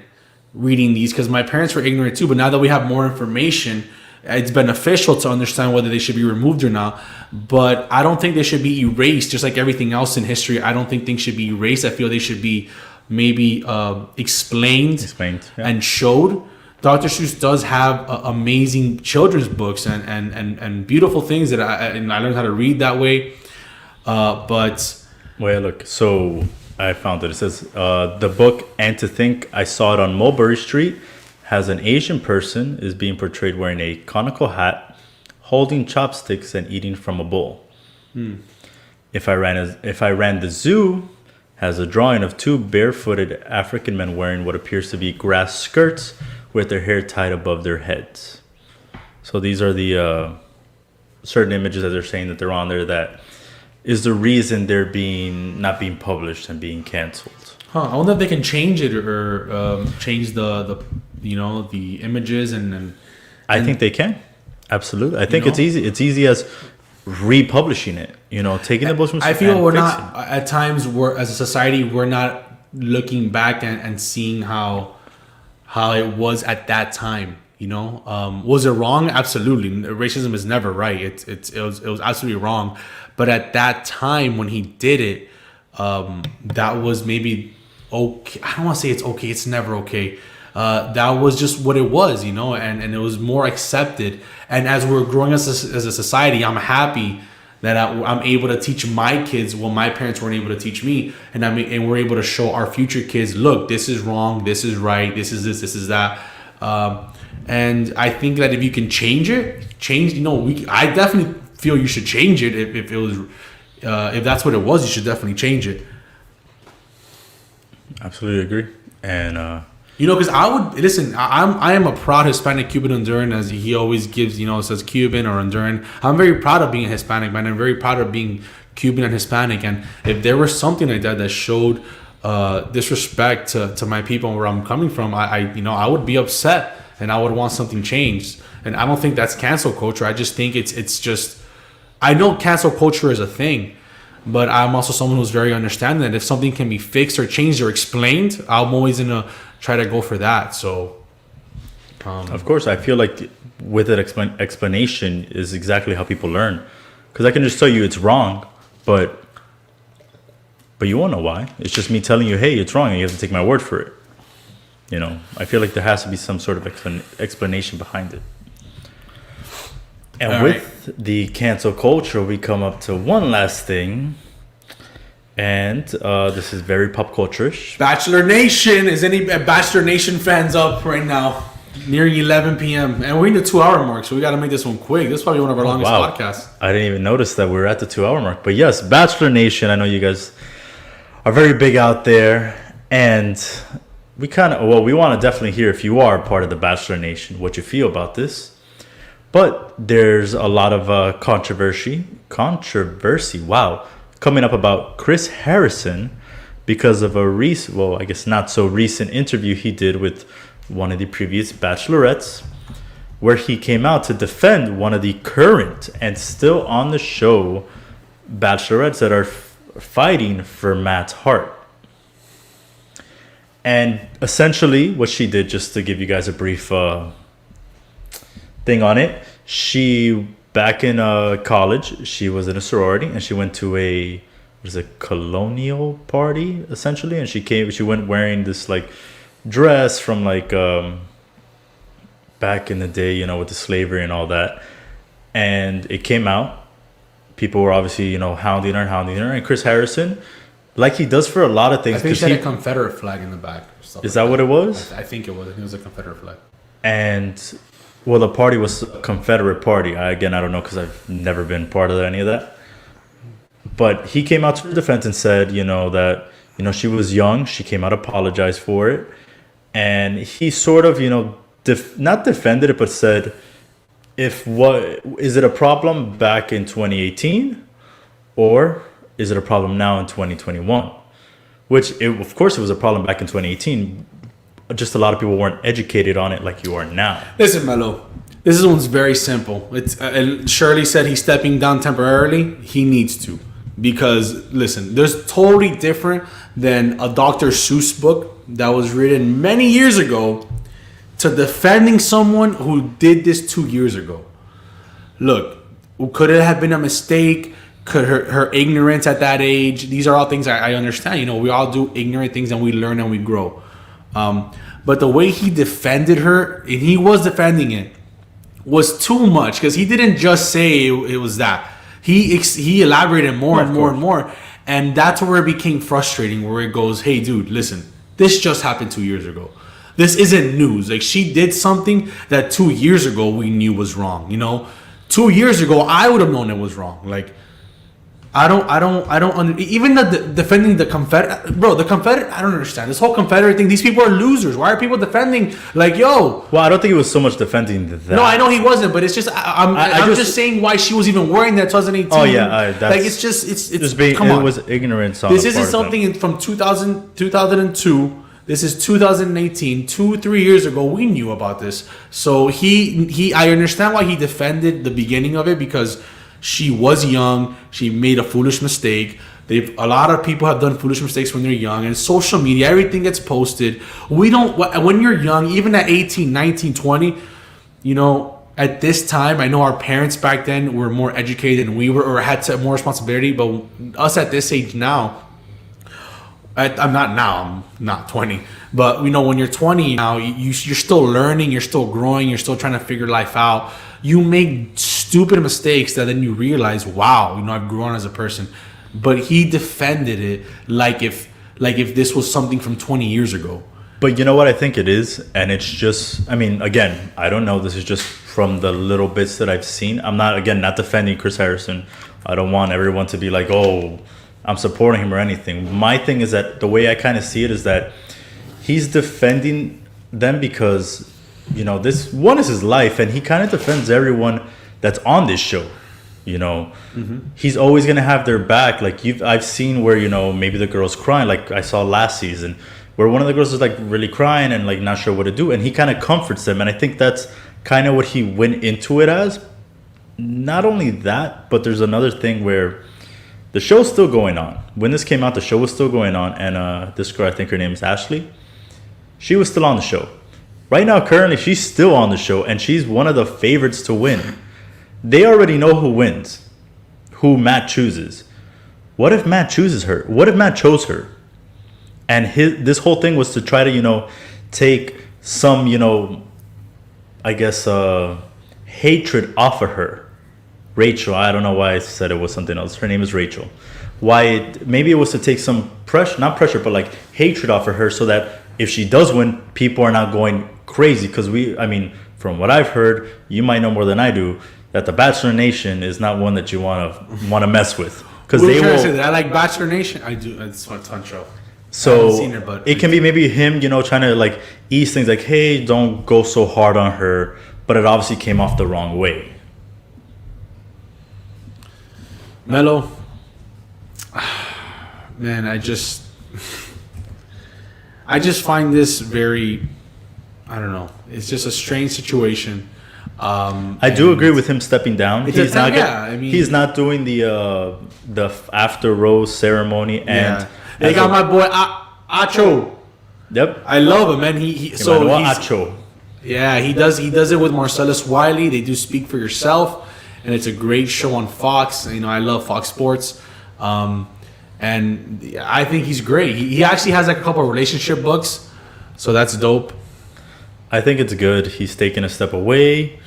reading these because my parents were ignorant too. But now that we have more information, it's beneficial to understand whether they should be removed or not. But I don't think they should be erased. Just like everything else in history, I don't think things should be erased. I feel they should be maybe explained yeah. and showed. Dr. Seuss does have amazing children's books and beautiful things that I learned how to read that way. But Wait, look. So I found it. It says the book "And to Think I Saw It on Mulberry Street" has an Asian person is being portrayed wearing a conical hat, holding chopsticks and eating from a bowl. If I ran the zoo has a drawing of two barefooted African men wearing what appears to be grass skirts with their hair tied above their heads. So these are the certain images that they're saying that they're on there that is the reason they're not being published and being canceled. I wonder if they can change it or change the images and I think they can. Absolutely. I think it's easy. It's easy as republishing it, taking the books from I feel we're not at times as a society we're not looking back and seeing how it was at that time. Was it wrong? Absolutely. Racism is never right. It was absolutely wrong. But at that time when he did it, that was maybe okay. I don't want to say it's okay. It's never okay. That was just what it was, and it was more accepted. And as we're growing as a society, I'm happy that I'm able to teach my kids what my parents weren't able to teach me, and we're able to show our future kids, look, this is wrong, this is right, this is this is that. And I think that if you can change, I definitely feel you should change it. If it was, if that's what it was, you should definitely change it. Absolutely agree. And because I would listen. I am a proud Hispanic Cuban Honduran, as he always gives. Says Cuban or Honduran. I'm very proud of being a Hispanic man. I'm very proud of being Cuban and Hispanic. And if there was something like that showed disrespect to my people and where I'm coming from, I would be upset and I would want something changed. And I don't think that's cancel culture. I just think it's just. I know cancel culture is a thing, but I'm also someone who's very understanding that if something can be fixed or changed or explained, I'm always gonna try to go for that. So, of course, I feel like with an explanation is exactly how people learn. Because I can just tell you it's wrong, but you won't know why. It's just me telling you, hey, it's wrong, and you have to take my word for it. I feel like there has to be some sort of explanation behind it. And all with the cancel culture, we come up to one last thing. And this is very pop culture-ish. Bachelor Nation. Is any Bachelor Nation fans up right now? Nearing 11 p.m. And we're in the 2-hour mark, so we got to make this one quick. This is probably one of our longest podcasts. I didn't even notice that we're at the 2-hour mark. But yes, Bachelor Nation. I know you guys are very big out there. And we want to definitely hear, if you are part of the Bachelor Nation, what you feel about this. But there's a lot of controversy. Wow. Coming up about Chris Harrison because of a I guess not so recent interview he did with one of the previous bachelorettes, where he came out to defend one of the current and still on the show bachelorettes that are fighting for Matt's heart. And essentially what she did, just to give you guys a brief thing on it, back in college, she was in a sorority, and she went to a colonial party essentially, and she went wearing this dress from back in the day, with the slavery and all that. And it came out, people were obviously hounding her, and Chris Harrison, like he does for a lot of things. I think she had a Confederate flag in the back. Is that what it was? I think it was. I think it was a Confederate flag. And well, the party was a Confederate party. I don't know because I've never been part of any of that. But he came out to her defense and said, that, she was young. She came out, apologized for it. And he sort of, not defended it, but said, is it a problem back in 2018 or is it a problem now in 2021? Which, of course, it was a problem back in 2018. Just a lot of people weren't educated on it like you are now. Listen, Melo, this one's very simple. Shirley said he's stepping down temporarily. He needs to. Because, listen, there's totally different than a Dr. Seuss book that was written many years ago to defending someone who did this 2 years ago. Look, could it have been a mistake? Could her ignorance at that age? These are all things I understand. We all do ignorant things and we learn and we grow. but the way he defended her, and he was defending it, was too much because he didn't just say it was that. He elaborated more and more and more, and that's where it became frustrating. Where it goes, hey, dude, listen, this just happened 2 years ago. This isn't news. Like, she did something that 2 years ago we knew was wrong. 2 years ago I would have known it was wrong. Like, I don't even defending the Confederate, bro. The Confederate, I don't understand this whole Confederate thing. These people are losers. Why are people defending? Like, yo. Well, I don't think it was so much defending that. No, I know he wasn't, but it's just I'm just saying why she was even wearing that 2018. Oh yeah, like it's just being, come on. It was ignorance. This isn't something from 2002. This is 2018. 2-3 years ago, we knew about this. So I understand why he defended the beginning of it, because she was young. She made a foolish mistake. A lot of people have done foolish mistakes when they're young. And social media, everything gets posted. When you're young, even at 18, 19, 20, at this time, I know our parents back then were more educated than we were, or had more responsibility. But us at this age now, I'm not 20. But when you're 20 now, you're still learning, you're still growing, you're still trying to figure life out. You make stupid mistakes that then you realize, wow, I've grown as a person. But he defended it like if this was something from 20 years ago. But you know what I think it is? And it's just, again, I don't know. This is just from the little bits that I've seen. I'm not defending Chris Harrison. I don't want everyone to be like, oh, I'm supporting him or anything. My thing is that the way I kind of see it is that he's defending them because, this one is his life, and he kind of defends everyone that's on this show. He's always gonna have their back. Like I've seen where maybe the girl's crying. Like I saw last season where one of the girls was like really crying and like not sure what to do, and he kind of comforts them. And I think that's kind of what he went into it as. Not only that, but there's another thing where the show's still going on. When this came out, the show was still going on, and this girl, I think her name is Ashley, she was still on the show. Right now, currently, she's still on the show, and she's one of the favorites to win. They already know who wins, who Matt chooses. What if Matt chooses her? What if Matt chose her? And this whole thing was to try to, take some, I guess, hatred off of her. Rachel, I don't know why I said it was something else. Her name is Rachel. Maybe it was to take some pressure, not pressure, but like hatred off of her, so that if she does win, people are not going crazy. Because from what I've heard, you might know more than I do, that the Bachelor Nation is not one that you want to mess with. Because they will. Say that? I like Bachelor Nation. I do. It's a fun show. So I haven't seen her, but it can be maybe him, trying to like ease things. Like, hey, don't go so hard on her. But it obviously came off the wrong way. Melo, man, I just find this very, I don't know. It's just a strange situation. I do agree with him stepping down. He's not doing the after rose ceremony, and they got my boy Acho. Yep, I love him, man. Acho. Yeah, he does it with Marcellus Wiley. They do Speak for Yourself. And it's a great show on Fox. I love Fox Sports. And I think he's great. He actually has like a couple of relationship books. So that's dope. I think it's good. He's taking a step away.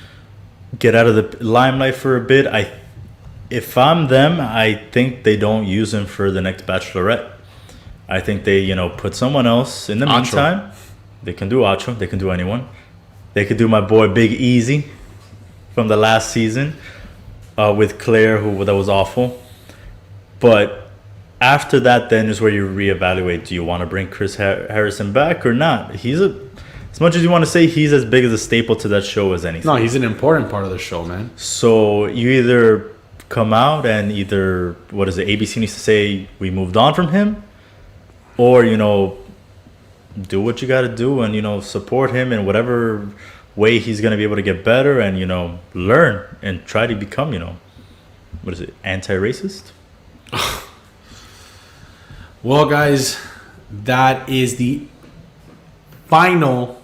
Get out of the limelight for a bit. If I'm them, I think they don't use him for the next Bachelorette. I think they, put someone else in the meantime. They can do Acho. They can do anyone. They could do my boy Big Easy from the last season. With Claire, that was awful. But after that, then is where you reevaluate. Do you want to bring Chris Harrison back or not? As much as you want to say he's as big as a staple to that show as anything. No, he's an important part of the show, man. So you either come out and ABC needs to say we moved on from him, or do what you got to do and support him in whatever way he's going to be able to get better and learn and try to become anti-racist. Well, guys, that is the final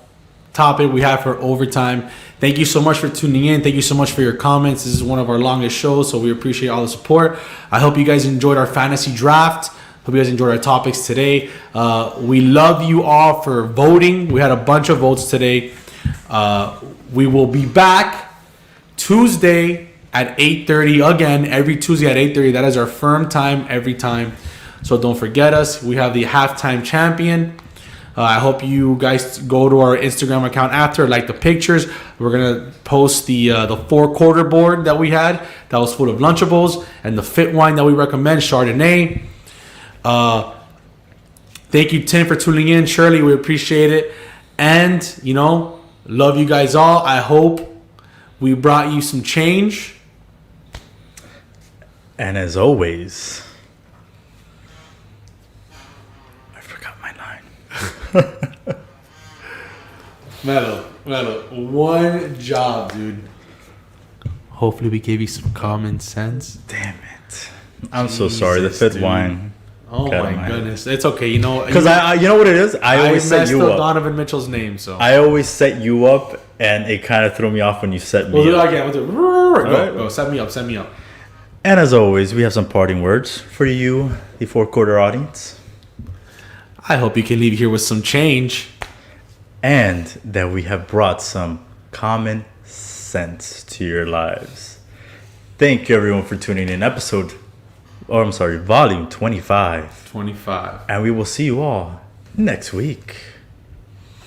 topic we have for overtime. Thank you so much for tuning in. Thank you so much for your comments. This is one of our longest shows, so we appreciate all the support. I hope you guys enjoyed our fantasy draft. Hope you guys enjoyed our topics today. We love you all for voting. We had a bunch of votes today. We will be back Tuesday at 8:30 again. Every Tuesday at 8:30. That is our firm time every time. So don't forget us. We have the halftime champion. I hope you guys go to our Instagram account after, like the pictures. We're gonna post the 4-quarter board that we had that was full of Lunchables and the fit wine that we recommend, Chardonnay. Thank you, Tim, for tuning in. Shirley, we appreciate it. And, love you guys all. I hope we brought you some change. And as always, I forgot my line. Melo, one job, dude. Hopefully we gave you some common sense. Damn it. I'm so sorry. The fit wine. Oh my goodness. It's okay. Because you know what it is? I always set you up. Donovan Mitchell's name, so. I always set you up, and it kind of threw me off when you set me up. We'll do that again. We'll do it. Go. Set me up. And as always, we have some parting words for you, the 4-quarter audience. I hope you can leave here with some change. And that we have brought some common sense to your lives. Thank you, everyone, for tuning in. Volume 25. 25. And we will see you all next week.